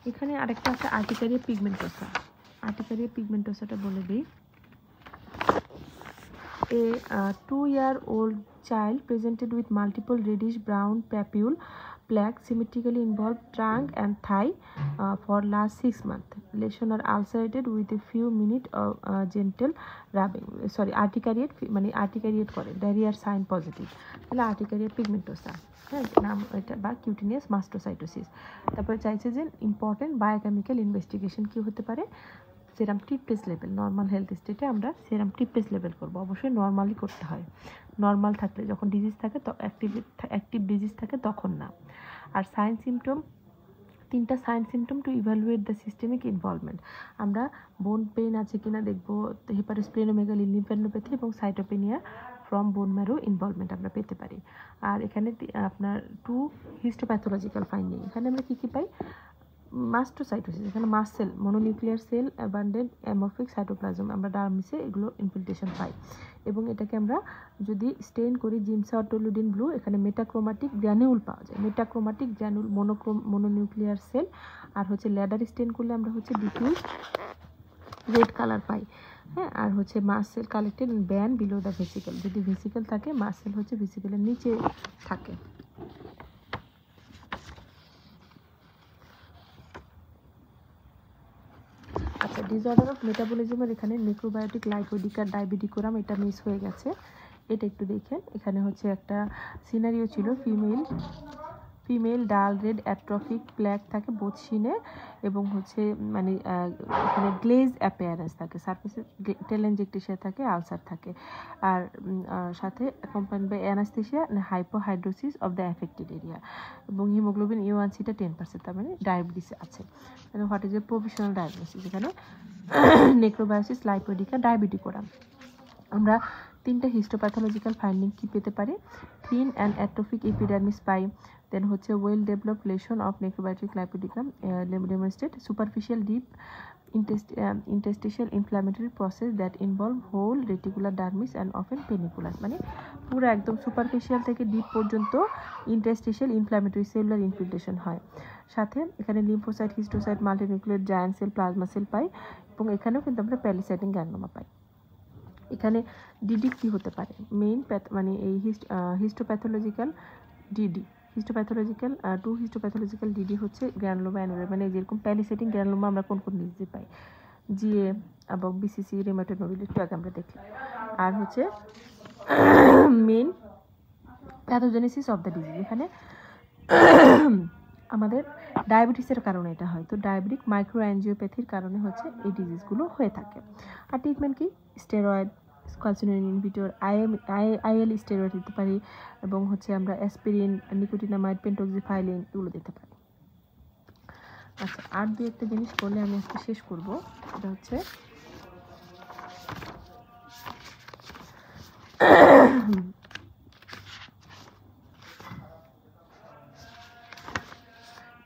এখানে আরেকটা আছে আর্টিকারিয়া পিগমেন্টোসা। আর্টিকারিয়া পিগমেন্টোসাটা বলে দিই। A 2-year-old child presented with multiple reddish brown papule plaque symmetrically involved trunk and thigh for last 6 months. Lesion are ulcerated with a few minutes of gentle rubbing. Sorry, articariate মানে articariate করে, ডায়রিয়ার sign positive, তাহলে urticaria pigmentosa, হ্যাঁ নাম এটা, বা cutaneous মাস্টোসাইটোসিস। তারপরে চাইছে যে ইম্পর্টেন্ট বায়োকেমিক্যাল ইনভেস্টিগেশন কি হতে পারে? সেরাম ট্রিপ্টেজ লেভেল, নর্মাল হেলথ স্টেটে আমরা সেরাম ট্রিপ্টেজ লেভেল করবো, অবশ্যই নর্মালি করতে হয়। নর্মাল থাকলে, যখন ডিজিজ থাকে তো অ্যাক্টিভ ডিজিজ থাকে তখন না। আর সাইন সিমটম, 3টা sign symptom to evaluate the systemic involvement. আমরা বোন পেইন আছে কিনা দেখবো, হেপাটোস্প্লেনোমেগালি, লিম্ফ্যানোপ্যাথি এবং cytopenia from bone marrow involvement আমরা পেতে পারি। আর এখানে আপনার 2 হিস্টোপ্যাথোলজিক্যাল ফাইন্ডিং, এখানে আমরা কী কী পাই? মাস্টোসাইটোসিস, এখানে mast cell, mononuclear cell, abundant amorphic cytoplasm, আমরা ডার্মিসে এগুলো ইনফিল্ট্রেশন পাই। এবং এটাকে আমরা যদি স্টেইন করি জিমসা অটোলুডিন ব্লু, এখানে মেটাক্রোমাটিক গ্র্যানিউল পাওয়া যায়, মেটাক্রোমাটিক গ্র্যানুল, মনোনিউক্লিয়ার সেল। আর হচ্ছে ল্যাডার স্টেইন করলে আমরা হচ্ছে ডিফিউজ রেড কালার পাই, হ্যাঁ। আর হচ্ছে mast cell collected been below the vesicle, যদি ভেসিকেল থাকে, মাস্ট সেল হচ্ছে ভেসিকেলের নিচে থাকে। আচ্ছা, ডিসঅর্ডার অফ মেটাবলিজমের এখানে নেক্রোবায়োটিক লাইপোডিকা ডায়াবেটিকোরাম, এটা মিস হয়ে গেছে, এটা একটু দেখেন। এখানে হচ্ছে একটা সিনারিও ছিল, ফিমেল ডাল রেড অ্যাট্রফিক প্ল্যাক থাকে বোথ সিনে, এবং হচ্ছে মানে এখানে গ্লেজ অ্যাপিয়ারেন্স থাকে, সার্ফেসে টেলেনজেকটেশিয়া থাকে, আলসার থাকে। আর সাথে accompanied by anaesthesia, hypohidrosis of the affected area, এবং হিমোগ্লোবিন A1Cটা 10%, তার মানে ডায়াবেটিস আছে। মানে what is a provisional diagnosis? এখানে নেক্রোবায়োসিস লাইপোডিকা ডায়াবেটিকোরাম। আমরা 3টা হিস্টোপ্যাথোলজিক্যাল ফাইন্ডিং কি পেতে পারি? থিন অ্যান্ড অ্যাট্রোফিক এপিডার্মিস পাই, দেন হচ্ছে well developed lesion of necrobiotic lipoidicum demonstrate superficial deep interstitial inflammatory process that involve whole reticular dermis and often paniculus, মানে পুরো একদম সুপারফিশিয়াল থেকে ডিপ পর্যন্ত ইন্টারস্টিশিয়াল ইনফ্ল্যামেটরি সেলুলার ইনফিল্ট্রেশন হয়। সাথে এখানে lymphocyte, histiocyte, multinucleate giant cell, plasma cell পাই, এবং এখানেও কিন্তু আমরা প্যালিসাইডিং গ্র্যানুলোমা পাই। এখানে ডিডি কি হতে পারে? মেইন মানে এই histopathological DD histopathological to histopathological DD হচ্ছে গ্র্যানুলোমা অ্যানুলার, মানে যেরকম প্যালিসেটিং গ্র্যানুলোমা আমরা কোন ডিজিজে পাই, জিএ এবং বিসিসি রিউমাটয়েড নোডুল একটু আগে আমরা দেখলাম। আর হচ্ছে main pathogenesis of the disease, এখানে আমাদের ডায়াবেটিসের কারণে এটা হয়, তো ডায়াবেটিক মাইক্রো অ্যাঞ্জিওপ্যাথির কারণে হচ্ছে এই ডিজিজগুলো হয়ে থাকে। আর ট্রিটমেন্ট কি, steroid, calcineurin inhibitor, IL steroid দিতে পারি, এবং হচ্ছে আমরা অ্যাসপিরিন, নিকোটিনামাইড, পেন্টোক্সিফাইলিন এগুলো দিতে পারি। আচ্ছা, আর দু একটা জিনিস করলে আমি আজকে শেষ করব, সেটা হচ্ছে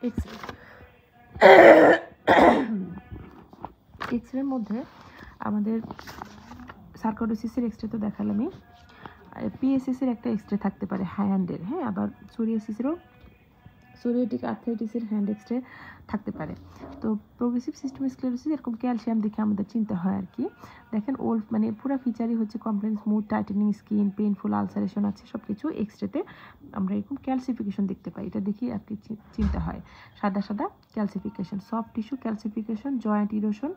এক্সরে। এক্সরের মধ্যে আমাদের সার্কোডোসিসের এক্সরে তো দেখালামই, পিএসএসের একটা এক্সরে থাকতে পারে হ্যান্ডের, হ্যাঁ, আবার সোরিয়াসিসেরও, সোরিয়াটিক আর্থ্রাইটিসের হ্যান্ড এক্সরে থাকতে পারে। তো প্রোগ্রেসিভ সিস্টেম স্ক্লেরোসিস এরকম ক্যালসিয়াম দেখে আমাদের চিন্তা হয় আর কি। দেখেন ওল্ড মানে পুরো ফিচারই হচ্ছে complain, smooth, tightening skin, painful, ulceration আছে, সব কিছু এক্সরেতে আমরা এরকম ক্যালসিফিকেশন দেখতে পাই। এটা দেখি আর কি চিন্তা হয়, সাদা সাদা calcification, soft tissue calcification, joint erosion,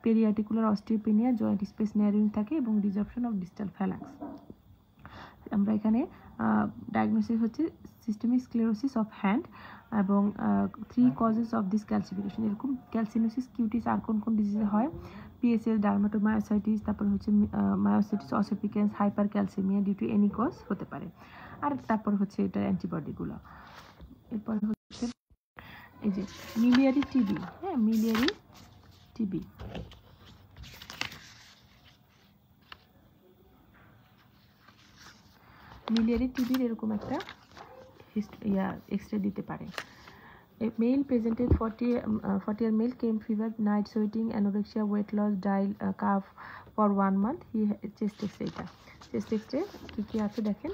periarticular osteopenia, joint space narrowing থাকে এবং ডিসঅপশন অফ ডিস্টাল ফ্যালাক্স। আমরা এখানে ডায়াগনোসিস হচ্ছে সিস্টেমিক স্ক্লেরোসিস অফ হ্যান্ড, এবং 3 কজেস অফ দিস ক্যালসিফিকেশন, এরকম ক্যালসিনোসিস কিউটিস আর কোন কোন ডিজিজে হয়, পিএসএস, ডার্মাটোমায়োসাইটিস, তারপর হচ্ছে myositis ossificans, hypercalcaemia due to any cause হতে পারে। আর তারপর হচ্ছে এটা অ্যান্টিবডিগুলো। এরপর হচ্ছে এই যে মিলিয়ারি টিবি, হ্যাঁ, মিলিয়ারি টিবি, মিলিয়ারি টিবির এরকম একটা এক্সরে দিতে পারে। A male presented 40-year male came fever, night sweating, anorexia, weight loss, dial cough for 1 month. He chest X-ray, chest X-ray কি আছে দেখেন,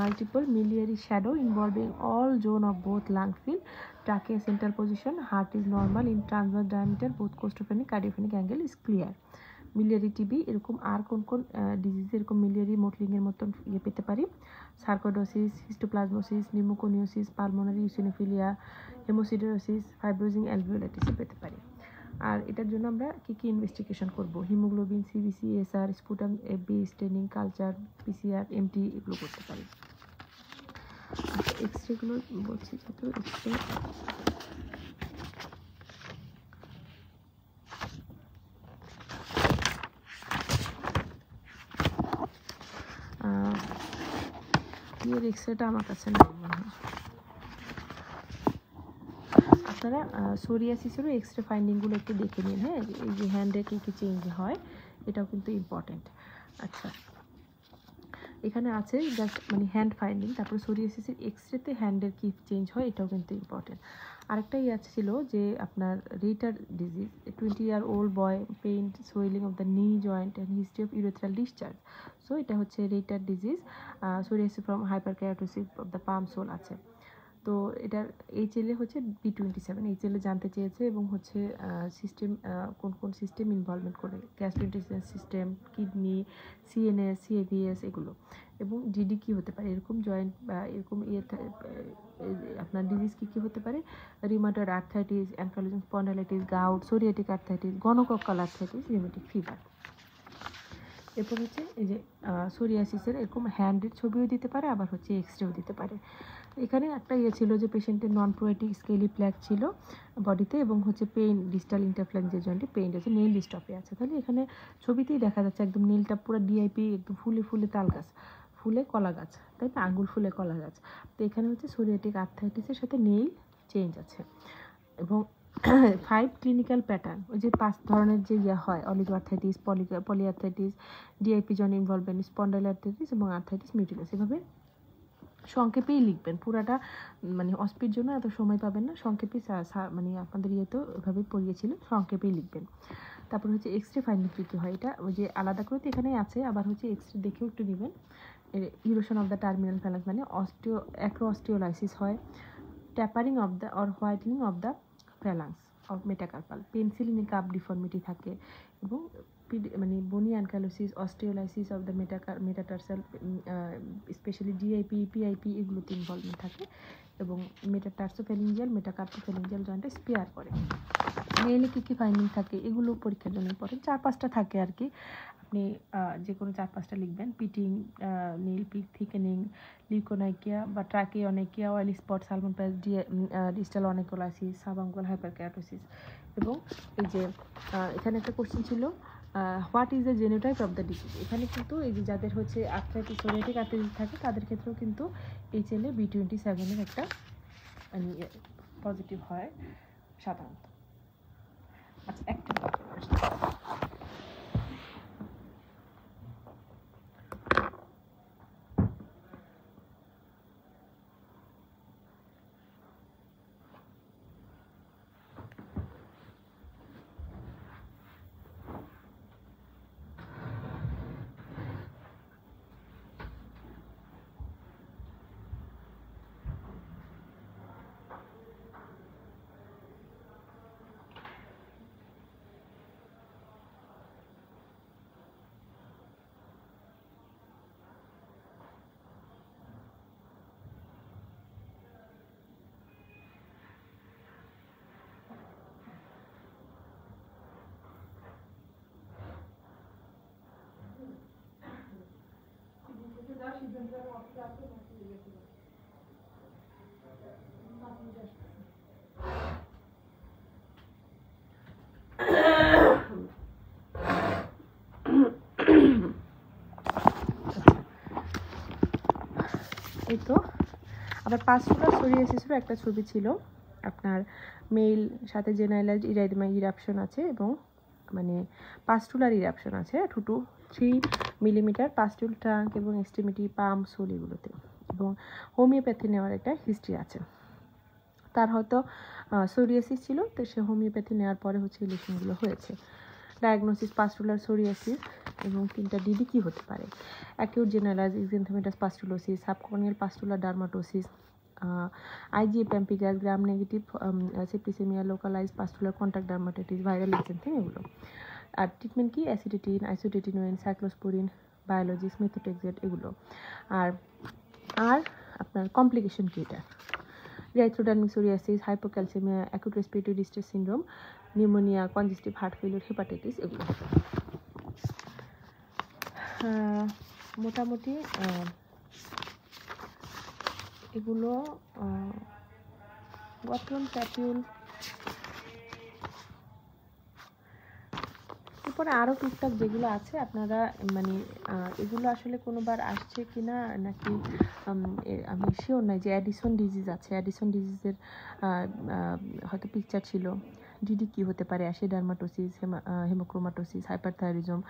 multiple miliary shadow involving all zone of both lung field, trachea central position, heart is normal in transverse diameter, both costophenic cardiaphenic angle is clear. Miliary TB এরকম আর কোন কোন disease এরকম miliary মোটলিংয়ের মতন পেতে পারি, সার্কোডোসিস, হিস্টোপ্লাজমোসিস, নিউমোকোনিওসিস, পালমোনারি ইউসিনোফিলিয়া, হেমোসিডোসিস, ফাইব্রোজিং অ্যালভিওলাইটিসে পেতে পারি। আর এটার জন্য আমরা কি কি ইনভেস্টিগেশন করব, haemoglobin, CBC, SR, sputum, FB, staining, culture, PCR, MT এগুলো করতে পারি। আচ্ছা, এক্সরেগুলো বলছি, যেহেতু এক্সরে এক্সরেটা আমার কাছে নেই মনে হয়। আপনারা সোরিয়াসিসেরও এক্সরে ফাইন্ডিংগুলো একটু দেখে নিন, হ্যাঁ, এই যে হ্যান্ডে কী কী চেঞ্জ হয় এটাও কিন্তু ইম্পর্টেন্ট। আচ্ছা, এখানে আছে জাস্ট মানে হ্যান্ড ফাইন্ডিং, তারপর সোরিয়াসিসের এক্সরেতে হ্যান্ডের কী চেঞ্জ হয় এটাও কিন্তু ইম্পর্টেন্ট। আরেকটা ছিল যে আপনার Reiter disease, 20-year-old boy, pain, swelling of the knee joint and history of urethral discharge. So এটা হচ্ছে Reiter disease, psoriasis from hyperkeratosis of the palm sole আছে। তো এটার এইচএলএ হচ্ছে B27, এইচএলএ জানতে চেয়েছে, এবং হচ্ছে সিস্টেম কোন কোন সিস্টেম ইনভলভমেন্ট করে, গ্যাস্ট্রোইন্টেস্টাইনাল সিস্টেম, কিডনি, সিএনএস, সিএভিএস এগুলো, এবং ডিডি কী হতে পারে, এরকম জয়েন্ট বা এরকম আপনার ডিজিজ কী কী হতে পারে, rheumatoid arthritis, ankylosing spondylitis, gout, psoriatic arthritis, gonococcal arthritis, rheumatic fever. এরপর হচ্ছে এই যে সোরিয়াসিসের এরকম হ্যান্ডের ছবিও দিতে পারে, আবার হচ্ছে এক্সরেও দিতে পারে। এখানে একটা ছিল যে পেশেন্টের নন প্রোয়েটিক স্কেলি প্ল্যাক ছিল বডিতে, এবং হচ্ছে পেইন, ডিস্টাল ইন্টারফ্ল্যাক্স জয়েন্টে পেইন আছে, নেইল ডিস্টপে আছে। তাহলে এখানে ছবিতেই দেখা যাচ্ছে একদম নেইলটা পুরো ডিআইপি, একদম ফুলে ফুলে তাল গাছ, ফুলে কলা গাছ, তাই না, আঙ্গুল ফুলে কলা গাছ। তো এখানে হচ্ছে সোরিয়াটিক আর্থ্রাইটিসের সাথে নেইল চেঞ্জ আছে। এবং 5 ক্লিনিক্যাল প্যাটার্ন, ওই যে 5 ধরনের যে হয়, oligo arthritis, polyarthritis, DIP joint involvement, spondyl arthritis এবং আর্থ্রাইটিস মিউটিলাস। এভাবে সংক্ষেপেই লিখবেন, পুরাটা মানে অস্পির জন্য এত সময় পাবেন না, সংক্ষেপে মানে আপনাদের ইয়েতেও এভাবে পড়িয়েছিল, সংক্ষেপেই লিখবেন। তারপর হচ্ছে এক্সরে ফাইন্ডিং কী কী হয়, এটা ওই যে আলাদা করে তো এখানেই আছে, আবার হচ্ছে এক্সরে দেখেও একটু নেবেন। Erosion of the terminal phalanx মানে অ্যাক্রোঅস্টিওলাইসিস হয়, tapering of the or whitening of the phalanx of metacarpal, pencil in cup deformity থাকে, এবং মানে bony ankylosis, osteolysis of the metatarsal, specially DIP, PIP এগুলোতে ইনভলভমেন্ট থাকে এবং মেটাটার্সোফ্যারিঞ্জিয়াল, মেটাকার্পোফ্যারিঞ্জিয়াল জয়েন্টে স্পেয়ার করে। মেইলে কী ফাইন্ডিং থাকে এগুলো পরীক্ষার জন্য ইম্পর্টেন্ট। 4-5টা থাকে আর কি, আপনি যে কোনো 4-5টা লিখবেন। পিটিং, নীল পিক থিকেনিং, লিউকোনাইকিয়া বা ট্রাকিওনাইকিয়া, অয়েলি স্পট, সালমন প্যাচ, ডিস্টাল অনিকোলাইসিস, সাবাঙ্গুয়াল হাইপারকেরাটোসিস। এবং এই যে এখানে একটা কোশ্চেন ছিল, what is the genotype of the disease. এখানে কিন্তু এই যে যাদের হচ্ছে আর্থ্রাইটিস, সোরিয়াটিক আর্থ্রাইটিস থাকে তাদের ক্ষেত্রেও কিন্তু HLA B27 একটা মানে পজিটিভ হয় সাধারণত। আচ্ছা, একটা এই তো আবার পাস্টুলার সোরিয়াসিসেরও একটা ছবি ছিল আপনার, মেল সাথে জেনারেলাইজড ইরাইদেমা ইরাপশন আছে এবং মানে পাস্টুলার ইরাপশন আছে 2 to 3 মিলিমিটার পাস্টুল ট্রাঙ্ক এবং এক্সট্রিমিটি, পাম, সোল এগুলোতে। এবং হোমিওপ্যাথি নেওয়ার একটা হিস্ট্রি আছে। তার হয়তো সোরিয়াসিস ছিল, তো সে হোমিওপ্যাথি নেওয়ার পরে হচ্ছে এই লেশনগুলো হয়েছে। ডায়াগনোসিস পাস্টুলার সোরিয়াসিস এবং 3টা ডিডি কী হতে পারে? Acute generalised exanthematous pustulosis, subcorneal pustular dermatosis, IgA pemphigus, gram negative septicaemia, localise pustular contact dermatitis, viral exanthem এগুলো। আর ট্রিটমেন্ট কি? অ্যাসিডিটিন, আইসোটেটিনোয়েন, সাইক্লোস্পোরিন, বায়োলজিস, মেথোট্রেক্সেট এগুলো। আর আপনার কমপ্লিকেশন কি এটা? Erythrodermic psoriasis, hypocalcemia, acute respiratory distress syndrome, pneumonia, congestive heart failure, hepatitis এগুলো। মোটামুটি এগুলো গঠন প্যাপিউল। এরপরে আরও টুকটাক যেগুলো আছে আপনারা মানে এগুলো আসলে কোনোবার আসছে কিনা নাকি আমি শিওর নাই। যে অ্যাডিসন ডিজিজ আছে, অ্যাডিসন ডিজিজের হয়তো পিকচার ছিল। ডিডি কী হতে পারে? অ্যাশিডার্মাটোসিস, হেমোক্রোমাটোসিস, হাইপারথাইরিজম,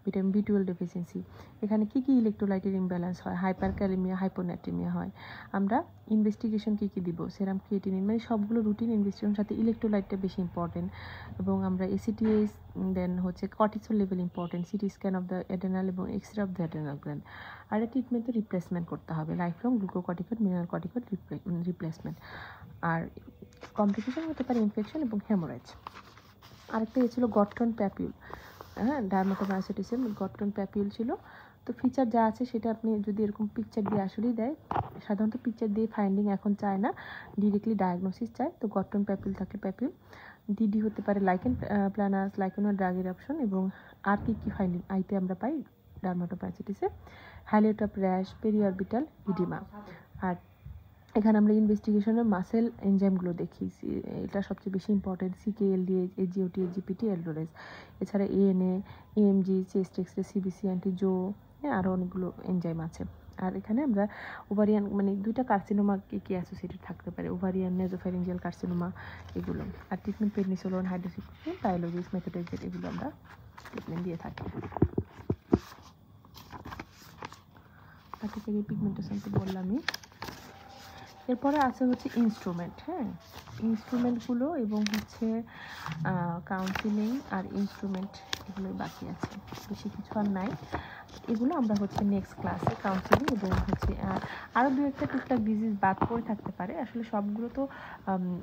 ভিটামিন B12 ডেফিসিয়েন্সি। এখানে কী কী ইলেকট্রোলাইটের ইমব্যালেন্স হয়? হাইপারক্যালেমিয়া, হাইপোন্যাট্রিমিয়া হয়। আমরা ইনভেস্টিগেশন কী কী দিব? সেরাম ক্রিয়েটিনিন, মানে সবগুলো রুটিন ইনভেস্টিগেশনের সাথে ইলেকট্রোলাইটটা বেশি ইম্পর্টেন্ট। এবং আমরা ACTH, দেন হচ্ছে cortisol level important, CT scan of the adrenal এবং X-ray of the adrenal gland. আর ট্রিটমেন্ট তো রিপ্লেসমেন্ট করতে হবে, life long glucocorticoid, mineral corticoid replacement. আর কমপ্লিকেশন হতে পারে ইনফেকশন এবং হেমোরেজ। আরেকটা ছিল গট্টন প্যাপিউল, হ্যাঁ, ডার্মাটোমায়োসাইটিসের গট্টন প্যাপিউল ছিল। তো ফিচার যা আছে সেটা আপনি যদি এরকম পিকচার দিয়ে আসলেই দেয়, সাধারণত পিকচার দিয়ে ফাইন্ডিং এখন চায় না, ডিরেক্টলি ডায়াগনোসিস চায়। তো গট্টন প্যাপিউল থাকে প্যাপিউল। ডিডি হতে পারে লাইকেন প্ল্যানাস, লাইকেনো ড্রাগ ইরাপশন। এবং আর কী কী ফাইন্ডিং আইতে আমরা পাই ডার্মাটোমায়োসাইটিসে? হ্যালিওটপ র্যাশ, পেরিঅরবিটাল ইডিমা। আর এখানে আমরা ইনভেস্টিগেশনের মাসেল এনজাইমগুলো দেখি, এটা সবচেয়ে বেশি important. CKLDH, AGOT, AGPT, aldolase. এছাড়া ANA, AMG, chest X-ray, CBC, অ্যান্টিজো, আরও অনেকগুলো এনজাইম আছে। আর এখানে আমরা ওভারিয়ান মানে 2টা কার্সিনোমা কি অ্যাসোসিয়েটেড থাকতে পারে, ওভারিয়ান, নেজোফ্যারিঞ্জিয়াল কার্সিনোমা এগুলো। আর ট্রিটমেন্ট প্রেডনিসোলোন, হাইড্রোক্সিক্লোরোকুইন, বায়োলজিস, মেথোট্রেক্সেট এগুলো আমরা ট্রিটমেন্ট দিয়ে থাকি। বাকি থেকে পিগমেন্টেশন তো বললামই। এরপরে আছে হচ্ছে ইনস্ট্রুমেন্ট, হ্যাঁ, ইনস্ট্রুমেন্টগুলো এবং হচ্ছে কাউন্সিলিং আর ইনস্ট্রুমেন্ট এগুলোই বাকি আছে, বেশি কিছু আর নাই। এগুলো আমরা হচ্ছে নেক্সট ক্লাসে কাউন্সিলিং এবং হচ্ছে আরও দু একটা টুকটাক ডিজিজ বাদ পড়ে থাকতে পারে। আসলে সবগুলো তো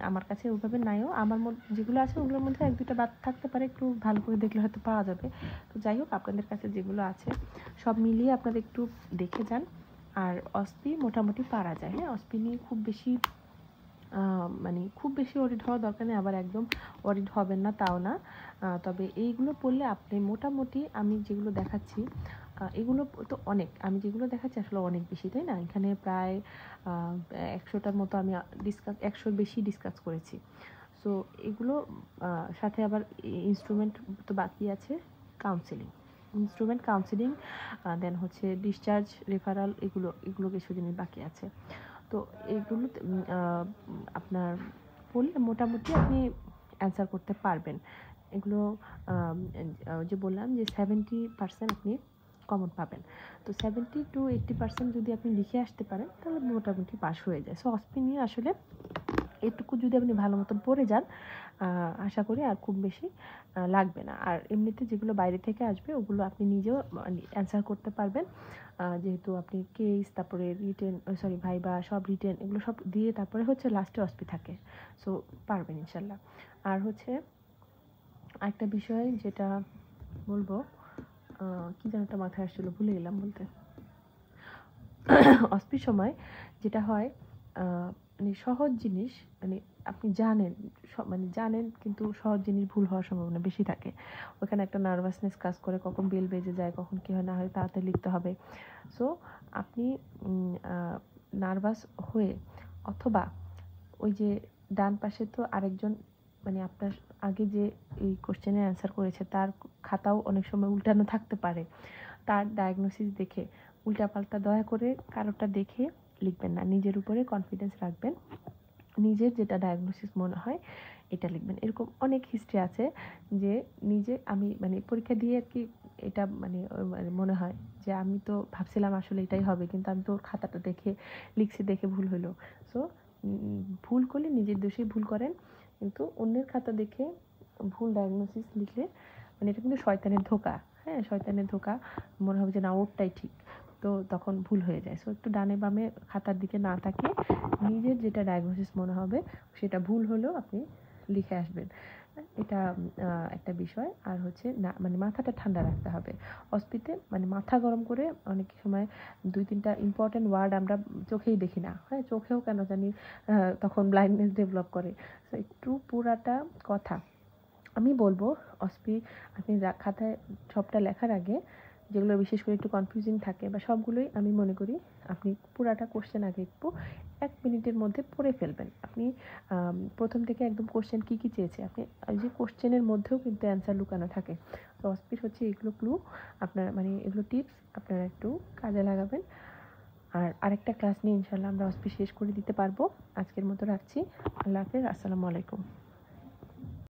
আমার কাছে ওইভাবে নাইও, আমার মধ্যে যেগুলো আছে ওগুলোর মধ্যে এক দুটা বাদ থাকতে পারে, একটু ভালো করে দেখলে হয়তো পাওয়া যাবে। তো যাই হোক, আপনাদের কাছে যেগুলো আছে সব মিলিয়ে আপনারা একটু দেখে যান। আর অস্পি মোটামুটি পারা যায়, হ্যাঁ, অস্পি নিয়ে খুব বেশি মানে খুব বেশি ওরিড হওয়ার দরকার নেই, আবার একদম ওরিড হবেন না তাও না। তবে এইগুলো পড়লে আপনি মোটামুটি আমি যেগুলো দেখাচ্ছি এগুলো তো অনেক, আমি যেগুলো দেখাচ্ছি আসলে অনেক বেশি, তাই না? এখানে প্রায় 100টার মতো আমি 100-র বেশি ডিসকাস করেছি। সো এগুলো সাথে আবার ইনস্ট্রুমেন্ট তো বাকি আছে, কাউন্সিলিং দেন হচ্ছে ডিসচার্জ, রেফারাল, এগুলো কিছু জিনিস বাকি আছে। তো এগুলো আপনার পড়লে মোটামুটি আপনি অ্যান্সার করতে পারবেন। এগুলো যে বললাম যে 70% আপনি কমন পাবেন। তো 70-80% যদি আপনি লিখে আসতে পারেন তাহলে মোটামুটি পাস হয়ে যায়। সো অস্পি নিয়ে আসলে এটুকু যদি আপনি ভালো মতন পড়ে যান, আশা করি আর খুব বেশি লাগবে না। আর এমনিতে যেগুলো বাইরে থেকে আসবে ওগুলো আপনি নিজেও অ্যান্সার করতে পারবেন, যেহেতু আপনি কেস, তারপরে রিটেন, ভাইবা, সব রিটেন, এগুলো সব দিয়ে তারপরে হচ্ছে লাস্টে অস্পি থাকে। সো পারবেন ইনশাল্লাহ। আর হচ্ছে আরেকটা বিষয় যেটা বলবো, কি যেন একটা মাথায় আসছিলো, ভুলে গেলাম বলতে। অস্পির সময় যেটা হয়, মানে সহজ জিনিস, মানে আপনি জানেন, জানেন কিন্তু সহজ জিনিস ভুল হওয়ার সম্ভাবনা বেশি থাকে। ওখানে একটা নার্ভাসনেস কাজ করে, কখন বেল বেজে যায়, কখন কী হয় না হয়, তাড়াতাড়ি লিখতে হবে। সো আপনি নার্ভাস হয়ে, অথবা ওই যে ডান পাশে তো আরেকজন, মানে আপনার আগে যে এই কোশ্চেনের অ্যান্সার করেছে তার খাতাও অনেক সময় উল্টানো থাকতে পারে, তার ডায়াগনোসিস দেখে উল্টাপাল্টা দয়া করে কারোটা দেখে লিখবেন না, নিজের উপরে কনফিডেন্স রাখবেন, নিজের যেটা ডায়াগনোসিস মনে হয় এটা লিখবেন। এরকম অনেক হিস্ট্রি আছে যে নিজে আমি পরীক্ষা দিয়ে আর কি এটা মনে হয় যে আমি তো ভাবছিলাম আসলে এটাই হবে, কিন্তু আমি তো খাতাটা দেখে লিখছি, দেখে ভুল হলো। সো ভুল করলে নিজের দোষেই ভুল করেন, কিন্তু অন্যের খাতা দেখে ভুল ডায়াগনোসিস লিখলে এটা কিন্তু শয়তানের ধোঁকা। হ্যাঁ, শয়তানের ধোঁকা, মনে হবে যে না ওরটাই ঠিক, তো তখন ভুল হয়ে যায়। সো একটু ডানে বামে খাতার দিকে না তাকিয়ে নিজের যেটা ডায়াগনোসিস মনে হবে সেটা ভুল হলেও আপনি লিখে আসবেন। এটা একটা বিষয়। আর হচ্ছে না, মাথাটা ঠান্ডা রাখতে হবে অস্পিতে, মাথা গরম করে অনেক সময় 2-3টা ইম্পর্টেন্ট ওয়ার্ড আমরা চোখেই দেখি না, হ্যাঁ, চোখেও কেন জানি তখন ব্লাইন্ডনেস ডেভেলপ করে। সো একটু পুরাটা কথা আমি বলবো, অস্পি আপনি খাতায় সবটা লেখার আগে যেগুলো বিশেষ করে একটু কনফিউজিং থাকে বা সবগুলোই আমি মনে করি আপনি পুরাটা কোশ্চেন আগে একটু 1 মিনিটের মধ্যে পড়ে ফেলবেন। আপনি প্রথম থেকে একদম কোশ্চেন কী কী চেয়েছে, আপনি ওই যে কোশ্চেনের মধ্যেও কিন্তু অ্যান্সার লুকানো থাকে। তো অস্পির হচ্ছে এগুলো ক্লু, আপনার এগুলো টিপস আপনারা একটু কাজে লাগাবেন। আর আরেকটা ক্লাস নিয়ে ইনশাল্লাহ আমরা অস্পি শেষ করে দিতে পারবো। আজকের মতো রাখছি। আল্লাহ হাফেজ, আসসালামু আলাইকুম।